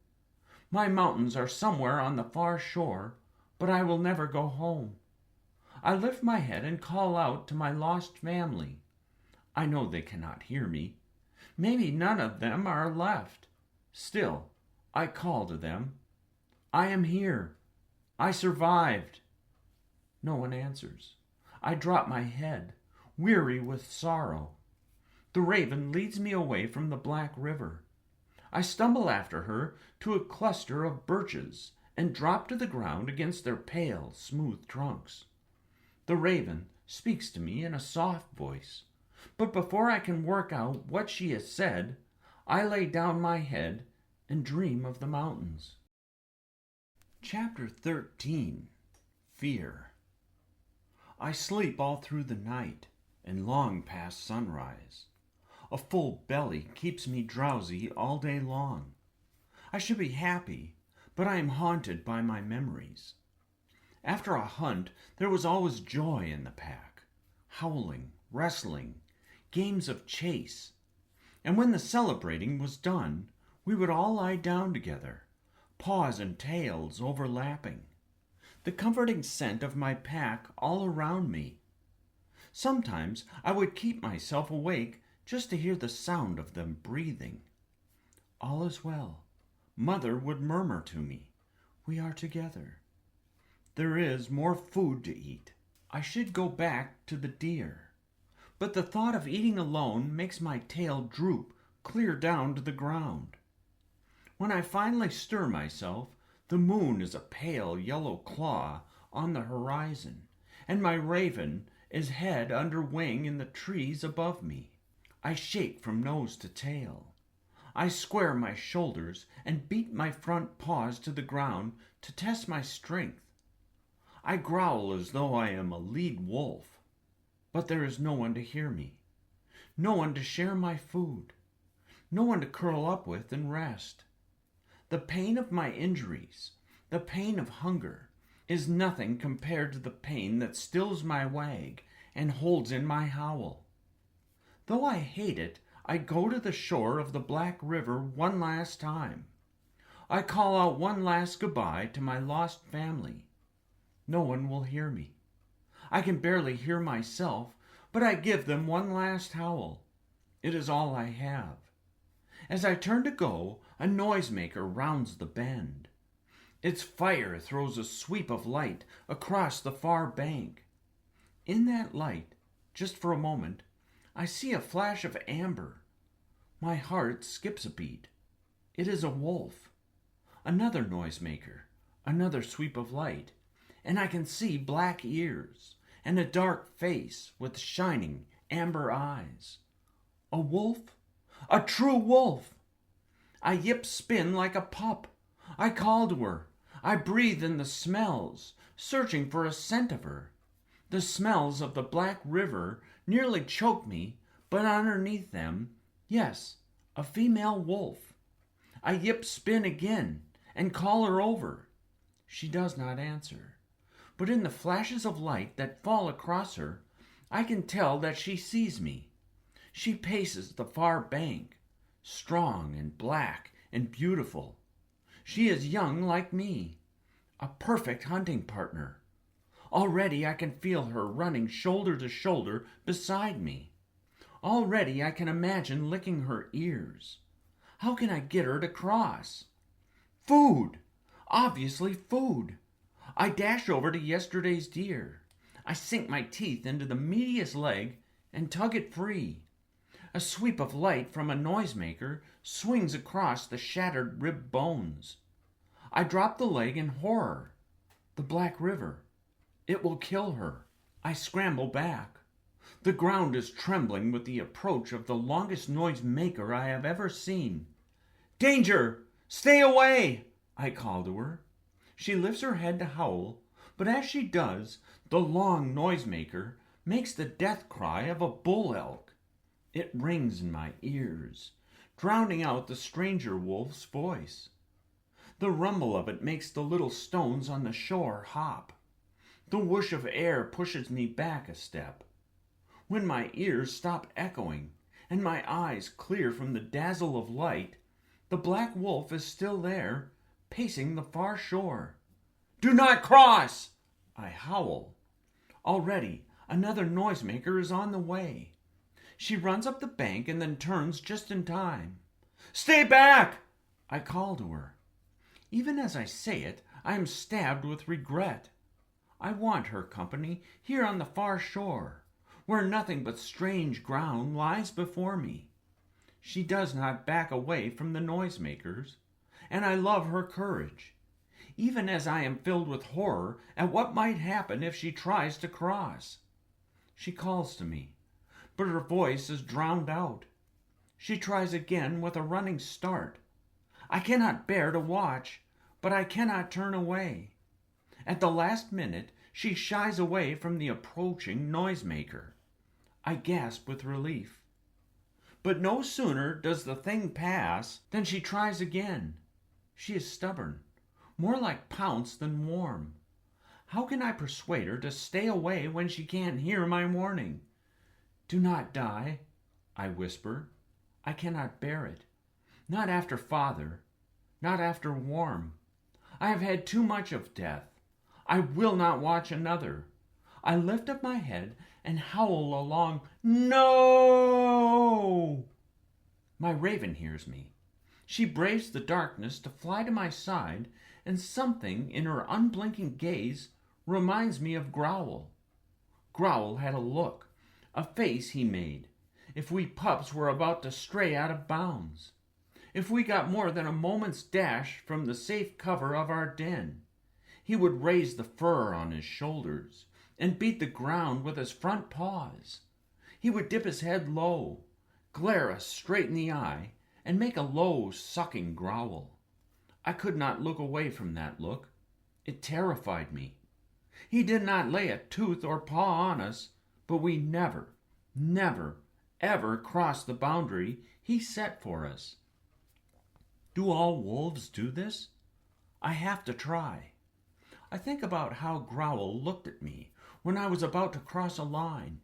My mountains are somewhere on the far shore, but I will never go home. I lift my head and call out to my lost family. I know they cannot hear me. Maybe none of them are left. Still, I call to them. I am here. I survived. No one answers. I drop my head, weary with sorrow. The raven leads me away from the Black River. I stumble after her to a cluster of birches and drop to the ground against their pale, smooth trunks. The raven speaks to me in a soft voice, but before I can work out what she has said, I lay down my head and dream of the mountains. Chapter 13. Fear. I sleep all through the night and long past sunrise. A full belly keeps me drowsy all day long. I should be happy, but I am haunted by my memories. After a hunt, there was always joy in the pack, howling, wrestling, games of chase. And when the celebrating was done, we would all lie down together, paws and tails overlapping, the comforting scent of my pack all around me. Sometimes I would keep myself awake just to hear the sound of them breathing. All is well. Mother would murmur to me, we are together. There is more food to eat. I should go back to the deer. But the thought of eating alone makes my tail droop clear down to the ground. When I finally stir myself, the moon is a pale yellow claw on the horizon, and my raven is head under wing in the trees above me. I shake from nose to tail. I square my shoulders and beat my front paws to the ground to test my strength. I growl as though I am a lead wolf, but there is no one to hear me, no one to share my food, no one to curl up with and rest. The pain of my injuries, the pain of hunger, is nothing compared to the pain that stills my wag and holds in my howl. Though I hate it, I go to the shore of the Black River one last time. I call out one last goodbye to my lost family. No one will hear me. I can barely hear myself, but I give them one last howl. It is all I have. As I turn to go, a noisemaker rounds the bend. Its fire throws a sweep of light across the far bank. In that light, just for a moment, I see a flash of amber. My heart skips a beat. It is a wolf. Another noisemaker, another sweep of light, and I can see black ears and a dark face with shining amber eyes. A wolf? A true wolf! I yip spin like a pup. I call to her. I breathe in the smells, searching for a scent of her. The smells of the Black River nearly choke me, but underneath them, yes, a female wolf. I yip spin again and call her over. She does not answer, but in the flashes of light that fall across her, I can tell that she sees me. She paces the far bank, strong and black and beautiful. She is young like me, a perfect hunting partner. Already I can feel her running shoulder to shoulder beside me. Already I can imagine licking her ears. How can I get her to cross? Food! Obviously food. I dash over to yesterday's deer. I sink my teeth into the meatiest leg and tug it free. A sweep of light from a noisemaker swings across the shattered rib bones. I drop the leg in horror. The Black River. It will kill her. I scramble back. The ground is trembling with the approach of the longest noisemaker I have ever seen. Danger! Stay away! I call to her. She lifts her head to howl, but as she does, the long noisemaker makes the death cry of a bull elk. It rings in my ears, drowning out the stranger wolf's voice. The rumble of it makes the little stones on the shore hop. The whoosh of air pushes me back a step. When my ears stop echoing and my eyes clear from the dazzle of light, the black wolf is still there, pacing the far shore. Do not cross! I howl. Already another noisemaker is on the way. She runs up the bank and then turns just in time. Stay back! I call to her. Even as I say it, I am stabbed with regret. I want her company here on the far shore, where nothing but strange ground lies before me. She does not back away from the noisemakers, and I love her courage, even as I am filled with horror at what might happen if she tries to cross. She calls to me, but her voice is drowned out. She tries again with a running start. I cannot bear to watch, but I cannot turn away. At the last minute, she shies away from the approaching noisemaker. I gasp with relief. But no sooner does the thing pass than she tries again. She is stubborn, more like Pounce than warm. How can I persuade her to stay away when she can't hear my warning? Do not die, I whisper. I cannot bear it. Not after Father. Not after Warm. I have had too much of death. I will not watch another. I lift up my head and howl along, No! My raven hears me. She braves the darkness to fly to my side, and something in her unblinking gaze reminds me of Growl. Growl had a look, a face he made, if we pups were about to stray out of bounds. If we got more than a moment's dash from the safe cover of our den, he would raise the fur on his shoulders and beat the ground with his front paws. He would dip his head low, glare us straight in the eye, and make a low, sucking growl. I could not look away from that look. It terrified me. He did not lay a tooth or paw on us, but we never, ever crossed the boundary he set for us. Do all wolves do this? I have to try. I think about how Growl looked at me when I was about to cross a line.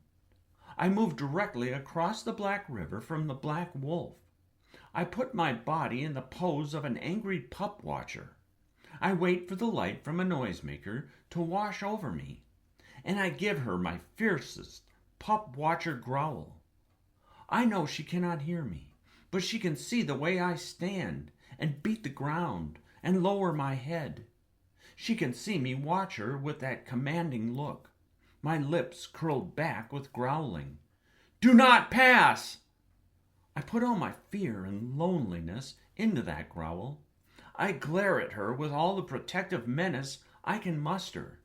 I moved directly across the Black River from the Black Wolf. I put my body in the pose of an angry pup watcher. I wait for the light from a noisemaker to wash over me, and I give her my fiercest pup watcher growl. I know she cannot hear me, but she can see the way I stand and beat the ground and lower my head. She can see me watch her with that commanding look, my lips curled back with growling. Do not pass! I put all my fear and loneliness into that growl. I glare at her with all the protective menace I can muster.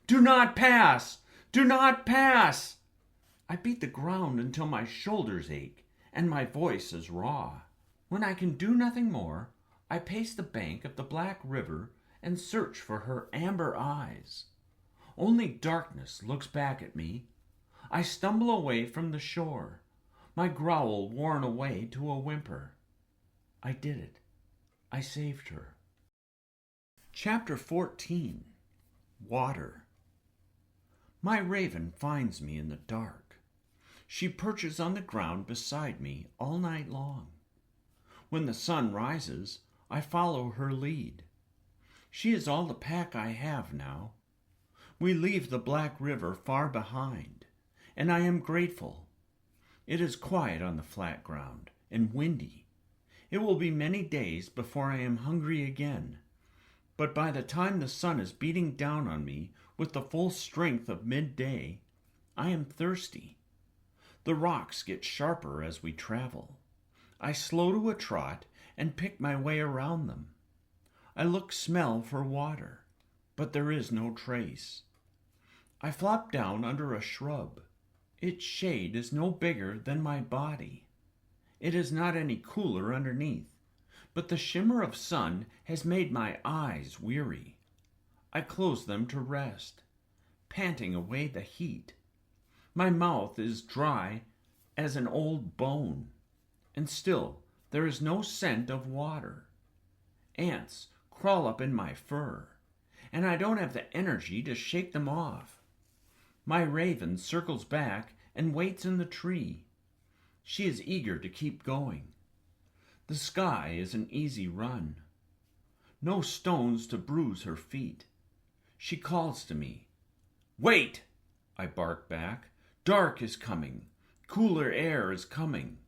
Do not pass! Do not pass! I beat the ground until my shoulders ache and my voice is raw. When I can do nothing more, I pace the bank of the Black River and search for her amber eyes. Only darkness looks back at me. I stumble away from the shore, my growl worn away to a whimper. I did it. I saved her. Chapter 14. Water. My raven finds me in the dark. She perches on the ground beside me all night long. When the sun rises, I follow her lead. She is all the pack I have now. We leave the Black River far behind, and I am grateful. It is quiet on the flat ground and windy. It will be many days before I am hungry again, but by the time the sun is beating down on me with the full strength of midday, I am thirsty. The rocks get sharper as we travel. I slow to a trot and pick my way around them. I smell for water, but there is no trace. I flop down under a shrub. Its shade is no bigger than my body. It is not any cooler underneath, but the shimmer of sun has made my eyes weary. I close them to rest, panting away the heat. My mouth is dry as an old bone, and still there is no scent of water. Ants crawl up in my fur, and I don't have the energy to shake them off. My raven circles back and waits in the tree. She is eager to keep going. The sky is an easy run. No stones to bruise her feet. She calls to me. "Wait!" I bark back. "Dark is coming. Cooler air is coming."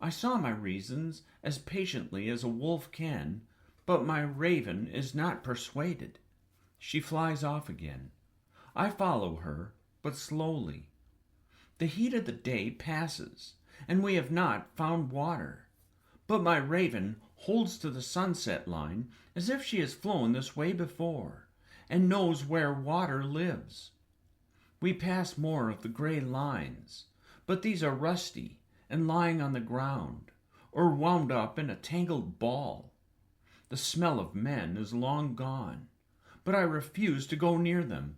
I saw my reasons as patiently as a wolf can, but my raven is not persuaded. She flies off again. I follow her, but slowly. The heat of the day passes, and we have not found water. But my raven holds to the sunset line as if she has flown this way before, and knows where water lives. We pass more of the gray lines, but these are rusty and lying on the ground, or wound up in a tangled ball. The smell of men is long gone, but I refuse to go near them.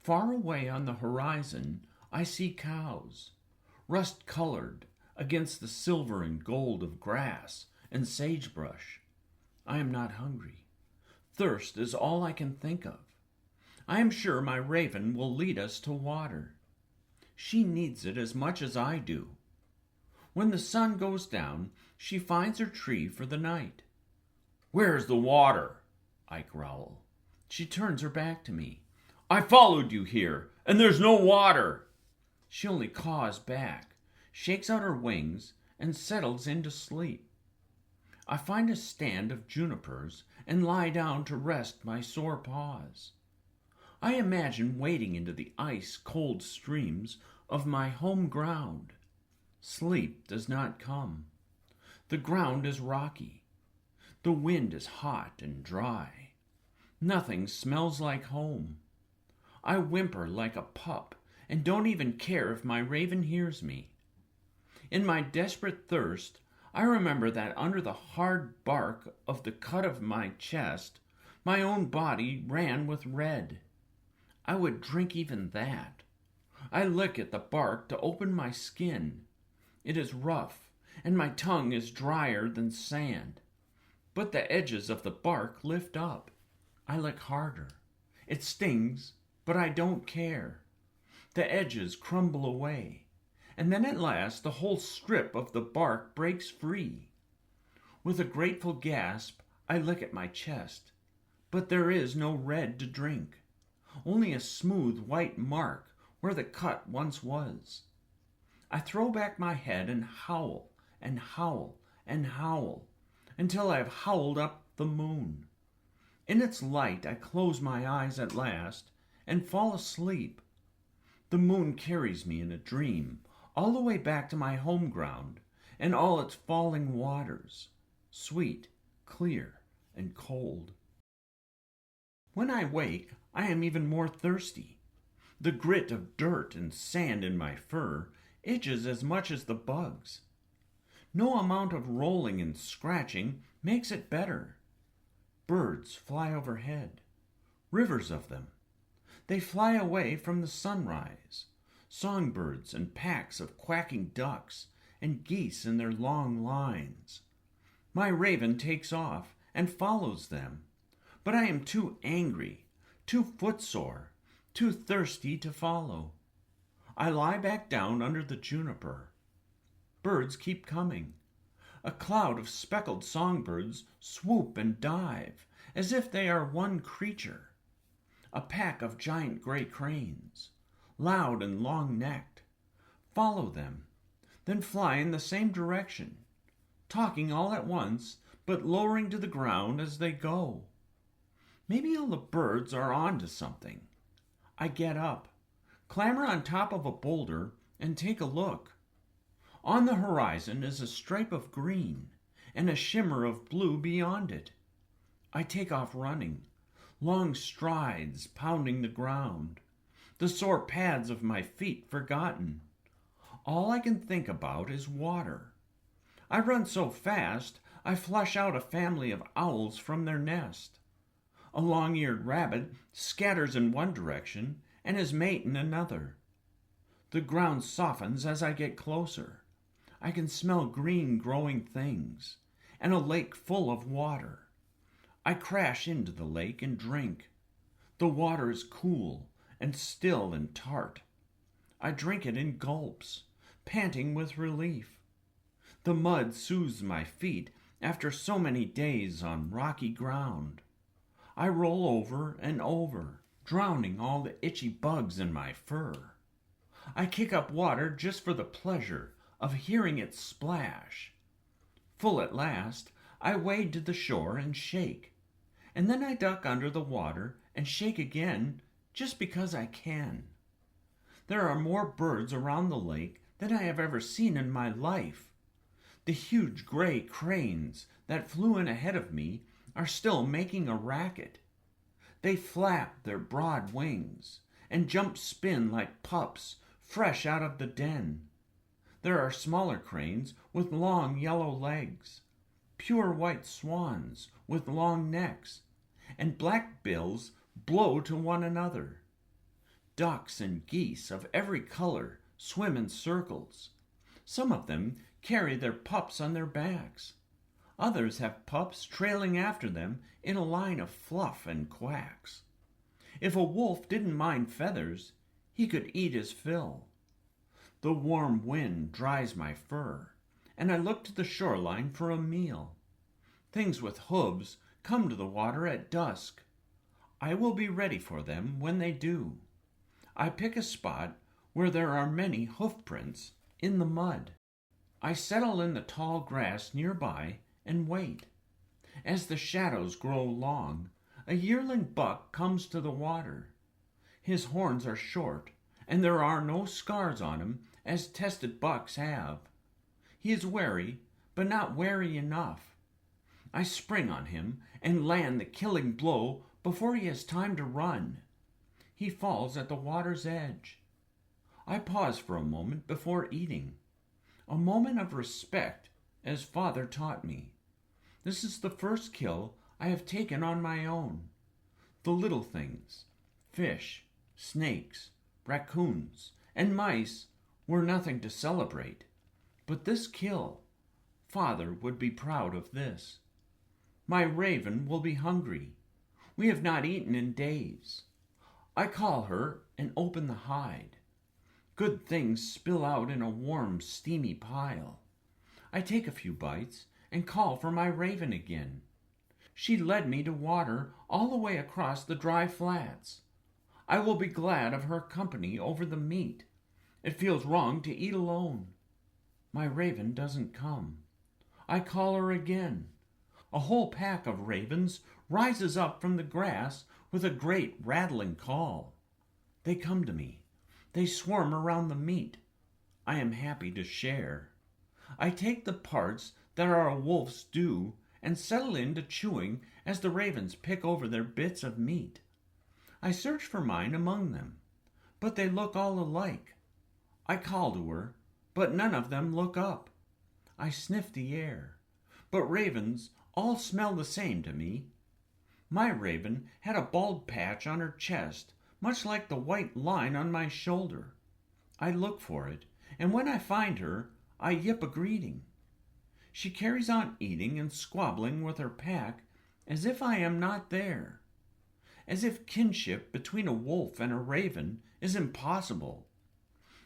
Far away on the horizon, I see cows, rust-colored against the silver and gold of grass and sagebrush. I am not hungry. Thirst is all I can think of. I am sure my raven will lead us to water. She needs it as much as I do. When the sun goes down, she finds her tree for the night. "Where's the water?" I growl. She turns her back to me. "I followed you here, and there's no water." She only caws back, shakes out her wings, and settles into sleep. I find a stand of junipers and lie down to rest my sore paws. I imagine wading into the ice-cold streams of my home ground. Sleep does not come. The ground is rocky. The wind is hot and dry. Nothing smells like home. I whimper like a pup and don't even care if my raven hears me. In my desperate thirst, I remember that under the hard bark of the cut of my chest, my own body ran with red. I would drink even that. I lick at the bark to open my skin. It is rough, and my tongue is drier than sand. But the edges of the bark lift up. I lick harder. It stings, but I don't care. The edges crumble away, and then at last the whole strip of the bark breaks free. With a grateful gasp, I lick at my chest, but there is no red to drink. Only a smooth white mark where the cut once was. I throw back my head and howl and howl and howl until I have howled up the moon. In its light I close my eyes at last and fall asleep. The moon carries me in a dream all the way back to my home ground and all its falling waters, sweet, clear, and cold. When I wake, I am even more thirsty. The grit of dirt and sand in my fur itches as much as the bugs. No amount of rolling and scratching makes it better. Birds fly overhead, rivers of them. They fly away from the sunrise, songbirds and packs of quacking ducks and geese in their long lines. My raven takes off and follows them, but I am too angry, too footsore, too thirsty to follow. I lie back down under the juniper. Birds keep coming. A cloud of speckled songbirds swoop and dive, as if they are one creature. A pack of giant gray cranes, loud and long-necked, follow them, then fly in the same direction, talking all at once, but lowering to the ground as they go. Maybe all the birds are on to something. I get up, clamber on top of a boulder, and take a look. On the horizon is a stripe of green and a shimmer of blue beyond it. I take off running, long strides pounding the ground, the sore pads of my feet forgotten. All I can think about is water. I run so fast, I flush out a family of owls from their nest. A long-eared rabbit scatters in one direction and his mate in another. The ground softens as I get closer. I can smell green growing things and a lake full of water. I crash into the lake and drink. The water is cool and still and tart. I drink it in gulps, panting with relief. The mud soothes my feet after so many days on rocky ground. I roll over and over, drowning all the itchy bugs in my fur. I kick up water just for the pleasure of hearing it splash. Full at last, I wade to the shore and shake, and then I duck under the water and shake again just because I can. There are more birds around the lake than I have ever seen in my life. The huge gray cranes that flew in ahead of me are still making a racket. They flap their broad wings and jump spin like pups fresh out of the den. There are smaller cranes with long yellow legs, pure white swans with long necks, and black bills blow to one another. Ducks and geese of every color swim in circles. Some of them carry their pups on their backs. Others have pups trailing after them in a line of fluff and quacks. If a wolf didn't mind feathers, he could eat his fill. The warm wind dries my fur, and I look to the shoreline for a meal. Things with hooves come to the water at dusk. I will be ready for them when they do. I pick a spot where there are many hoof prints in the mud. I settle in the tall grass nearby and wait. As the shadows grow long, a yearling buck comes to the water. His horns are short, and there are no scars on him as tested bucks have. He is wary, but not wary enough. I spring on him and land the killing blow before he has time to run. He falls at the water's edge. I pause for a moment before eating. A moment of respect, as Father taught me. This is the first kill I have taken on my own. The little things, fish, snakes, raccoons, and mice, were nothing to celebrate. But this kill, Father would be proud of this. My raven will be hungry. We have not eaten in days. I call her and open the hide. Good things spill out in a warm, steamy pile. I take a few bites and call for my raven again. She led me to water all the way across the dry flats. I will be glad of her company over the meat. It feels wrong to eat alone. My raven doesn't come. I call her again. A whole pack of ravens rises up from the grass with a great rattling call. They come to me. They swarm around the meat. I am happy to share. I take the parts that are a wolf's due and settle into chewing as the ravens pick over their bits of meat. I search for mine among them, but they look all alike. I call to her, but none of them look up. I sniff the air, but ravens all smell the same to me. My raven had a bald patch on her chest, much like the white line on my shoulder. I look for it, and when I find her, I yip a greeting. She carries on eating and squabbling with her pack as if I am not there, as if kinship between a wolf and a raven is impossible,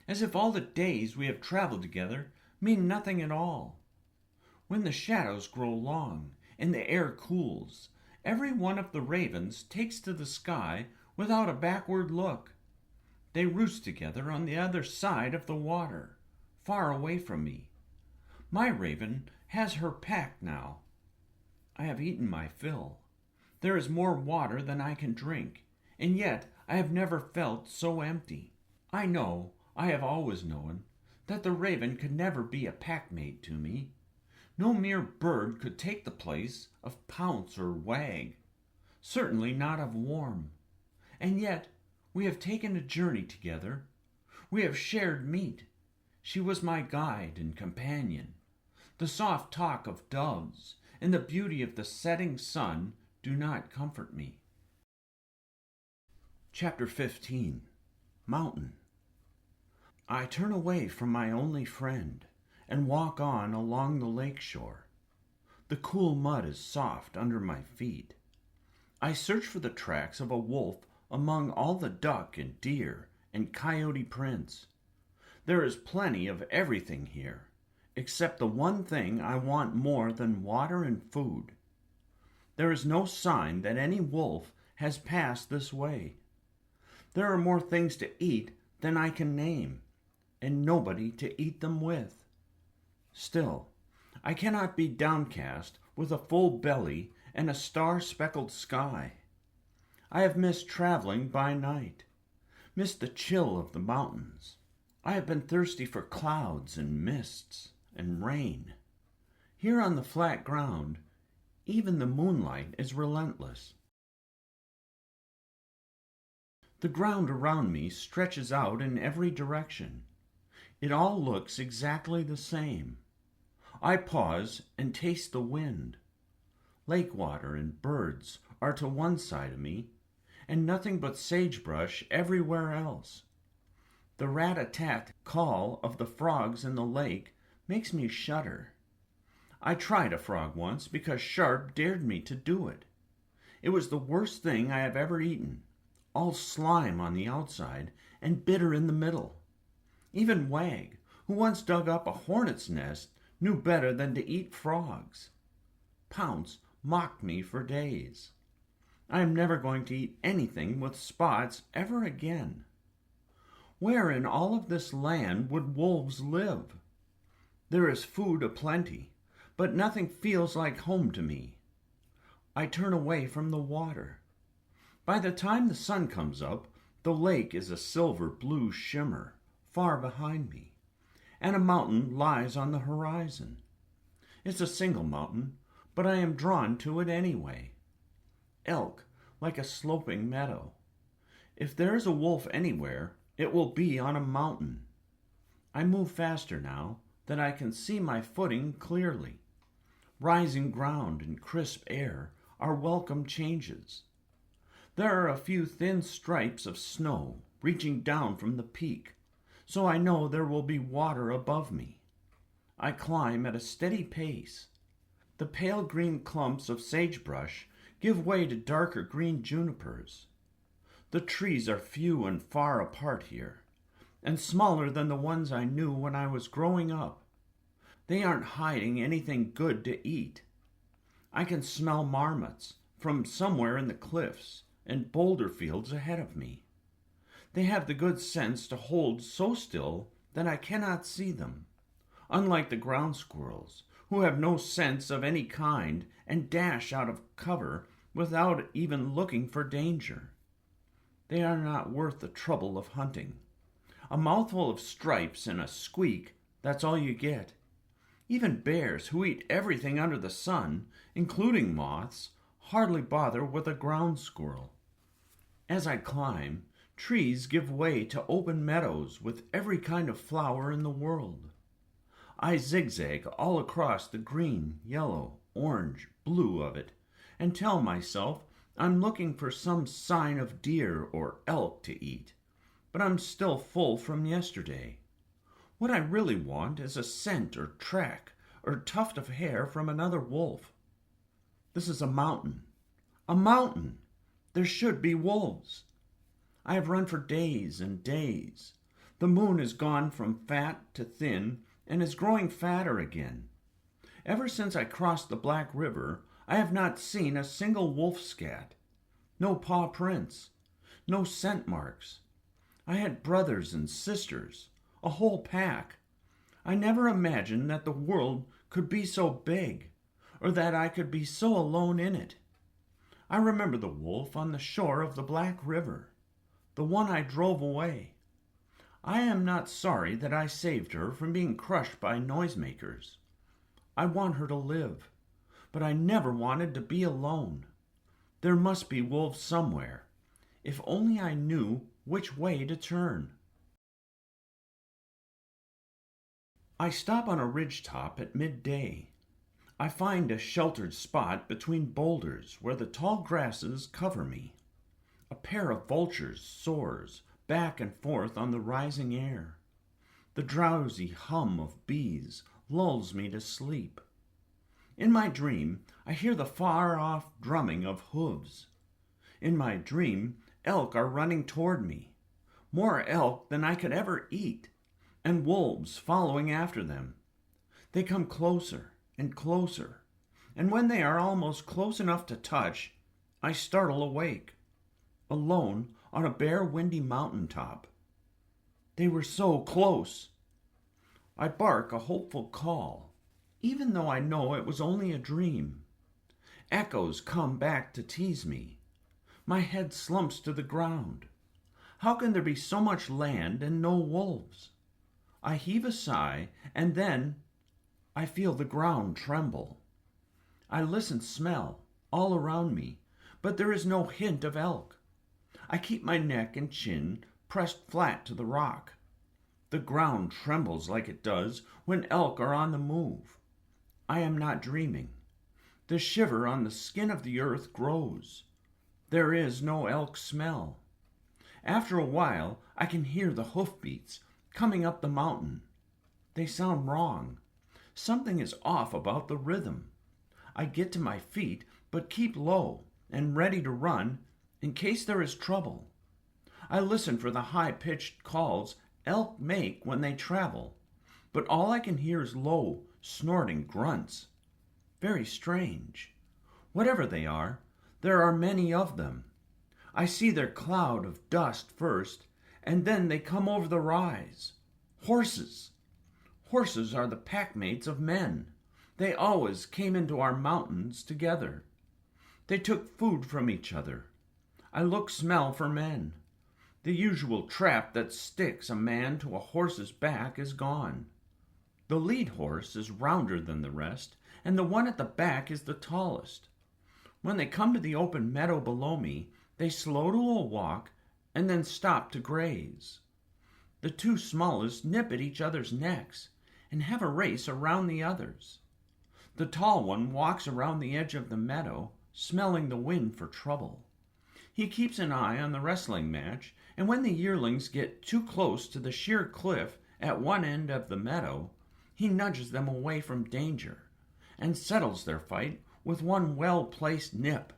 as if all the days we have traveled together mean nothing at all. When the shadows grow long and the air cools, every one of the ravens takes to the sky without a backward look. They roost together on the other side of the water, far away from me. My raven has her pack now. I have eaten my fill. There is more water than I can drink, and yet I have never felt so empty. I know, I have always known, that the raven could never be a packmate to me. No mere bird could take the place of Pounce or Wag, certainly not of Warm. And yet we have taken a journey together. We have shared meat. She was my guide and companion. The soft talk of doves and the beauty of the setting sun do not comfort me. Chapter 15. Mountain. I turn away from my only friend and walk on along the lake shore. The cool mud is soft under my feet. I search for the tracks of a wolf among all the duck and deer and coyote prints. There is plenty of everything here, except the one thing I want more than water and food. There is no sign that any wolf has passed this way. There are more things to eat than I can name, and nobody to eat them with. Still, I cannot be downcast with a full belly and a star-speckled sky. I have missed traveling by night, missed the chill of the mountains. I have been thirsty for clouds and mists and rain. Here on the flat ground, even the moonlight is relentless. The ground around me stretches out in every direction. It all looks exactly the same. I pause and taste the wind. Lake water and birds are to one side of me, and nothing but sagebrush everywhere else. The rat-a-tat call of the frogs in the lake makes me shudder. I tried a frog once because Sharp dared me to do it. It was the worst thing I have ever eaten, all slime on the outside and bitter in the middle. Even Wag, who once dug up a hornet's nest, knew better than to eat frogs. Pounce mocked me for days. I am never going to eat anything with spots ever again. Where in all of this land would wolves live? There is food aplenty, but nothing feels like home to me. I turn away from the water. By the time the sun comes up, the lake is a silver-blue shimmer far behind me, and a mountain lies on the horizon. It's a single mountain, but I am drawn to it anyway. Elk, like a sloping meadow. If there is a wolf anywhere, it will be on a mountain. I move faster now that I can see my footing clearly. Rising ground and crisp air are welcome changes. There are a few thin stripes of snow reaching down from the peak, so I know there will be water above me. I climb at a steady pace. The pale green clumps of sagebrush give way to darker green junipers. The trees are few and far apart here, and smaller than the ones I knew when I was growing up. They aren't hiding anything good to eat. I can smell marmots from somewhere in the cliffs and boulder fields ahead of me. They have the good sense to hold so still that I cannot see them, unlike the ground squirrels, who have no sense of any kind and dash out of cover without even looking for danger. They are not worth the trouble of hunting. A mouthful of stripes and a squeak, that's all you get. Even bears, who eat everything under the sun, including moths, hardly bother with a ground squirrel. As I climb, trees give way to open meadows with every kind of flower in the world. I zigzag all across the green, yellow, orange, blue of it, and tell myself I'm looking for some sign of deer or elk to eat, but I'm still full from yesterday. What I really want is a scent or track or tuft of hair from another wolf. This is a mountain. A mountain! There should be wolves. I have run for days and days. The moon has gone from fat to thin and is growing fatter again. Ever since I crossed the Black River, I have not seen a single wolf scat. No paw prints. No scent marks. I had brothers and sisters, a whole pack. I never imagined that the world could be so big, or that I could be so alone in it. I remember the wolf on the shore of the Black River, the one I drove away. I am not sorry that I saved her from being crushed by noisemakers. I want her to live, but I never wanted to be alone. There must be wolves somewhere, if only I knew which way to turn. I stop on a ridgetop at midday. I find a sheltered spot between boulders where the tall grasses cover me. A pair of vultures soars back and forth on the rising air. The drowsy hum of bees lulls me to sleep. In my dream, I hear the far-off drumming of hooves. In my dream, elk are running toward me, more elk than I could ever eat, and wolves following after them. They come closer and closer, and when they are almost close enough to touch, I startle awake, alone on a bare, windy mountaintop. They were so close. I bark a hopeful call, even though I know it was only a dream. Echoes come back to tease me. My head slumps to the ground. How can there be so much land and no wolves? I heave a sigh, and then I feel the ground tremble. I listen, smell, all around me, but there is no hint of elk. I keep my neck and chin pressed flat to the rock. The ground trembles like it does when elk are on the move. I am not dreaming. The shiver on the skin of the earth grows. There is no elk smell. After a while, I can hear the hoofbeats coming up the mountain. They sound wrong. Something is off about the rhythm. I get to my feet, but keep low and ready to run in case there is trouble. I listen for the high-pitched calls elk make when they travel, but all I can hear is low, snorting grunts. Very strange. Whatever they are, there are many of them. I see their cloud of dust first, and then they come over the rise. Horses! Horses are the packmates of men. They always came into our mountains together. They took food from each other. I look, smell for men. The usual trap that sticks a man to a horse's back is gone. The lead horse is rounder than the rest, and the one at the back is the tallest. When they come to the open meadow below me, they slow to a walk and then stop to graze. The two smallest nip at each other's necks and have a race around the others. The tall one walks around the edge of the meadow, smelling the wind for trouble. He keeps an eye on the wrestling match, and when the yearlings get too close to the sheer cliff at one end of the meadow, he nudges them away from danger and settles their fight with one well-placed nip.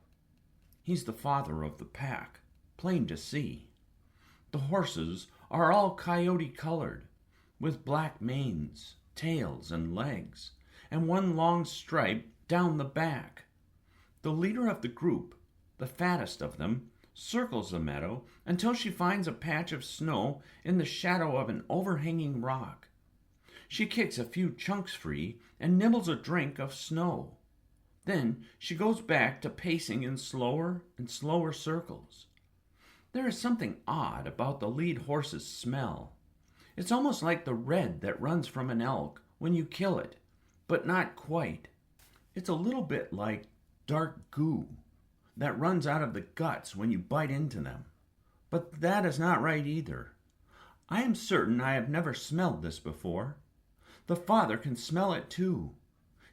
He's the father of the pack, plain to see. The horses are all coyote-colored, with black manes, tails, and legs, and one long stripe down the back. The leader of the group, the fattest of them, circles the meadow until she finds a patch of snow in the shadow of an overhanging rock. She kicks a few chunks free and nibbles a drink of snow. Then she goes back to pacing in slower and slower circles. There is something odd about the lead horse's smell. It's almost like the red that runs from an elk when you kill it, but not quite. It's a little bit like dark goo that runs out of the guts when you bite into them. But that is not right either. I am certain I have never smelled this before. The father can smell it too.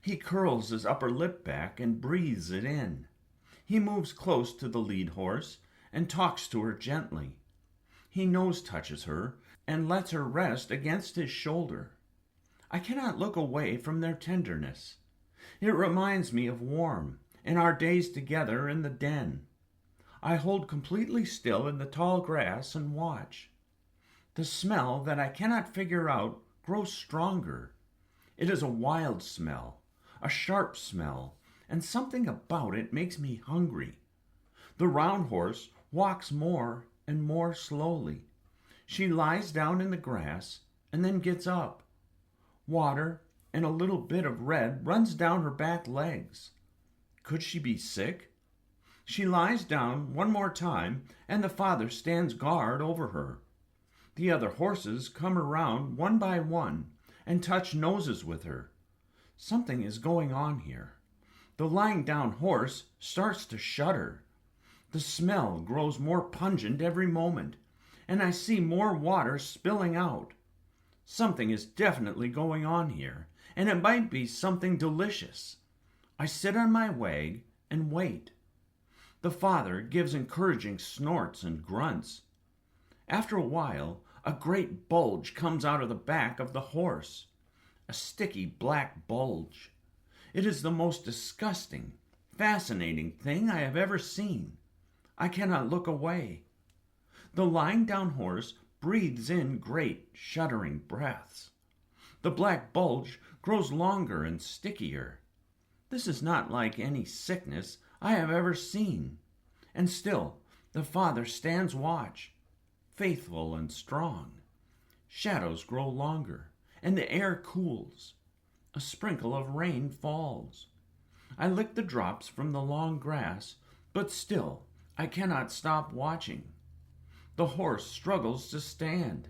He curls his upper lip back and breathes it in. He moves close to the lead horse and talks to her gently. He nose-touches her and lets her rest against his shoulder. I cannot look away from their tenderness. It reminds me of warm and our days together in the den. I hold completely still in the tall grass and watch. The smell that I cannot figure out grows stronger. It is a wild smell, a sharp smell, and something about it makes me hungry. The round horse walks more and more slowly. She lies down in the grass and then gets up. Water and a little bit of red runs down her back legs. Could she be sick? She lies down one more time, and the father stands guard over her. The other horses come around one by one and touch noses with her. Something is going on here. The lying down horse starts to shudder. The smell grows more pungent every moment, and I see more water spilling out. Something is definitely going on here, and it might be something delicious. I sit on my wag and wait. The father gives encouraging snorts and grunts. After a while, a great bulge comes out of the back of the horse. A sticky black bulge. It is the most disgusting, fascinating thing I have ever seen. I cannot look away. The lying down horse breathes in great, shuddering breaths. The black bulge grows longer and stickier. This is not like any sickness I have ever seen. And still, the father stands watch, faithful and strong. Shadows grow longer, and the air cools. A sprinkle of rain falls. I lick the drops from the long grass, but still I cannot stop watching. The horse struggles to stand.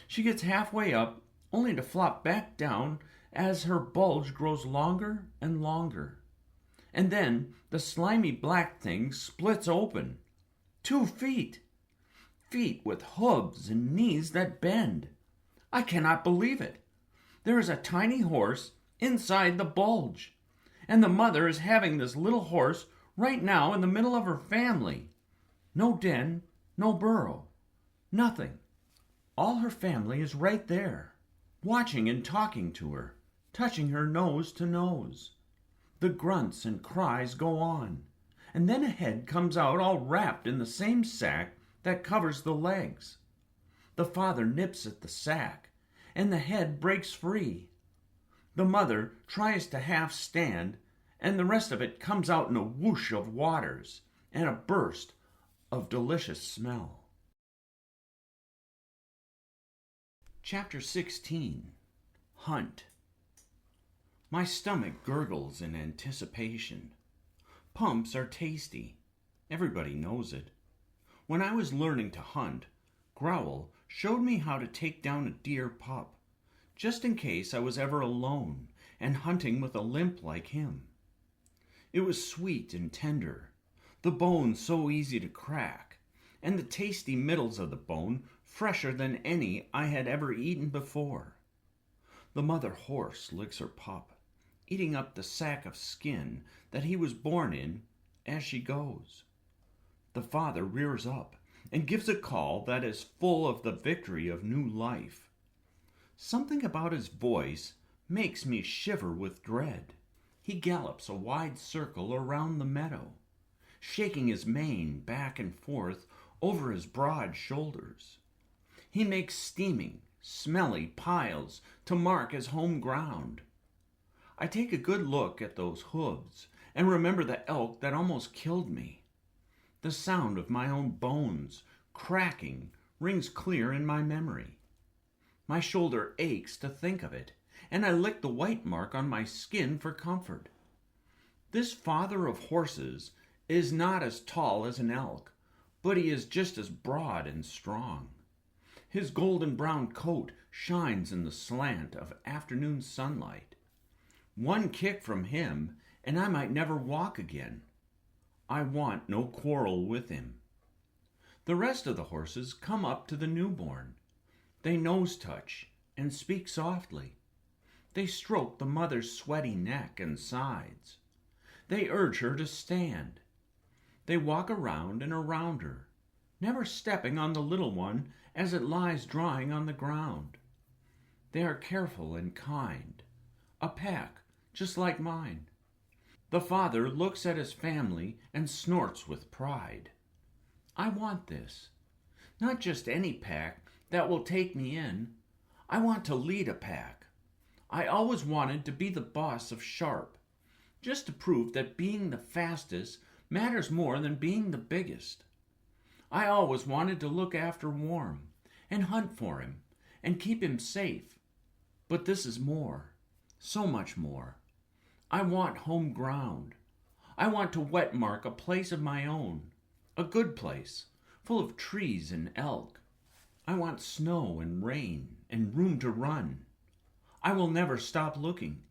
She gets halfway up, only to flop back down as her bulge grows longer and longer. And then the slimy black thing splits open. 2 feet! Feet with hooves and knees that bend. I cannot believe it. There is a tiny horse inside the bulge, and the mother is having this little horse right now in the middle of her family. No den, no burrow, nothing. All her family is right there, watching and talking to her, touching her nose to nose. The grunts and cries go on, and then a head comes out all wrapped in the same sack that covers the legs. The father nips at the sack, and the head breaks free. The mother tries to half stand, and the rest of it comes out in a whoosh of waters and a burst of delicious smell. Chapter 16. Hunt. My stomach gurgles in anticipation. Pumps are tasty. Everybody knows it. When I was learning to hunt, Growl showed me how to take down a deer pup, just in case I was ever alone and hunting with a limp like him. It was sweet and tender, the bone so easy to crack, and the tasty middles of the bone fresher than any I had ever eaten before. The mother horse licks her pup, eating up the sack of skin that he was born in as she goes. The father rears up and gives a call that is full of the victory of new life. Something about his voice makes me shiver with dread. He gallops a wide circle around the meadow, shaking his mane back and forth over his broad shoulders. He makes steaming, smelly piles to mark his home ground. I take a good look at those hooves and remember the elk that almost killed me. The sound of my own bones cracking rings clear in my memory. My shoulder aches to think of it, and I lick the white mark on my skin for comfort. This father of horses is not as tall as an elk, but he is just as broad and strong. His golden brown coat shines in the slant of afternoon sunlight. One kick from him, and I might never walk again. I want no quarrel with him. The rest of the horses come up to the newborn. They nose touch and speak softly. They stroke the mother's sweaty neck and sides. They urge her to stand. They walk around and around her, never stepping on the little one as it lies drying on the ground. They are careful and kind, a pack just like mine. The father looks at his family and snorts with pride. I want this. Not just any pack that will take me in. I want to lead a pack. I always wanted to be the boss of Sharp, just to prove that being the fastest matters more than being the biggest. I always wanted to look after Worm and hunt for him and keep him safe. But this is more, so much more. I want home ground. I want to wet mark a place of my own, a good place, full of trees and elk. I want snow and rain and room to run. I will never stop looking.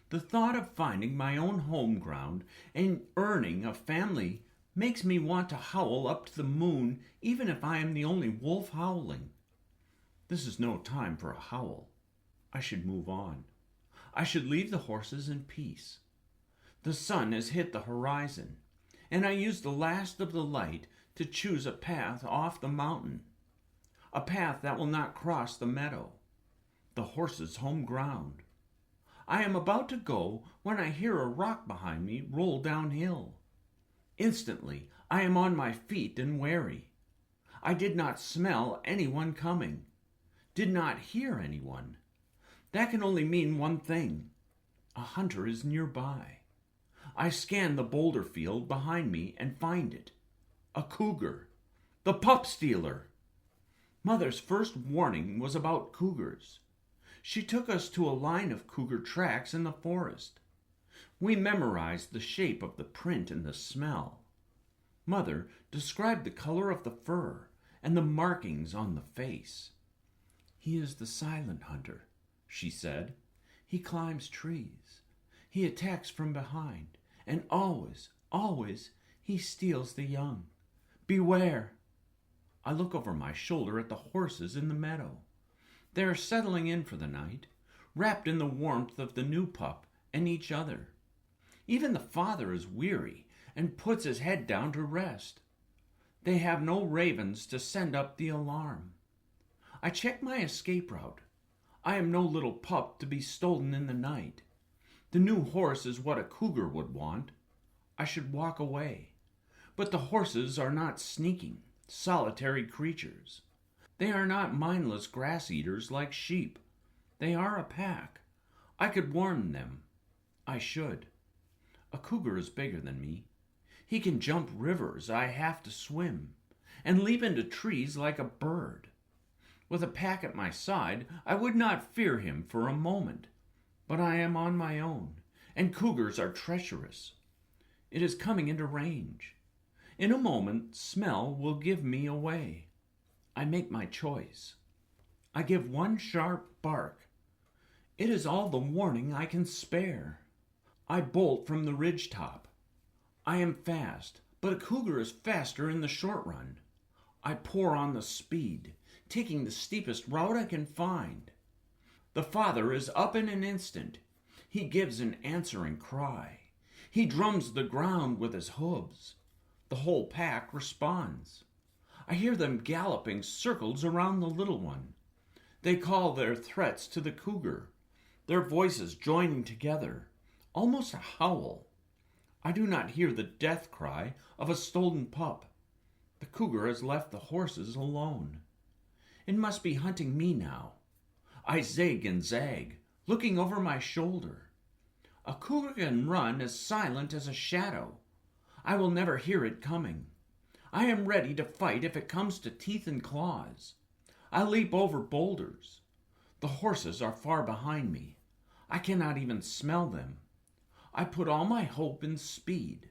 The thought of finding my own home ground and earning a family makes me want to howl up to the moon, even if I am the only wolf howling. This is no time for a howl. I should move on. I should leave the horses in peace. The sun has hit the horizon, and I use the last of the light to choose a path off the mountain, a path that will not cross the meadow, the horses' home ground. I am about to go when I hear a rock behind me roll downhill. Instantly, I am on my feet and wary. I did not smell anyone coming, did not hear anyone. That can only mean one thing. A hunter is nearby. I scan the boulder field behind me and find it. A cougar. The pup stealer. Mother's first warning was about cougars. She took us to a line of cougar tracks in the forest. We memorized the shape of the print and the smell. Mother described the color of the fur and the markings on the face. He is the silent hunter, she said. He climbs trees. He attacks from behind, and always, always, he steals the young. Beware! I look over my shoulder at the horses in the meadow. They are settling in for the night, wrapped in the warmth of the new pup and each other. Even the father is weary and puts his head down to rest. They have no ravens to send up the alarm. I check my escape route. I am no little pup to be stolen in the night. The new horse is what a cougar would want. I should walk away. But the horses are not sneaking, solitary creatures. They are not mindless grass eaters like sheep. They are a pack. I could warn them. I should. A cougar is bigger than me. He can jump rivers I have to swim, and leap into trees like a bird. With a pack at my side, I would not fear him for a moment. But I am on my own, and cougars are treacherous. It is coming into range. In a moment, smell will give me away. I make my choice. I give one sharp bark. It is all the warning I can spare. I bolt from the ridge top. I am fast, but a cougar is faster in the short run. I pour on the speed, taking the steepest route I can find. The father is up in an instant. He gives an answering cry. He drums the ground with his hooves. The whole pack responds. I hear them galloping circles around the little one. They call their threats to the cougar, their voices joining together, almost a howl. I do not hear the death cry of a stolen pup. The cougar has left the horses alone. It must be hunting me now. I zig and zag, looking over my shoulder. A cougar can run as silent as a shadow. I will never hear it coming. I am ready to fight if it comes to teeth and claws. I leap over boulders. The horses are far behind me. I cannot even smell them. I put all my hope in speed.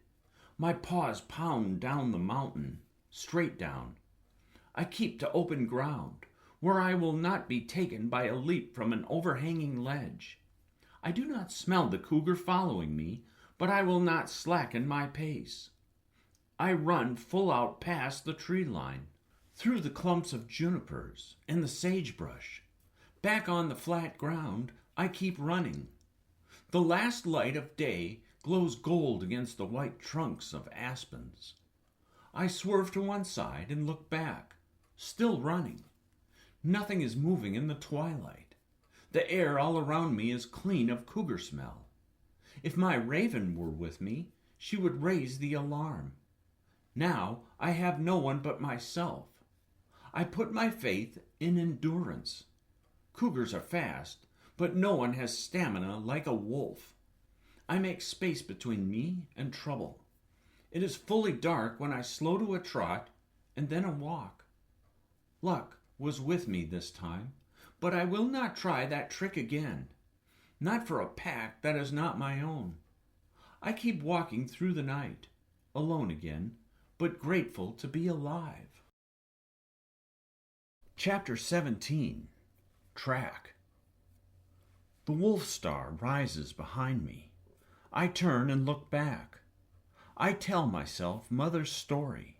My paws pound down the mountain, straight down. I keep to open ground, where I will not be taken by a leap from an overhanging ledge. I do not smell the cougar following me, but I will not slacken my pace. I run full out past the tree line, through the clumps of junipers and the sagebrush. Back on the flat ground, I keep running. The last light of day glows gold against the white trunks of aspens. I swerve to one side and look back, still running. Nothing is moving in the twilight. The air all around me is clean of cougar smell. If my raven were with me, she would raise the alarm. Now I have no one but myself. I put my faith in endurance. Cougars are fast, but no one has stamina like a wolf. I make space between me and trouble. It is fully dark when I slow to a trot and then a walk. Luck was with me this time, but I will not try that trick again. Not for a pack that is not my own. I keep walking through the night, alone again, but grateful to be alive. Chapter 17. Track. The wolf star rises behind me. I turn and look back. I tell myself Mother's story.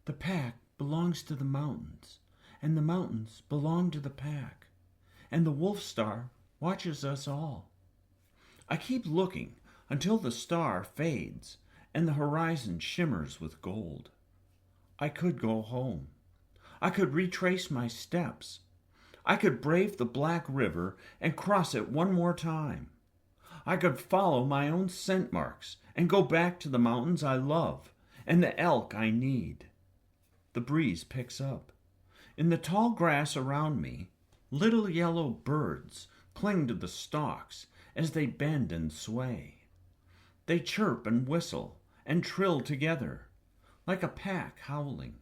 The pack belongs to the mountains, and the mountains belong to the pack, and the wolf star watches us all. I keep looking until the star fades and the horizon shimmers with gold. I could go home. I could retrace my steps. I could brave the Black River and cross it one more time. I could follow my own scent marks and go back to the mountains I love and the elk I need. The breeze picks up. In the tall grass around me, little yellow birds cling to the stalks as they bend and sway. They chirp and whistle and trill together, like a pack howling.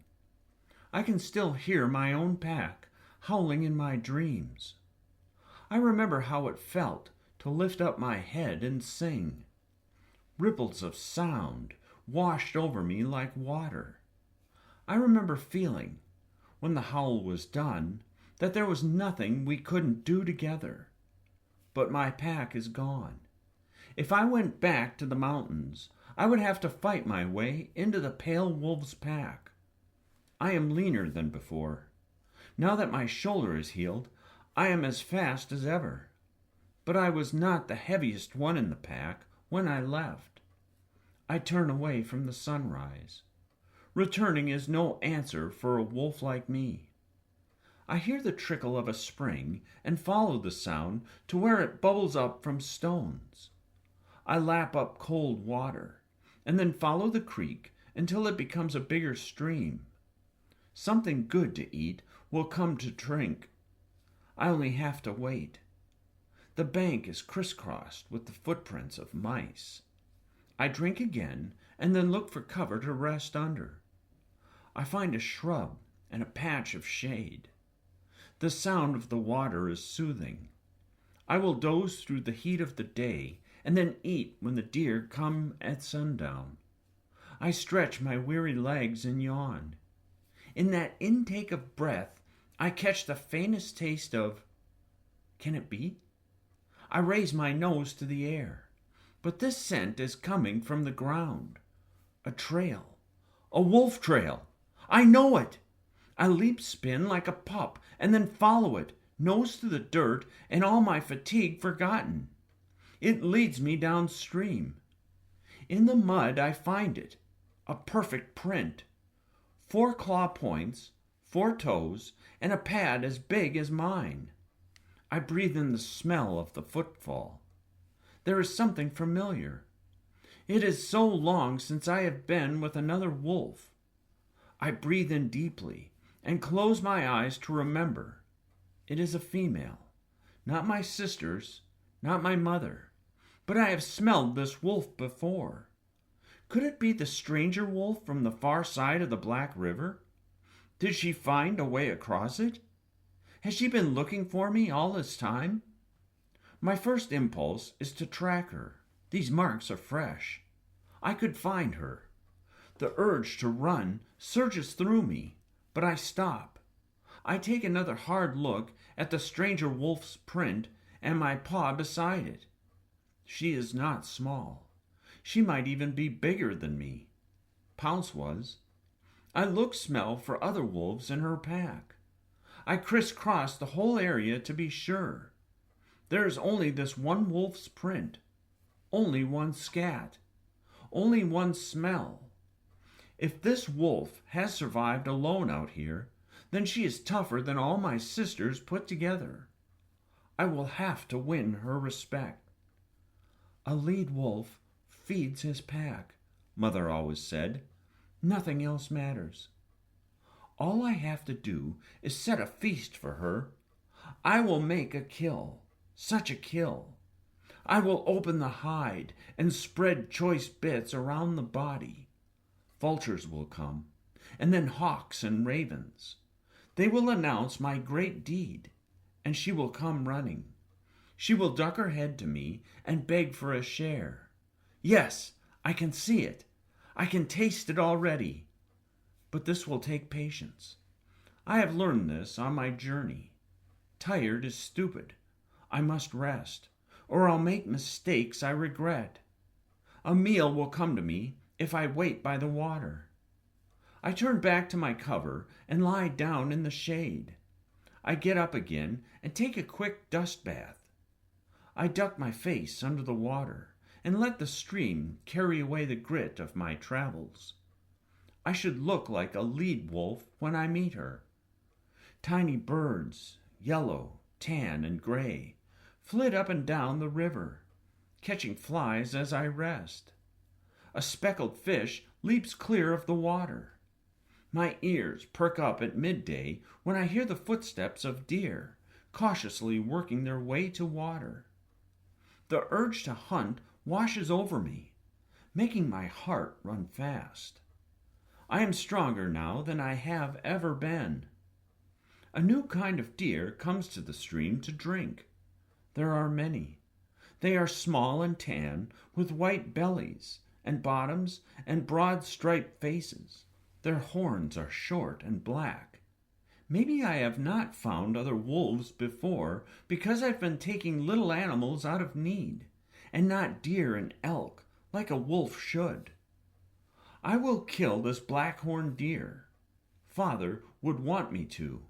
I can still hear my own pack howling in my dreams. I remember how it felt to lift up my head and sing. Ripples of sound washed over me like water. I remember feeling, when the howl was done, that there was nothing we couldn't do together. But my pack is gone. If I went back to the mountains, I would have to fight my way into the pale wolf's pack. I am leaner than before. Now that my shoulder is healed, I am as fast as ever. But I was not the heaviest one in the pack when I left. I turn away from the sunrise. Returning is no answer for a wolf like me. I hear the trickle of a spring and follow the sound to where it bubbles up from stones. I lap up cold water and then follow the creek until it becomes a bigger stream. Something good to eat will come to drink. I only have to wait. The bank is crisscrossed with the footprints of mice. I drink again and then look for cover to rest under. I find a shrub and a patch of shade. The sound of the water is soothing. I will doze through the heat of the day and then eat when the deer come at sundown. I stretch my weary legs and yawn. In that intake of breath, I catch the faintest taste of, can it be? I raise my nose to the air, but this scent is coming from the ground. A trail. A wolf trail. I know it. I leap spin like a pup and then follow it, nose to the dirt and all my fatigue forgotten. It leads me downstream. In the mud I find it, a perfect print. 4 claw points, 4 toes, and a pad as big as mine. I breathe in the smell of the footfall. There is something familiar. It is so long since I have been with another wolf. I breathe in deeply and close my eyes to remember. It is a female, not my sister's, not my mother, but I have smelled this wolf before. Could it be the stranger wolf from the far side of the Black River? Did she find a way across it? Has she been looking for me all this time? My first impulse is to track her. These marks are fresh. I could find her. The urge to run surges through me, but I stop. I take another hard look at the stranger wolf's print and my paw beside it. She is not small. She might even be bigger than me. Pounce was. I smell for other wolves in her pack. I crisscross the whole area to be sure. There is only this one wolf's print, only one scat, only one smell. If this wolf has survived alone out here, then she is tougher than all my sisters put together. I will have to win her respect. A lead wolf feeds his pack, Mother always said. Nothing else matters. All I have to do is set a feast for her. I will make a kill, such a kill. I will open the hide and spread choice bits around the body. Vultures will come, and then hawks and ravens. They will announce my great deed, and she will come running. She will duck her head to me and beg for a share. Yes, I can see it. I can taste it already. But this will take patience. I have learned this on my journey. Tired is stupid. I must rest, or I'll make mistakes I regret. A meal will come to me if I wait by the water. I turn back to my cover and lie down in the shade. I get up again and take a quick dust bath. I duck my face under the water and let the stream carry away the grit of my travels. I should look like a lead wolf when I meet her. Tiny birds, yellow, tan, and gray, flit up and down the river, catching flies as I rest. A speckled fish leaps clear of the water. My ears perk up at midday when I hear the footsteps of deer, cautiously working their way to water. The urge to hunt washes over me, making my heart run fast. I am stronger now than I have ever been. A new kind of deer comes to the stream to drink. There are many. They are small and tan, with white bellies and bottoms and broad striped faces. Their horns are short and black. Maybe I have not found other wolves before because I've been taking little animals out of need, and not deer and elk like a wolf should. I will kill this black-horned deer. Father would want me to.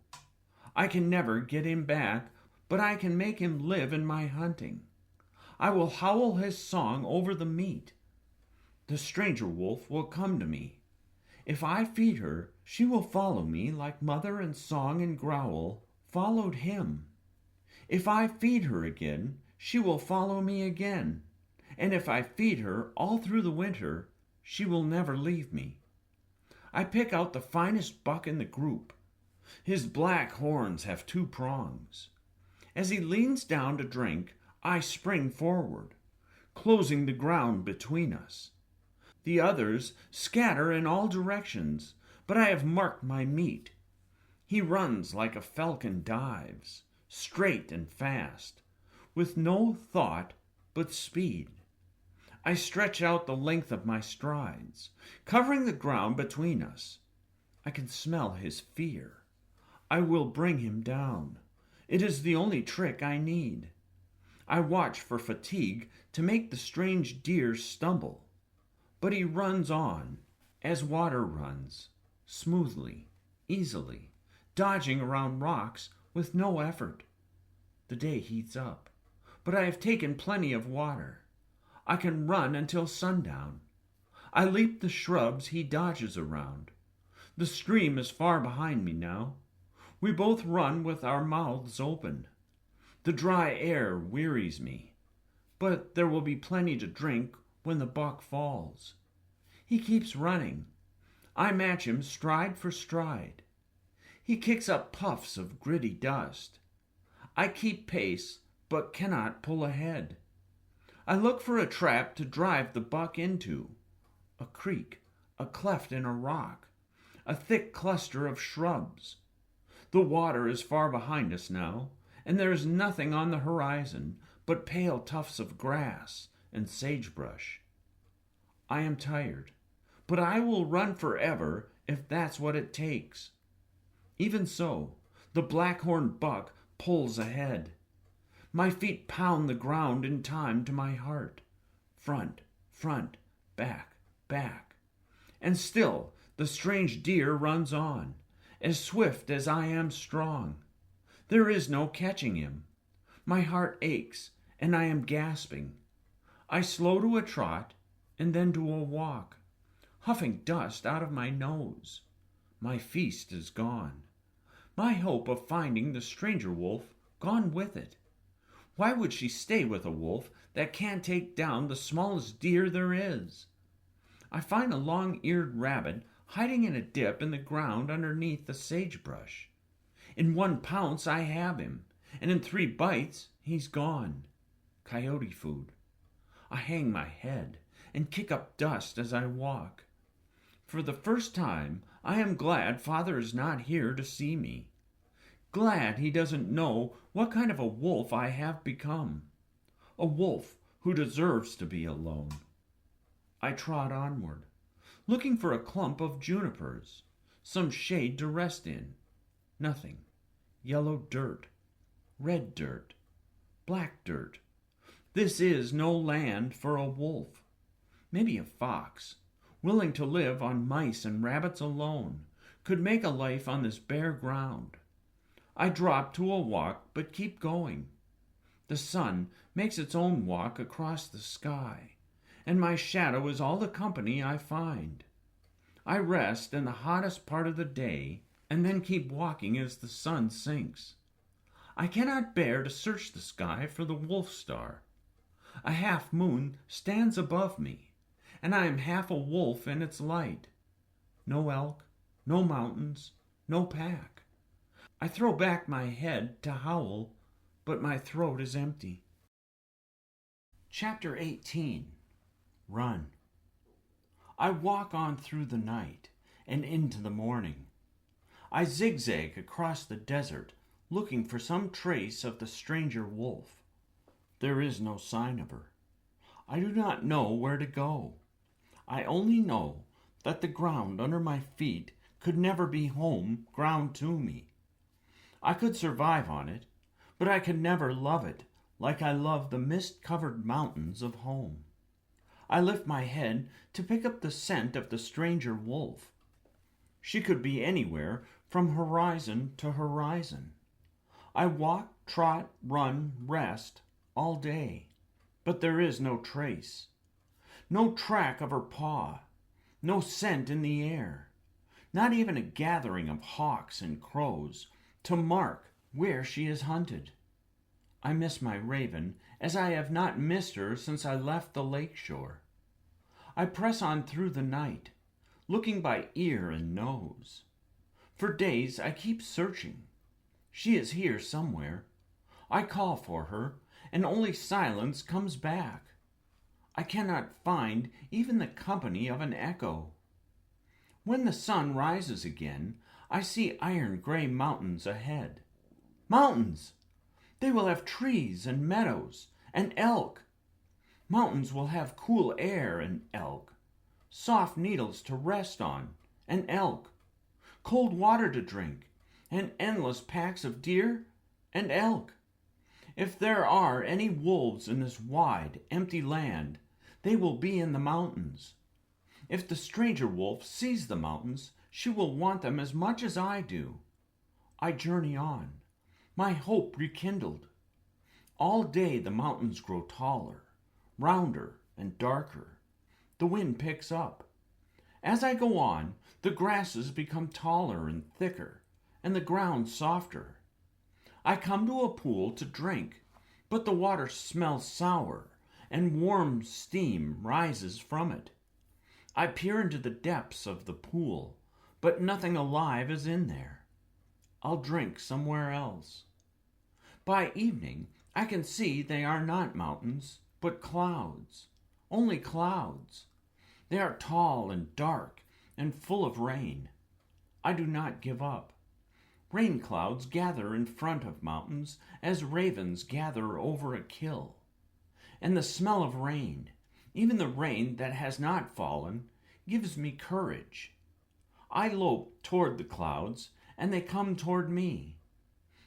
I can never get him back, but I can make him live in my hunting. I will howl his song over the meat. The stranger wolf will come to me. If I feed her, she will follow me like mother and song and growl followed him. If I feed her again, she will follow me again. And if I feed her all through the winter, she will never leave me. I pick out the finest buck in the group. His black horns have 2 prongs. As he leans down to drink, I spring forward, closing the ground between us. The others scatter in all directions, but I have marked my meat. He runs like a falcon dives, straight and fast, with no thought but speed. I stretch out the length of my strides, covering the ground between us. I can smell his fear. I will bring him down. It is the only trick I need. I watch for fatigue to make the strange deer stumble, but he runs on, as water runs, smoothly, easily, dodging around rocks with no effort. The day heats up, but I have taken plenty of water. I can run until sundown. I leap the shrubs he dodges around. The stream is far behind me now. We both run with our mouths open. The dry air wearies me, but there will be plenty to drink when the buck falls. He keeps running. I match him stride for stride. He kicks up puffs of gritty dust. I keep pace, but cannot pull ahead. I look for a trap to drive the buck into. A creek, a cleft in a rock, a thick cluster of shrubs. The water is far behind us now, and there is nothing on the horizon but pale tufts of grass and sagebrush. I am tired, but I will run forever if that's what it takes. Even so, the black-horned buck pulls ahead. My feet pound the ground in time to my heart. Front, front, back, back. And still the strange deer runs on, as swift as I am strong. There is no catching him. My heart aches, and I am gasping. I slow to a trot, and then to a walk, huffing dust out of my nose. My feast is gone. My hope of finding the stranger wolf gone with it. Why would she stay with a wolf that can't take down the smallest deer there is? I find a long-eared rabbit hiding in a dip in the ground underneath the sagebrush. In one pounce I have him, and in 3 bites he's gone. Coyote food. I hang my head and kick up dust as I walk. For the first time, I am glad Father is not here to see me. Glad he doesn't know what kind of a wolf I have become. A wolf who deserves to be alone. I trot onward, looking for a clump of junipers, some shade to rest in. Nothing. Yellow dirt, red dirt, black dirt. This is no land for a wolf. Maybe a fox, willing to live on mice and rabbits alone, could make a life on this bare ground. I drop to a walk, but keep going. The sun makes its own walk across the sky, and my shadow is all the company I find. I rest in the hottest part of the day, and then keep walking as the sun sinks. I cannot bear to search the sky for the wolf star. A half moon stands above me, and I am half a wolf in its light. No elk, no mountains, no pack. I throw back my head to howl, but my throat is empty. Chapter 18. Run. I walk on through the night and into the morning. I zigzag across the desert, looking for some trace of the stranger wolf. There is no sign of her. I do not know where to go. I only know that the ground under my feet could never be home ground to me. I could survive on it, but I could never love it like I love the mist-covered mountains of home. I lift my head to pick up the scent of the stranger wolf. She could be anywhere from horizon to horizon. I walk, trot, run, rest all day, but there is no trace. No track of her paw, no scent in the air, not even a gathering of hawks and crows to mark where she is hunted. I miss my raven as I have not missed her since I left the lake shore. I press on through the night, looking by ear and nose. For days I keep searching. She is here somewhere. I call for her, and only silence comes back. I cannot find even the company of an echo. When the sun rises again, I see iron-gray mountains ahead. Mountains! They will have trees and meadows and elk. Mountains will have cool air and elk, soft needles to rest on and elk, cold water to drink, and endless packs of deer and elk. If there are any wolves in this wide, empty land, they will be in the mountains. If the stranger wolf sees the mountains, she will want them as much as I do. I journey on, my hope rekindled. All day the mountains grow taller, rounder, and darker. The wind picks up. As I go on, the grasses become taller and thicker, and the ground softer. I come to a pool to drink, but the water smells sour, and warm steam rises from it. I peer into the depths of the pool, but nothing alive is in there. I'll drink somewhere else. By evening, I can see they are not mountains, but clouds. Only clouds. They are tall and dark and full of rain. I do not give up. Rain clouds gather in front of mountains as ravens gather over a kill. And the smell of rain, even the rain that has not fallen, gives me courage. I lope toward the clouds, and they come toward me.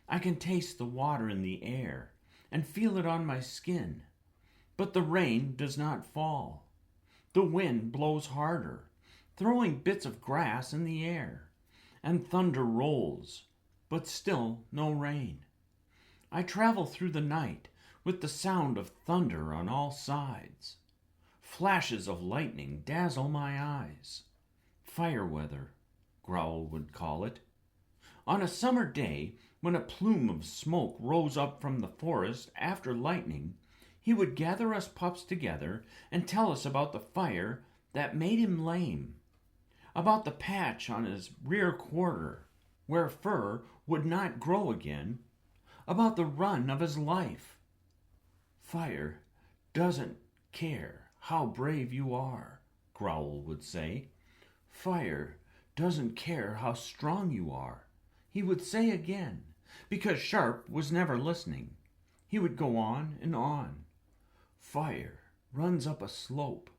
I can taste the water in the air and feel it on my skin, but the rain does not fall. The wind blows harder, throwing bits of grass in the air, and thunder rolls, but still no rain. I travel through the night with the sound of thunder on all sides. Flashes of lightning dazzle my eyes. Fire weather, Growl would call it. On a summer day, when a plume of smoke rose up from the forest after lightning, he would gather us pups together and tell us about the fire that made him lame, about the patch on his rear quarter where fur would not grow again, about the run of his life. Fire doesn't care how brave you are, Growl would say. Fire doesn't care how strong you are, he would say again, because Sharp was never listening. He would go on and on. Fire runs up a slope.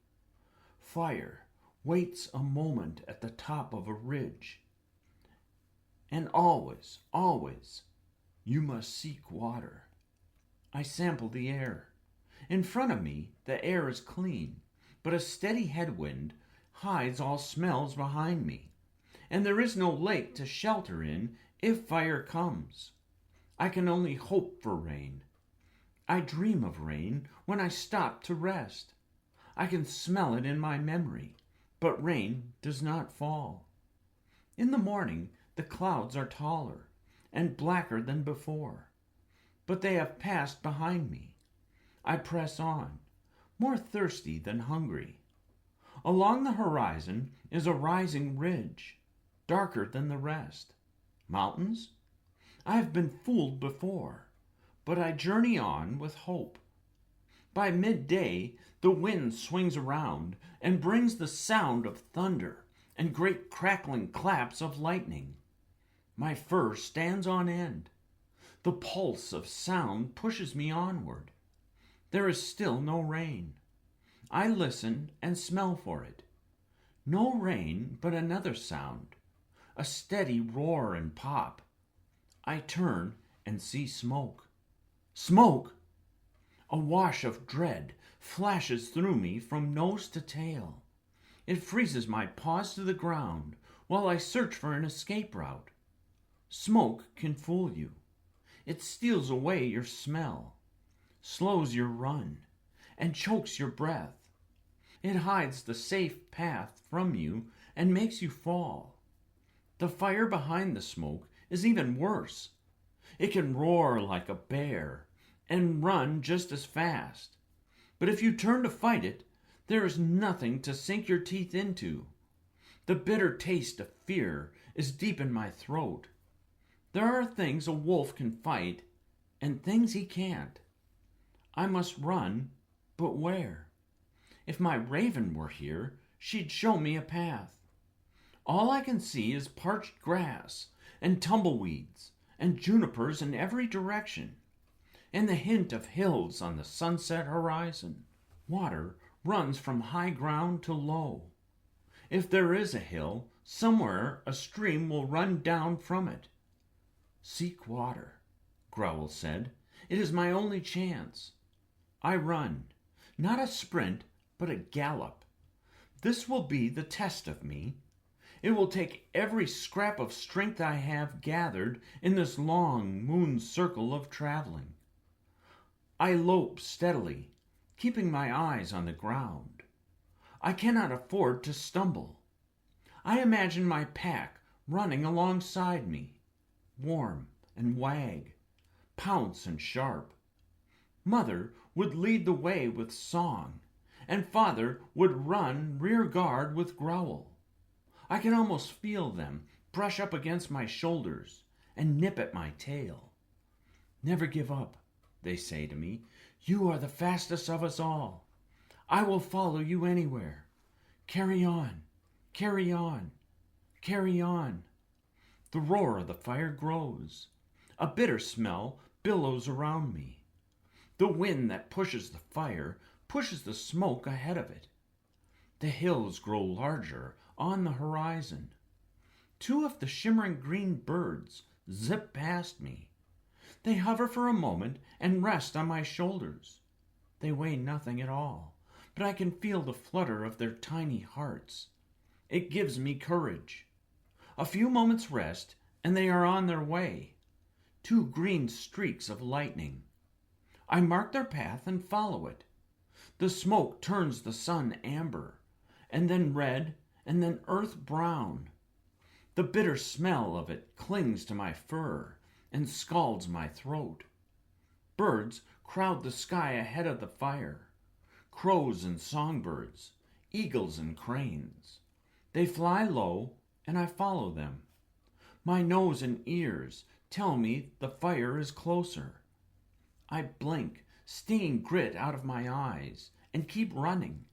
Fire waits a moment at the top of a ridge. And always, always, you must seek water. I sample the air. In front of me, the air is clean, but a steady headwind hides all smells behind me, and there is no lake to shelter in if fire comes. I can only hope for rain. I dream of rain when I stop to rest. I can smell it in my memory, but rain does not fall. In the morning, the clouds are taller and blacker than before, but they have passed behind me. I press on, more thirsty than hungry. Along the horizon is a rising ridge, darker than the rest. Mountains? I have been fooled before, but I journey on with hope. By midday, the wind swings around and brings the sound of thunder and great crackling claps of lightning. My fur stands on end. The pulse of sound pushes me onward. There is still no rain. I listen and smell for it. No rain, but another sound, a steady roar and pop. I turn and see smoke. Smoke! A wash of dread flashes through me from nose to tail. It freezes my paws to the ground while I search for an escape route. Smoke can fool you. It steals away your smell, slows your run, and chokes your breath. It hides the safe path from you and makes you fall. The fire behind the smoke is even worse. It can roar like a bear and run just as fast. But if you turn to fight it, there is nothing to sink your teeth into. The bitter taste of fear is deep in my throat. There are things a wolf can fight and things he can't. I must run, but where? If my raven were here, she'd show me a path. All I can see is parched grass and tumbleweeds and junipers in every direction, and the hint of hills on the sunset horizon. Water runs from high ground to low. If there is a hill, somewhere a stream will run down from it. Seek water, Growl said. It is my only chance. I run, not a sprint, but a gallop. This will be the test of me. It will take every scrap of strength I have gathered in this long moon circle of traveling. I lope steadily, keeping my eyes on the ground. I cannot afford to stumble. I imagine my pack running alongside me, warm and wag, pounce and sharp. Mother would lead the way with song, and Father would run rear guard with growl. I can almost feel them brush up against my shoulders and nip at my tail. Never give up, they say to me. You are the fastest of us all. I will follow you anywhere. Carry on, carry on, carry on. The roar of the fire grows. A bitter smell billows around me. The wind that pushes the fire pushes the smoke ahead of it. The hills grow larger on the horizon. Two of the shimmering green birds zip past me. They hover for a moment and rest on my shoulders. They weigh nothing at all, but I can feel the flutter of their tiny hearts. It gives me courage. A few moments rest, and they are on their way. Two green streaks of lightning. I mark their path and follow it. The smoke turns the sun amber, and then red, and then earth brown. The bitter smell of it clings to my fur and scalds my throat. Birds crowd the sky ahead of the fire. Crows and songbirds, eagles and cranes. They fly low, and I follow them. My nose and ears tell me the fire is closer. I blink, stinging grit out of my eyes, and keep running.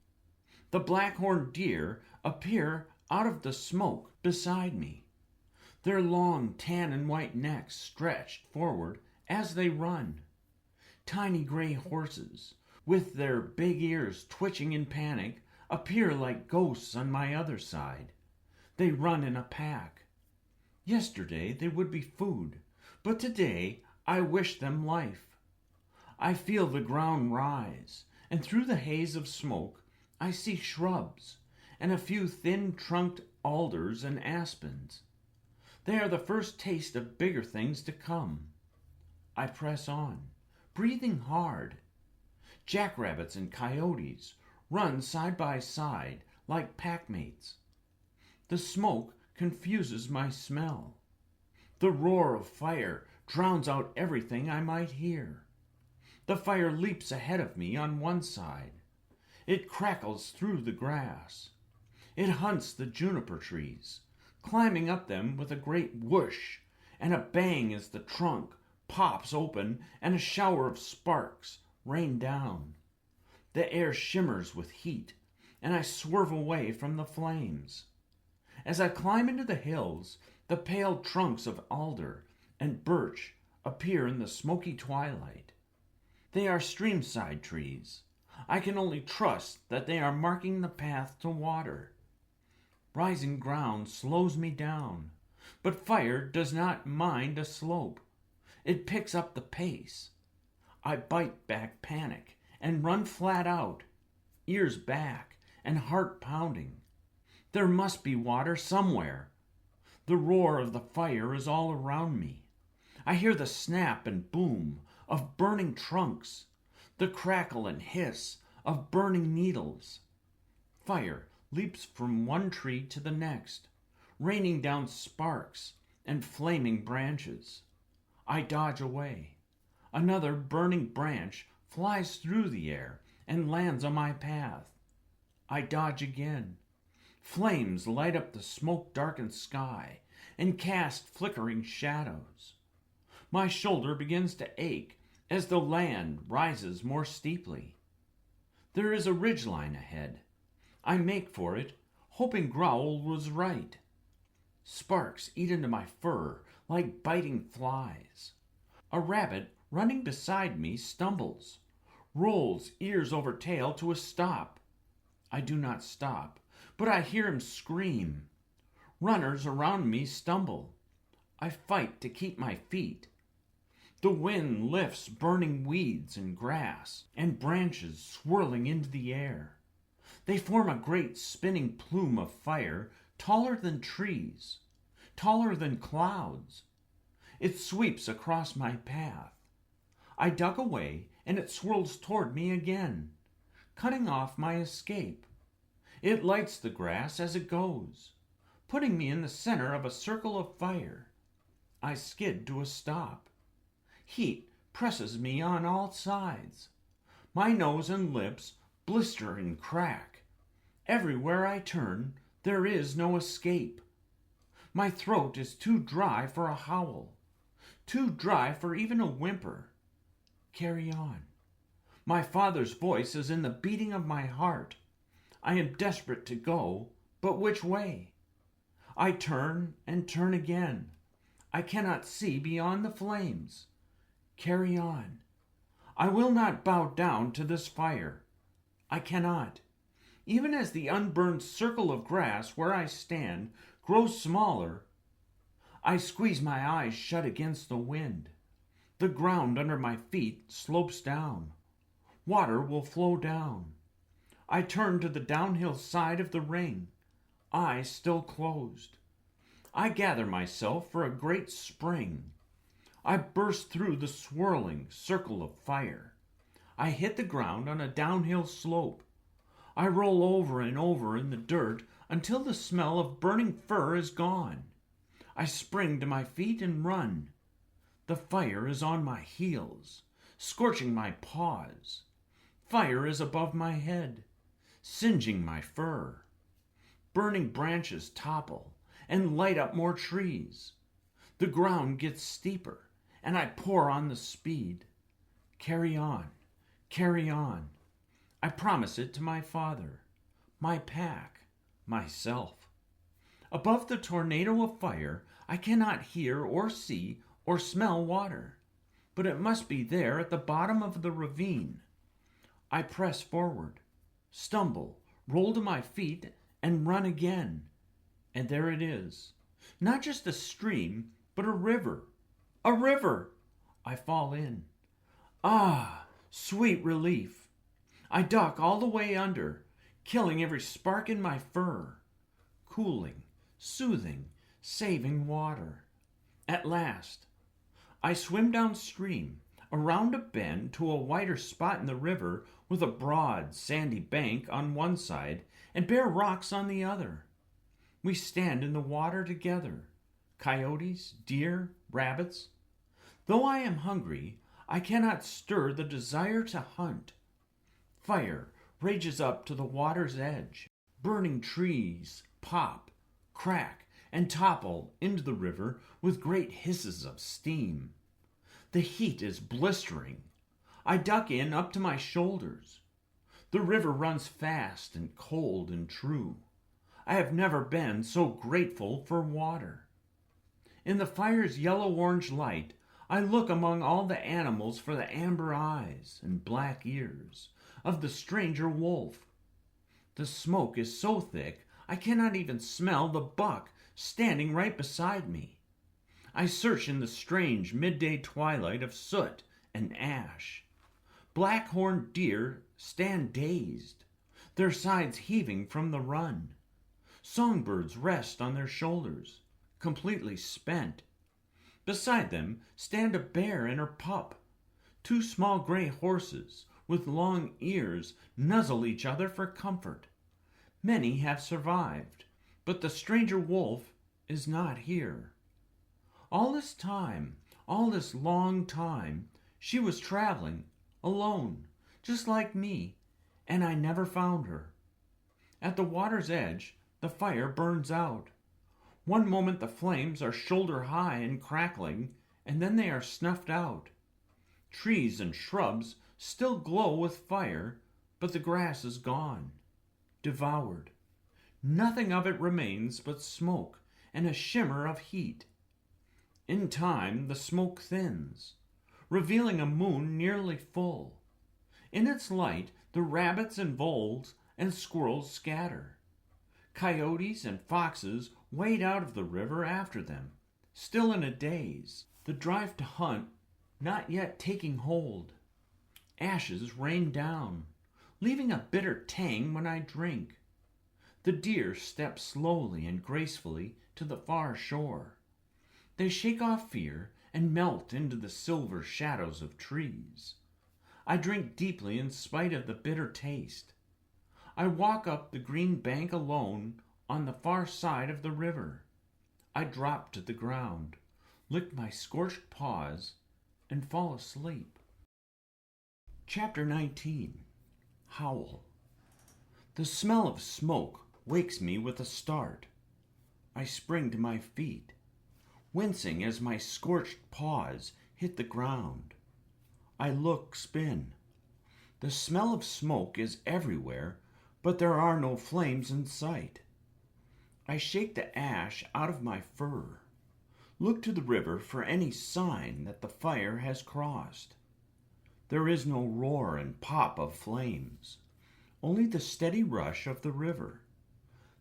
The black-horned deer appear out of the smoke beside me, their long tan and white necks stretched forward as they run. Tiny gray horses, with their big ears twitching in panic, appear like ghosts on my other side. They run in a pack. Yesterday they would be food, but today I wish them life. I feel the ground rise, and through the haze of smoke I see shrubs and a few thin-trunked alders and aspens. They are the first taste of bigger things to come. I press on, breathing hard. Jackrabbits and coyotes run side by side like packmates. The smoke confuses my smell. The roar of fire drowns out everything I might hear. The fire leaps ahead of me on one side. It crackles through the grass. It hunts the juniper trees, climbing up them with a great whoosh and a bang as the trunk pops open and a shower of sparks rain down. The air shimmers with heat, and I swerve away from the flames. As I climb into the hills, the pale trunks of alder and birch appear in the smoky twilight. They are streamside trees. I can only trust that they are marking the path to water. Rising ground slows me down, but fire does not mind a slope. It picks up the pace. I bite back panic and run flat out, ears back and heart pounding. There must be water somewhere. The roar of the fire is all around me. I hear the snap and boom of burning trunks, the crackle and hiss of burning needles. Fire leaps from one tree to the next, raining down sparks and flaming branches. I dodge away. Another burning branch flies through the air and lands on my path. I dodge again. Flames light up the smoke-darkened sky and cast flickering shadows. My shoulder begins to ache as the land rises more steeply. There is a ridgeline ahead. I make for it, hoping Growl was right. Sparks eat into my fur like biting flies. A rabbit running beside me stumbles, rolls ears over tail to a stop. I do not stop, but I hear him scream. Runners around me stumble. I fight to keep my feet. The wind lifts burning weeds and grass and branches swirling into the air. They form a great spinning plume of fire taller than trees, taller than clouds. It sweeps across my path. I duck away and it swirls toward me again, cutting off my escape. It lights the grass as it goes, putting me in the center of a circle of fire. I skid to a stop. Heat presses me on all sides. My nose and lips blister and crack. Everywhere I turn, there is no escape. My throat is too dry for a howl, too dry for even a whimper. Carry on. My father's voice is in the beating of my heart. I am desperate to go, but which way? I turn and turn again. I cannot see beyond the flames. Carry on. I will not bow down to this fire. I cannot. Even as the unburned circle of grass where I stand grows smaller, I squeeze my eyes shut against the wind. The ground under my feet slopes down. Water will flow down. I turn to the downhill side of the ring, eyes still closed. I gather myself for a great spring. I burst through the swirling circle of fire. I hit the ground on a downhill slope. I roll over and over in the dirt until the smell of burning fur is gone. I spring to my feet and run. The fire is on my heels, scorching my paws. Fire is above my head, singeing my fur. Burning branches topple and light up more trees. The ground gets steeper, and I pour on the speed. Carry on, carry on. I promise it to my father, my pack, myself. Above the tornado of fire, I cannot hear or see or smell water, but it must be there at the bottom of the ravine. I press forward, stumble, roll to my feet, and run again. And there it is. Not just a stream, but a river. A river! I fall in. Ah, sweet relief. I duck all the way under, killing every spark in my fur. Cooling, soothing, saving water. At last, I swim downstream, around a bend to a wider spot in the river with a broad, sandy bank on one side and bare rocks on the other. We stand in the water together, coyotes, deer, rabbits. Though I am hungry, I cannot stir the desire to hunt. Fire rages up to the water's edge. Burning trees pop, crack, and topple into the river with great hisses of steam. The heat is blistering. I duck in up to my shoulders. The river runs fast and cold and true. I have never been so grateful for water. In the fire's yellow-orange light, I look among all the animals for the amber eyes and black ears of the stranger wolf. The smoke is so thick I cannot even smell the buck standing right beside me. I search in the strange midday twilight of soot and ash. Black-horned deer stand dazed, their sides heaving from the run. Songbirds rest on their shoulders, completely spent. Beside them stand a bear and her pup. Two small gray horses with long ears nuzzle each other for comfort. Many have survived, but the stranger wolf is not here. All this time, all this long time, she was traveling, alone, just like me, and I never found her. At the water's edge, the fire burns out. One moment the flames are shoulder high and crackling, and then they are snuffed out. Trees and shrubs still glow with fire, but the grass is gone, devoured. Nothing of it remains but smoke and a shimmer of heat. In time, the smoke thins, revealing a moon nearly full. In its light, the rabbits and voles and squirrels scatter. Coyotes and foxes wade out of the river after them, still in a daze, the drive to hunt not yet taking hold. Ashes rain down, leaving a bitter tang when I drink. The deer step slowly and gracefully to the far shore. They shake off fear and melt into the silver shadows of trees. I drink deeply in spite of the bitter taste. I walk up the green bank alone on the far side of the river. I drop to the ground, lick my scorched paws, and fall asleep. Chapter 19. Howl. The smell of smoke wakes me with a start. I spring to my feet, wincing as my scorched paws hit the ground. I look, spin. The smell of smoke is everywhere, but there are no flames in sight. I shake the ash out of my fur, look to the river for any sign that the fire has crossed. There is no roar and pop of flames, only the steady rush of the river.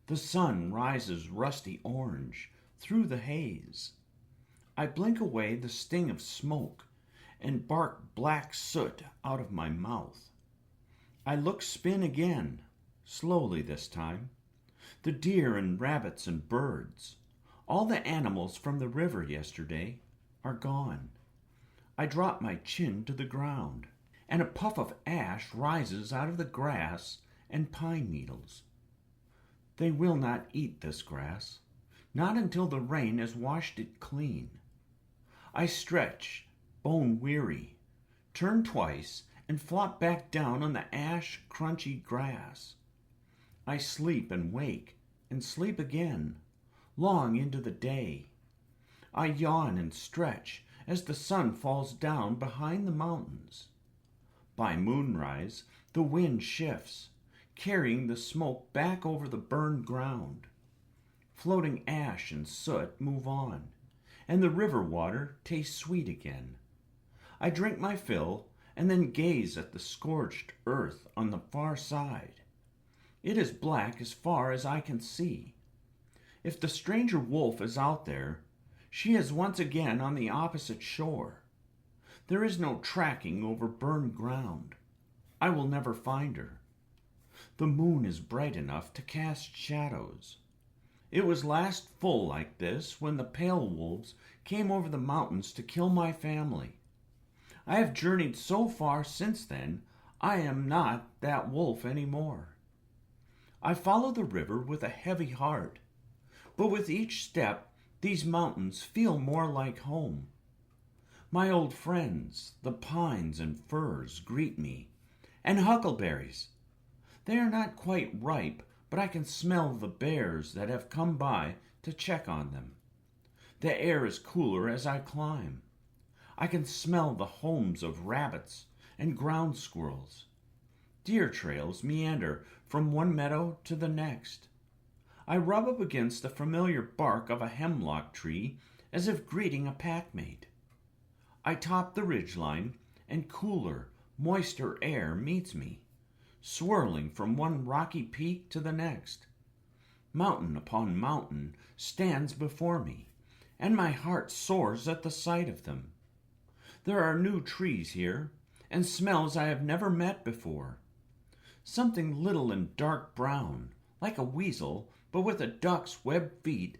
The sun rises rusty orange through the haze. I blink away the sting of smoke and bark black soot out of my mouth. I look, spin again, slowly this time. The deer and rabbits and birds, all the animals from the river yesterday, are gone. I drop my chin to the ground, and a puff of ash rises out of the grass and pine needles. They will not eat this grass, not until the rain has washed it clean. I stretch, bone weary, turn twice, and flop back down on the ash, crunchy grass. I sleep and wake and sleep again, long into the day. I yawn and stretch as the sun falls down behind the mountains. By moonrise, the wind shifts, carrying the smoke back over the burned ground. Floating ash and soot move on, and the river water tastes sweet again. I drink my fill and then gaze at the scorched earth on the far side. It is black as far as I can see. If the stranger wolf is out there, she is once again on the opposite shore. There is no tracking over burned ground. I will never find her. The moon is bright enough to cast shadows. It was last full like this when the pale wolves came over the mountains to kill my family. I have journeyed so far since then, I am not that wolf anymore. I follow the river with a heavy heart, but with each step, these mountains feel more like home. My old friends, the pines and firs, greet me, and huckleberries. They are not quite ripe, but I can smell the bears that have come by to check on them. The air is cooler as I climb. I can smell the homes of rabbits and ground squirrels. Deer trails meander from one meadow to the next. I rub up against the familiar bark of a hemlock tree as if greeting a packmate. I top the ridgeline, and cooler, moister air meets me, swirling from one rocky peak to the next. Mountain upon mountain stands before me, and my heart soars at the sight of them. There are new trees here, and smells I have never met before. Something little and dark brown, like a weasel, but with a duck's webbed feet,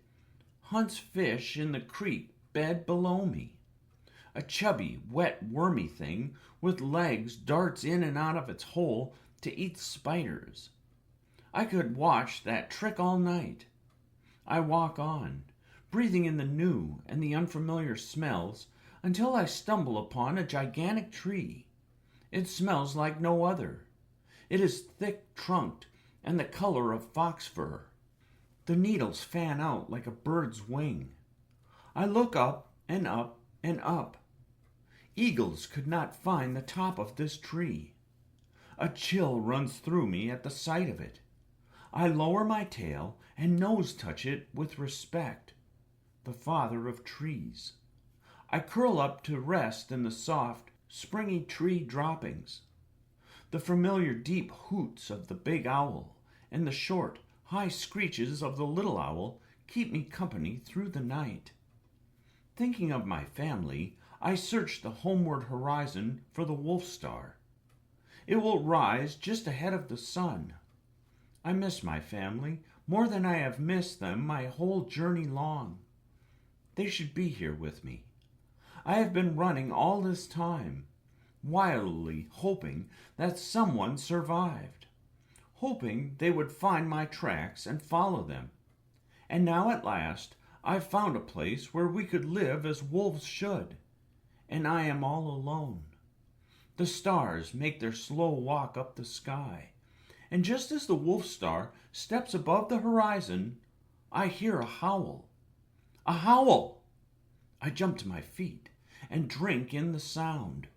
hunts fish in the creek bed below me. A chubby, wet, wormy thing with legs darts in and out of its hole to eat spiders. I could watch that trick all night. I walk on, breathing in the new and the unfamiliar smells, until I stumble upon a gigantic tree. It smells like no other. It is thick-trunked and the color of fox fur. The needles fan out like a bird's wing. I look up and up and up. Eagles could not find the top of this tree. A chill runs through me at the sight of it. I lower my tail and nose touch it with respect. The father of trees. I curl up to rest in the soft, springy tree droppings. The familiar deep hoots of the big owl and the short, high screeches of the little owl keep me company through the night. Thinking of my family, I search the homeward horizon for the wolf star. It will rise just ahead of the sun. I miss my family more than I have missed them my whole journey long. They should be here with me. I have been running all this time, wildly hoping that someone survived, hoping they would find my tracks and follow them. And now at last I've found a place where we could live as wolves should, and I am all alone. The stars make their slow walk up the sky, and just as the wolf star steps above the horizon, I hear a howl. A howl! I jump to my feet and drink in the sound.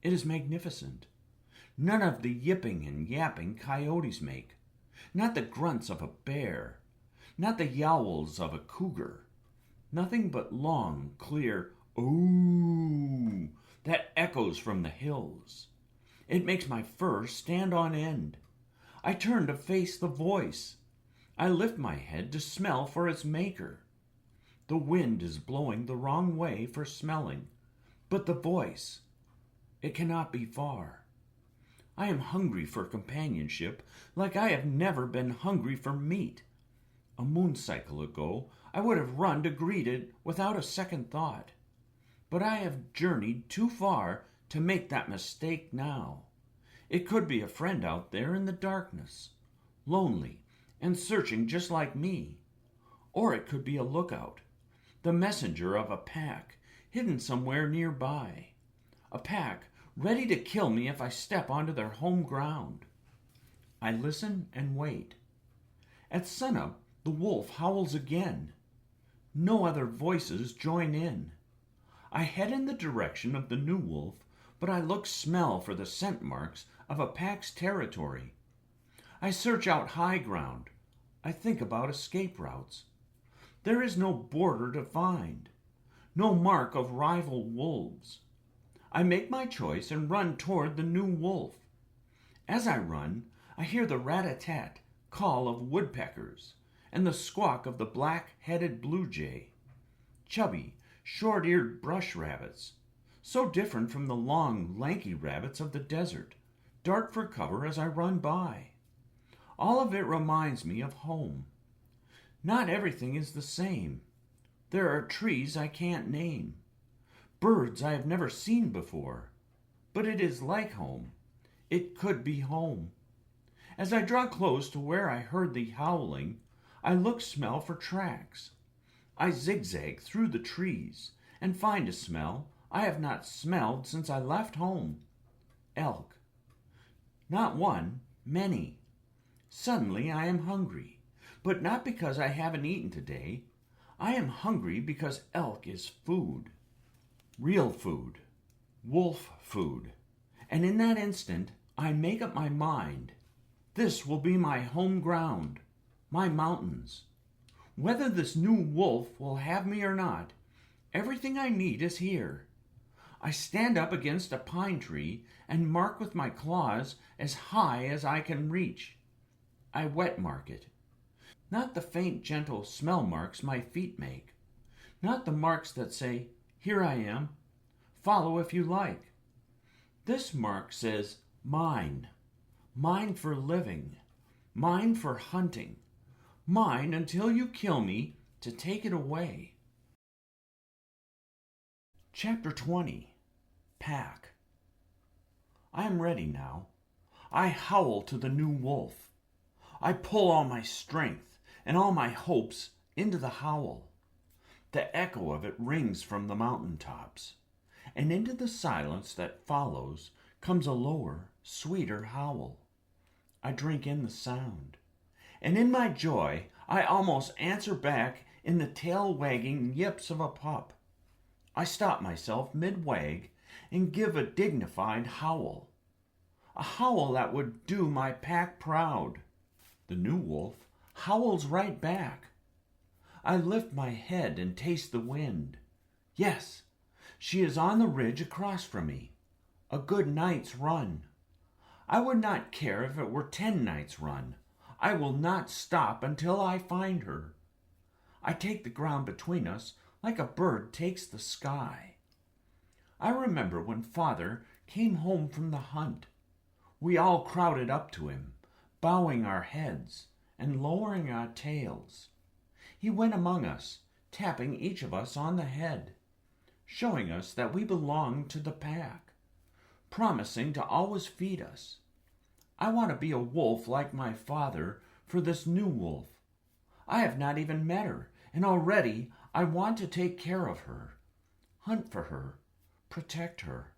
It is magnificent. None of the yipping and yapping coyotes make, not the grunts of a bear, not the yowls of a cougar, nothing but long, clear "ooh" that echoes from the hills. It makes my fur stand on end. I turn to face the voice. I lift my head to smell for its maker. The wind is blowing the wrong way for smelling, but the voice, it cannot be far. I am hungry for companionship like I have never been hungry for meat. A moon cycle ago, I would have run to greet it without a second thought. But I have journeyed too far to make that mistake now. It could be a friend out there in the darkness, lonely and searching just like me. Or it could be a lookout, the messenger of a pack hidden somewhere nearby. A pack ready to kill me if I step onto their home ground. I listen and wait. At sunup, the wolf howls again. No other voices join in. I head in the direction of the new wolf, but I smell for the scent marks of a pack's territory. I search out high ground. I think about escape routes. There is no border to find, no mark of rival wolves. I make my choice and run toward the new wolf. As I run, I hear the rat-a-tat call of woodpeckers and the squawk of the black-headed blue jay. Chubby, short-eared brush rabbits, so different from the long, lanky rabbits of the desert, dart for cover as I run by. All of it reminds me of home. Not everything is the same. There are trees I can't name, birds I have never seen before, but it is like home. It could be home. As I draw close to where I heard the howling, I smell for tracks. I zigzag through the trees and find a smell I have not smelled since I left home. Elk. Not one, many. Suddenly I am hungry, but not because I haven't eaten today. I am hungry because elk is food. Real food. Wolf food. And in that instant, I make up my mind. This will be my home ground, my mountains. Whether this new wolf will have me or not, everything I need is here. I stand up against a pine tree and mark with my claws as high as I can reach. I wet mark it. Not the faint, gentle smell marks my feet make. Not the marks that say, "Here I am. Follow if you like." This mark says, "Mine. Mine for living. Mine for hunting. Mine until you kill me to take it away." Chapter 20. Pack. I am ready now. I howl to the new wolf. I pull all my strength and all my hopes into the howl. The echo of it rings from the mountain tops, and into the silence that follows comes a lower, sweeter howl. I drink in the sound, and in my joy I almost answer back in the tail-wagging yips of a pup. I stop myself mid-wag and give a dignified howl. A howl that would do my pack proud. The new wolf howls right back. I lift my head and taste the wind. Yes, she is on the ridge across from me. A good night's run. I would not care if it were 10 nights' run. I will not stop until I find her. I take the ground between us like a bird takes the sky. I remember when Father came home from the hunt. We all crowded up to him, bowing our heads and lowering our tails. He went among us, tapping each of us on the head, showing us that we belonged to the pack, promising to always feed us. I want to be a wolf like my father for this new wolf. I have not even met her, and already I want to take care of her, hunt for her, protect her.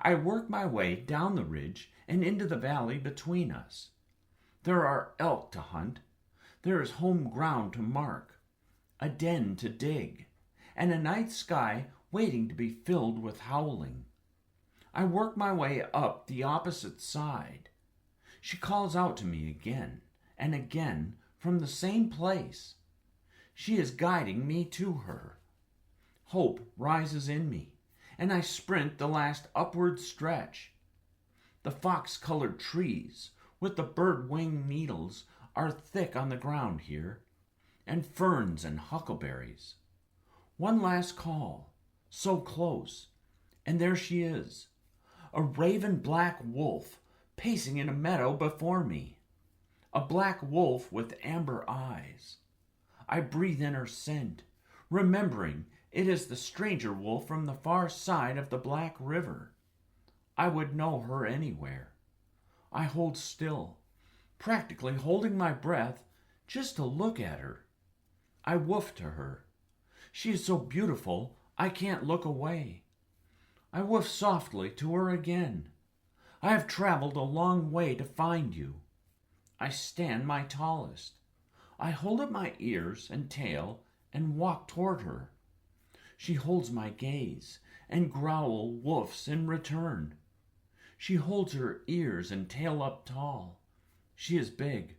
I work my way down the ridge and into the valley between us. There are elk to hunt. There is home ground to mark, a den to dig, and a night sky waiting to be filled with howling. I work my way up the opposite side. She calls out to me again and again from the same place. She is guiding me to her. Hope rises in me, and I sprint the last upward stretch. The fox-colored trees with the bird-wing needles are thick on the ground here, and ferns and huckleberries. One last call, so close, and there she is, a raven-black wolf pacing in a meadow before me, a black wolf with amber eyes. I breathe in her scent, remembering it is the stranger wolf from the far side of the Black River. I would know her anywhere. I hold still, practically holding my breath just to look at her. I woof to her. She is so beautiful, I can't look away. I woof softly to her again. I have traveled a long way to find you. I stand my tallest. I hold up my ears and tail and walk toward her. She holds my gaze and growl woofs in return. She holds her ears and tail up tall. She is big.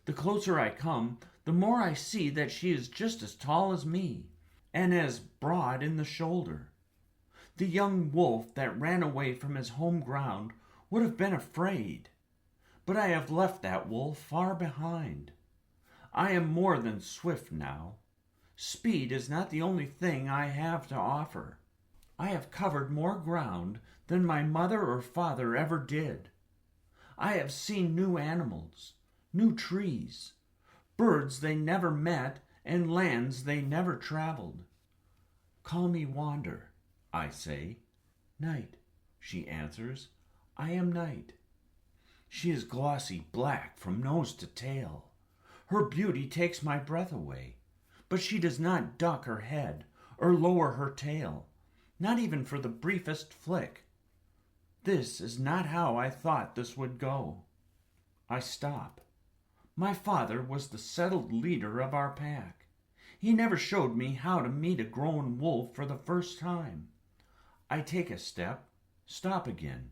The closer I come, the more I see that she is just as tall as me, and as broad in the shoulder. The young wolf that ran away from his home ground would have been afraid, but I have left that wolf far behind. I am more than swift now. Speed is not the only thing I have to offer. I have covered more ground than my mother or father ever did. I have seen new animals, new trees, birds they never met, and lands they never traveled. Call me Wander, I say. Night, she answers. I am Night. She is glossy black from nose to tail. Her beauty takes my breath away, but she does not duck her head or lower her tail, not even for the briefest flick. This is not how I thought this would go. I stop. My father was the settled leader of our pack. He never showed me how to meet a grown wolf for the first time. I take a step, stop again.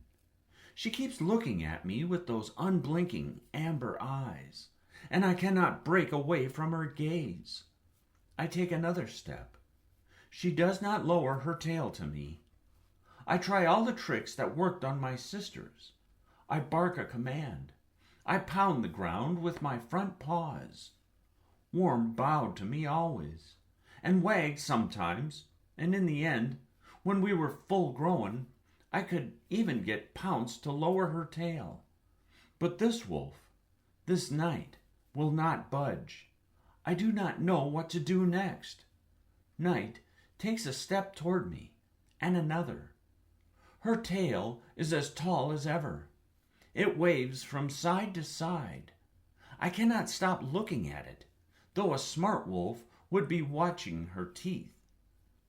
She keeps looking at me with those unblinking amber eyes, and I cannot break away from her gaze. I take another step. She does not lower her tail to me. I try all the tricks that worked on my sisters. I bark a command. I pound the ground with my front paws. Worm bowed to me always, and wagged sometimes, and in the end, when we were full grown, I could even get Pounce to lower her tail. But this wolf, this Night, will not budge. I do not know what to do next. Night takes a step toward me, and another. Her tail is as tall as ever. It waves from side to side. I cannot stop looking at it, though a smart wolf would be watching her teeth.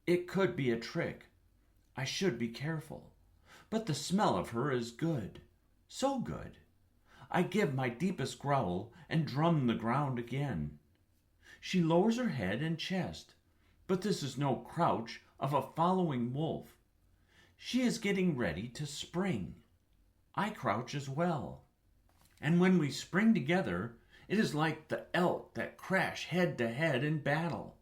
It could be a trick. I should be careful. But the smell of her is good, so good. I give my deepest growl and drum the ground again. She lowers her head and chest, but this is no crouch of a following wolf. She is getting ready to spring. I crouch as well. And when we spring together, it is like the elk that crash head to head in battle.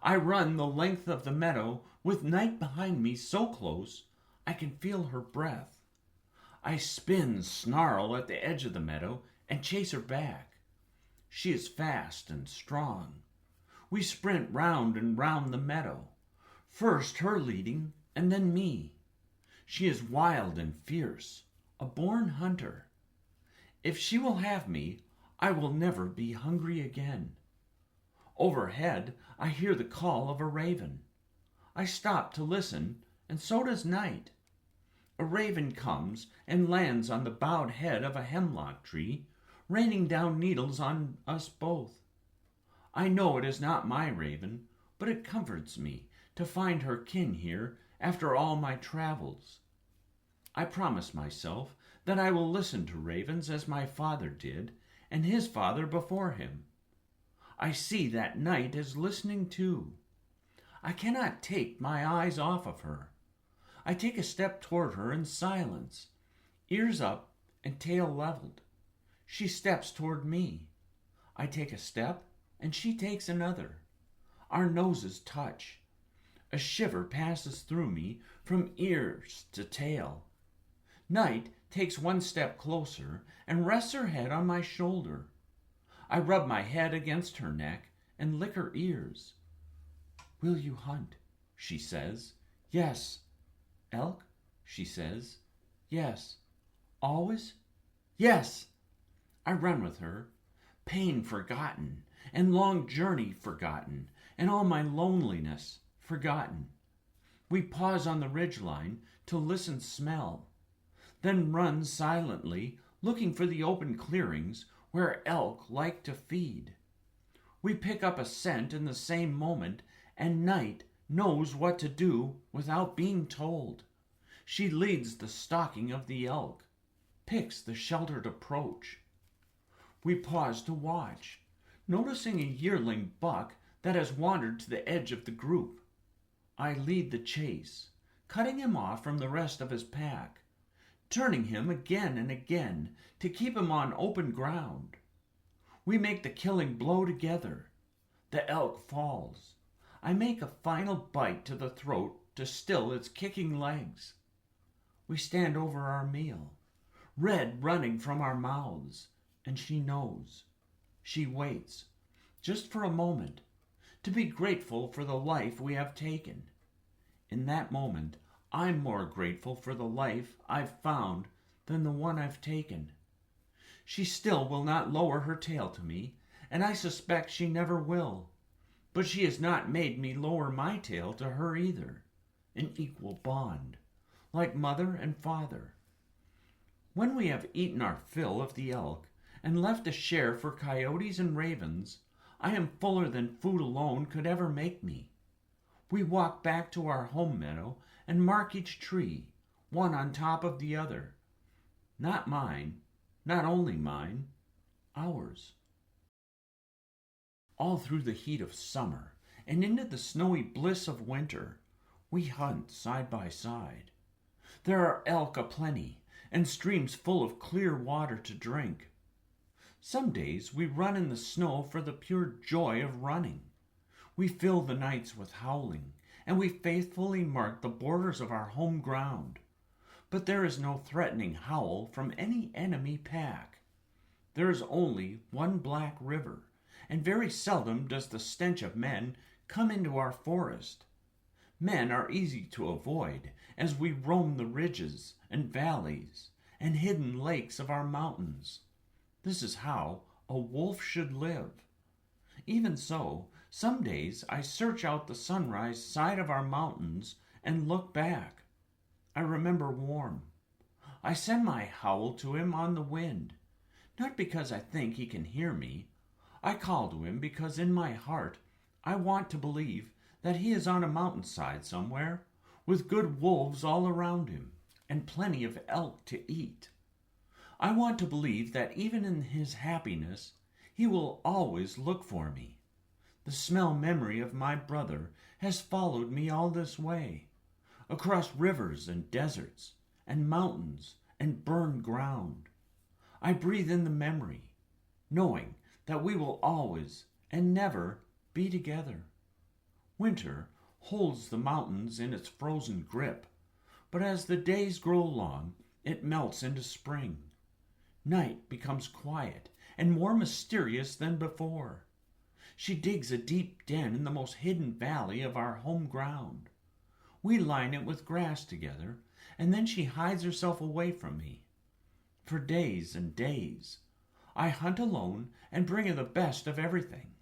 I run the length of the meadow with Night behind me so close I can feel her breath. I spin snarl at the edge of the meadow and chase her back. She is fast and strong. We sprint round and round the meadow, first her leading and then me. She is wild and fierce, a born hunter. If she will have me, I will never be hungry again. Overhead, I hear the call of a raven. I stop to listen, and so does Night. A raven comes and lands on the bowed head of a hemlock tree, raining down needles on us both. I know it is not my raven, but it comforts me to find her kin here after all my travels. I promise myself that I will listen to ravens as my father did, and his father before him. I see that Night is listening too. I cannot take my eyes off of her. I take a step toward her in silence, ears up and tail leveled. She steps toward me. I take a step, and she takes another. Our noses touch. A shiver passes through me from ears to tail. Night takes one step closer and rests her head on my shoulder. I rub my head against her neck and lick her ears. "Will you hunt?" she says. "Yes." "Elk?" she says. "Yes." "Always?" "Yes." I run with her, pain forgotten, and long journey forgotten, and all my loneliness forgotten. We pause on the ridgeline to listen, smell, then run silently, looking for the open clearings where elk like to feed. We pick up a scent in the same moment, and Night knows what to do without being told. She leads the stalking of the elk, picks the sheltered approach. We pause to watch, noticing a yearling buck that has wandered to the edge of the group. I lead the chase, cutting him off from the rest of his pack, turning him again and again to keep him on open ground. We make the killing blow together. The elk falls. I make a final bite to the throat to still its kicking legs. We stand over our meal, red running from our mouths, and she knows. She waits, just for a moment, to be grateful for the life we have taken. In that moment, I'm more grateful for the life I've found than the one I've taken. She still will not lower her tail to me, and I suspect she never will. But she has not made me lower my tail to her either. An equal bond, like mother and father. When we have eaten our fill of the elk and left a share for coyotes and ravens, I am fuller than food alone could ever make me. We walk back to our home meadow and mark each tree, one on top of the other. Not mine, not only mine, ours. All through the heat of summer and into the snowy bliss of winter, we hunt side by side. There are elk aplenty and streams full of clear water to drink. Some days we run in the snow for the pure joy of running. We fill the nights with howling, and we faithfully mark the borders of our home ground. But there is no threatening howl from any enemy pack. There is only one black river, and very seldom does the stench of men come into our forest. Men are easy to avoid as we roam the ridges and valleys and hidden lakes of our mountains. This is how a wolf should live. Even so, some days I search out the sunrise side of our mountains and look back. I remember Warm. I send my howl to him on the wind, not because I think he can hear me. I call to him because in my heart I want to believe that he is on a mountainside somewhere, with good wolves all around him, and plenty of elk to eat. I want to believe that even in his happiness, he will always look for me. The smell memory of my brother has followed me all this way, across rivers and deserts, and mountains and burned ground. I breathe in the memory, knowing that we will always and never be together. Winter holds the mountains in its frozen grip, but as the days grow long, it melts into spring. Night becomes quiet and more mysterious than before. She digs a deep den in the most hidden valley of our home ground. We line it with grass together, and then she hides herself away from me. For days and days, I hunt alone and bring her the best of everything.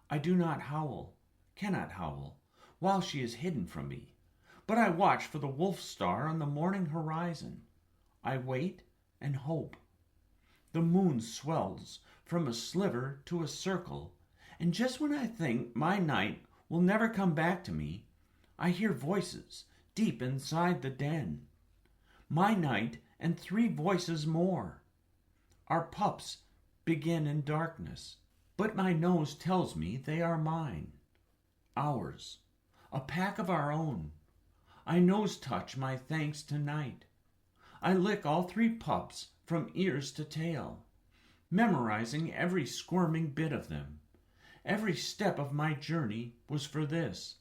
I do not howl, cannot howl, while she is hidden from me, but I watch for the wolf star on the morning horizon. I wait and hope. The moon swells from a sliver to a circle, and just when I think my night will never come back to me, I hear voices deep inside the den. My night and 3 voices more. Our pups begin in darkness, but my nose tells me they are mine. Ours, a pack of our own. I nose touch my thanks tonight. I lick all 3 pups from ears to tail, memorizing every squirming bit of them. Every step of my journey was for this,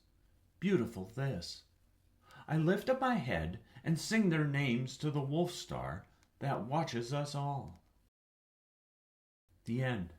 beautiful this. I lift up my head and sing their names to the wolf star that watches us all. The end.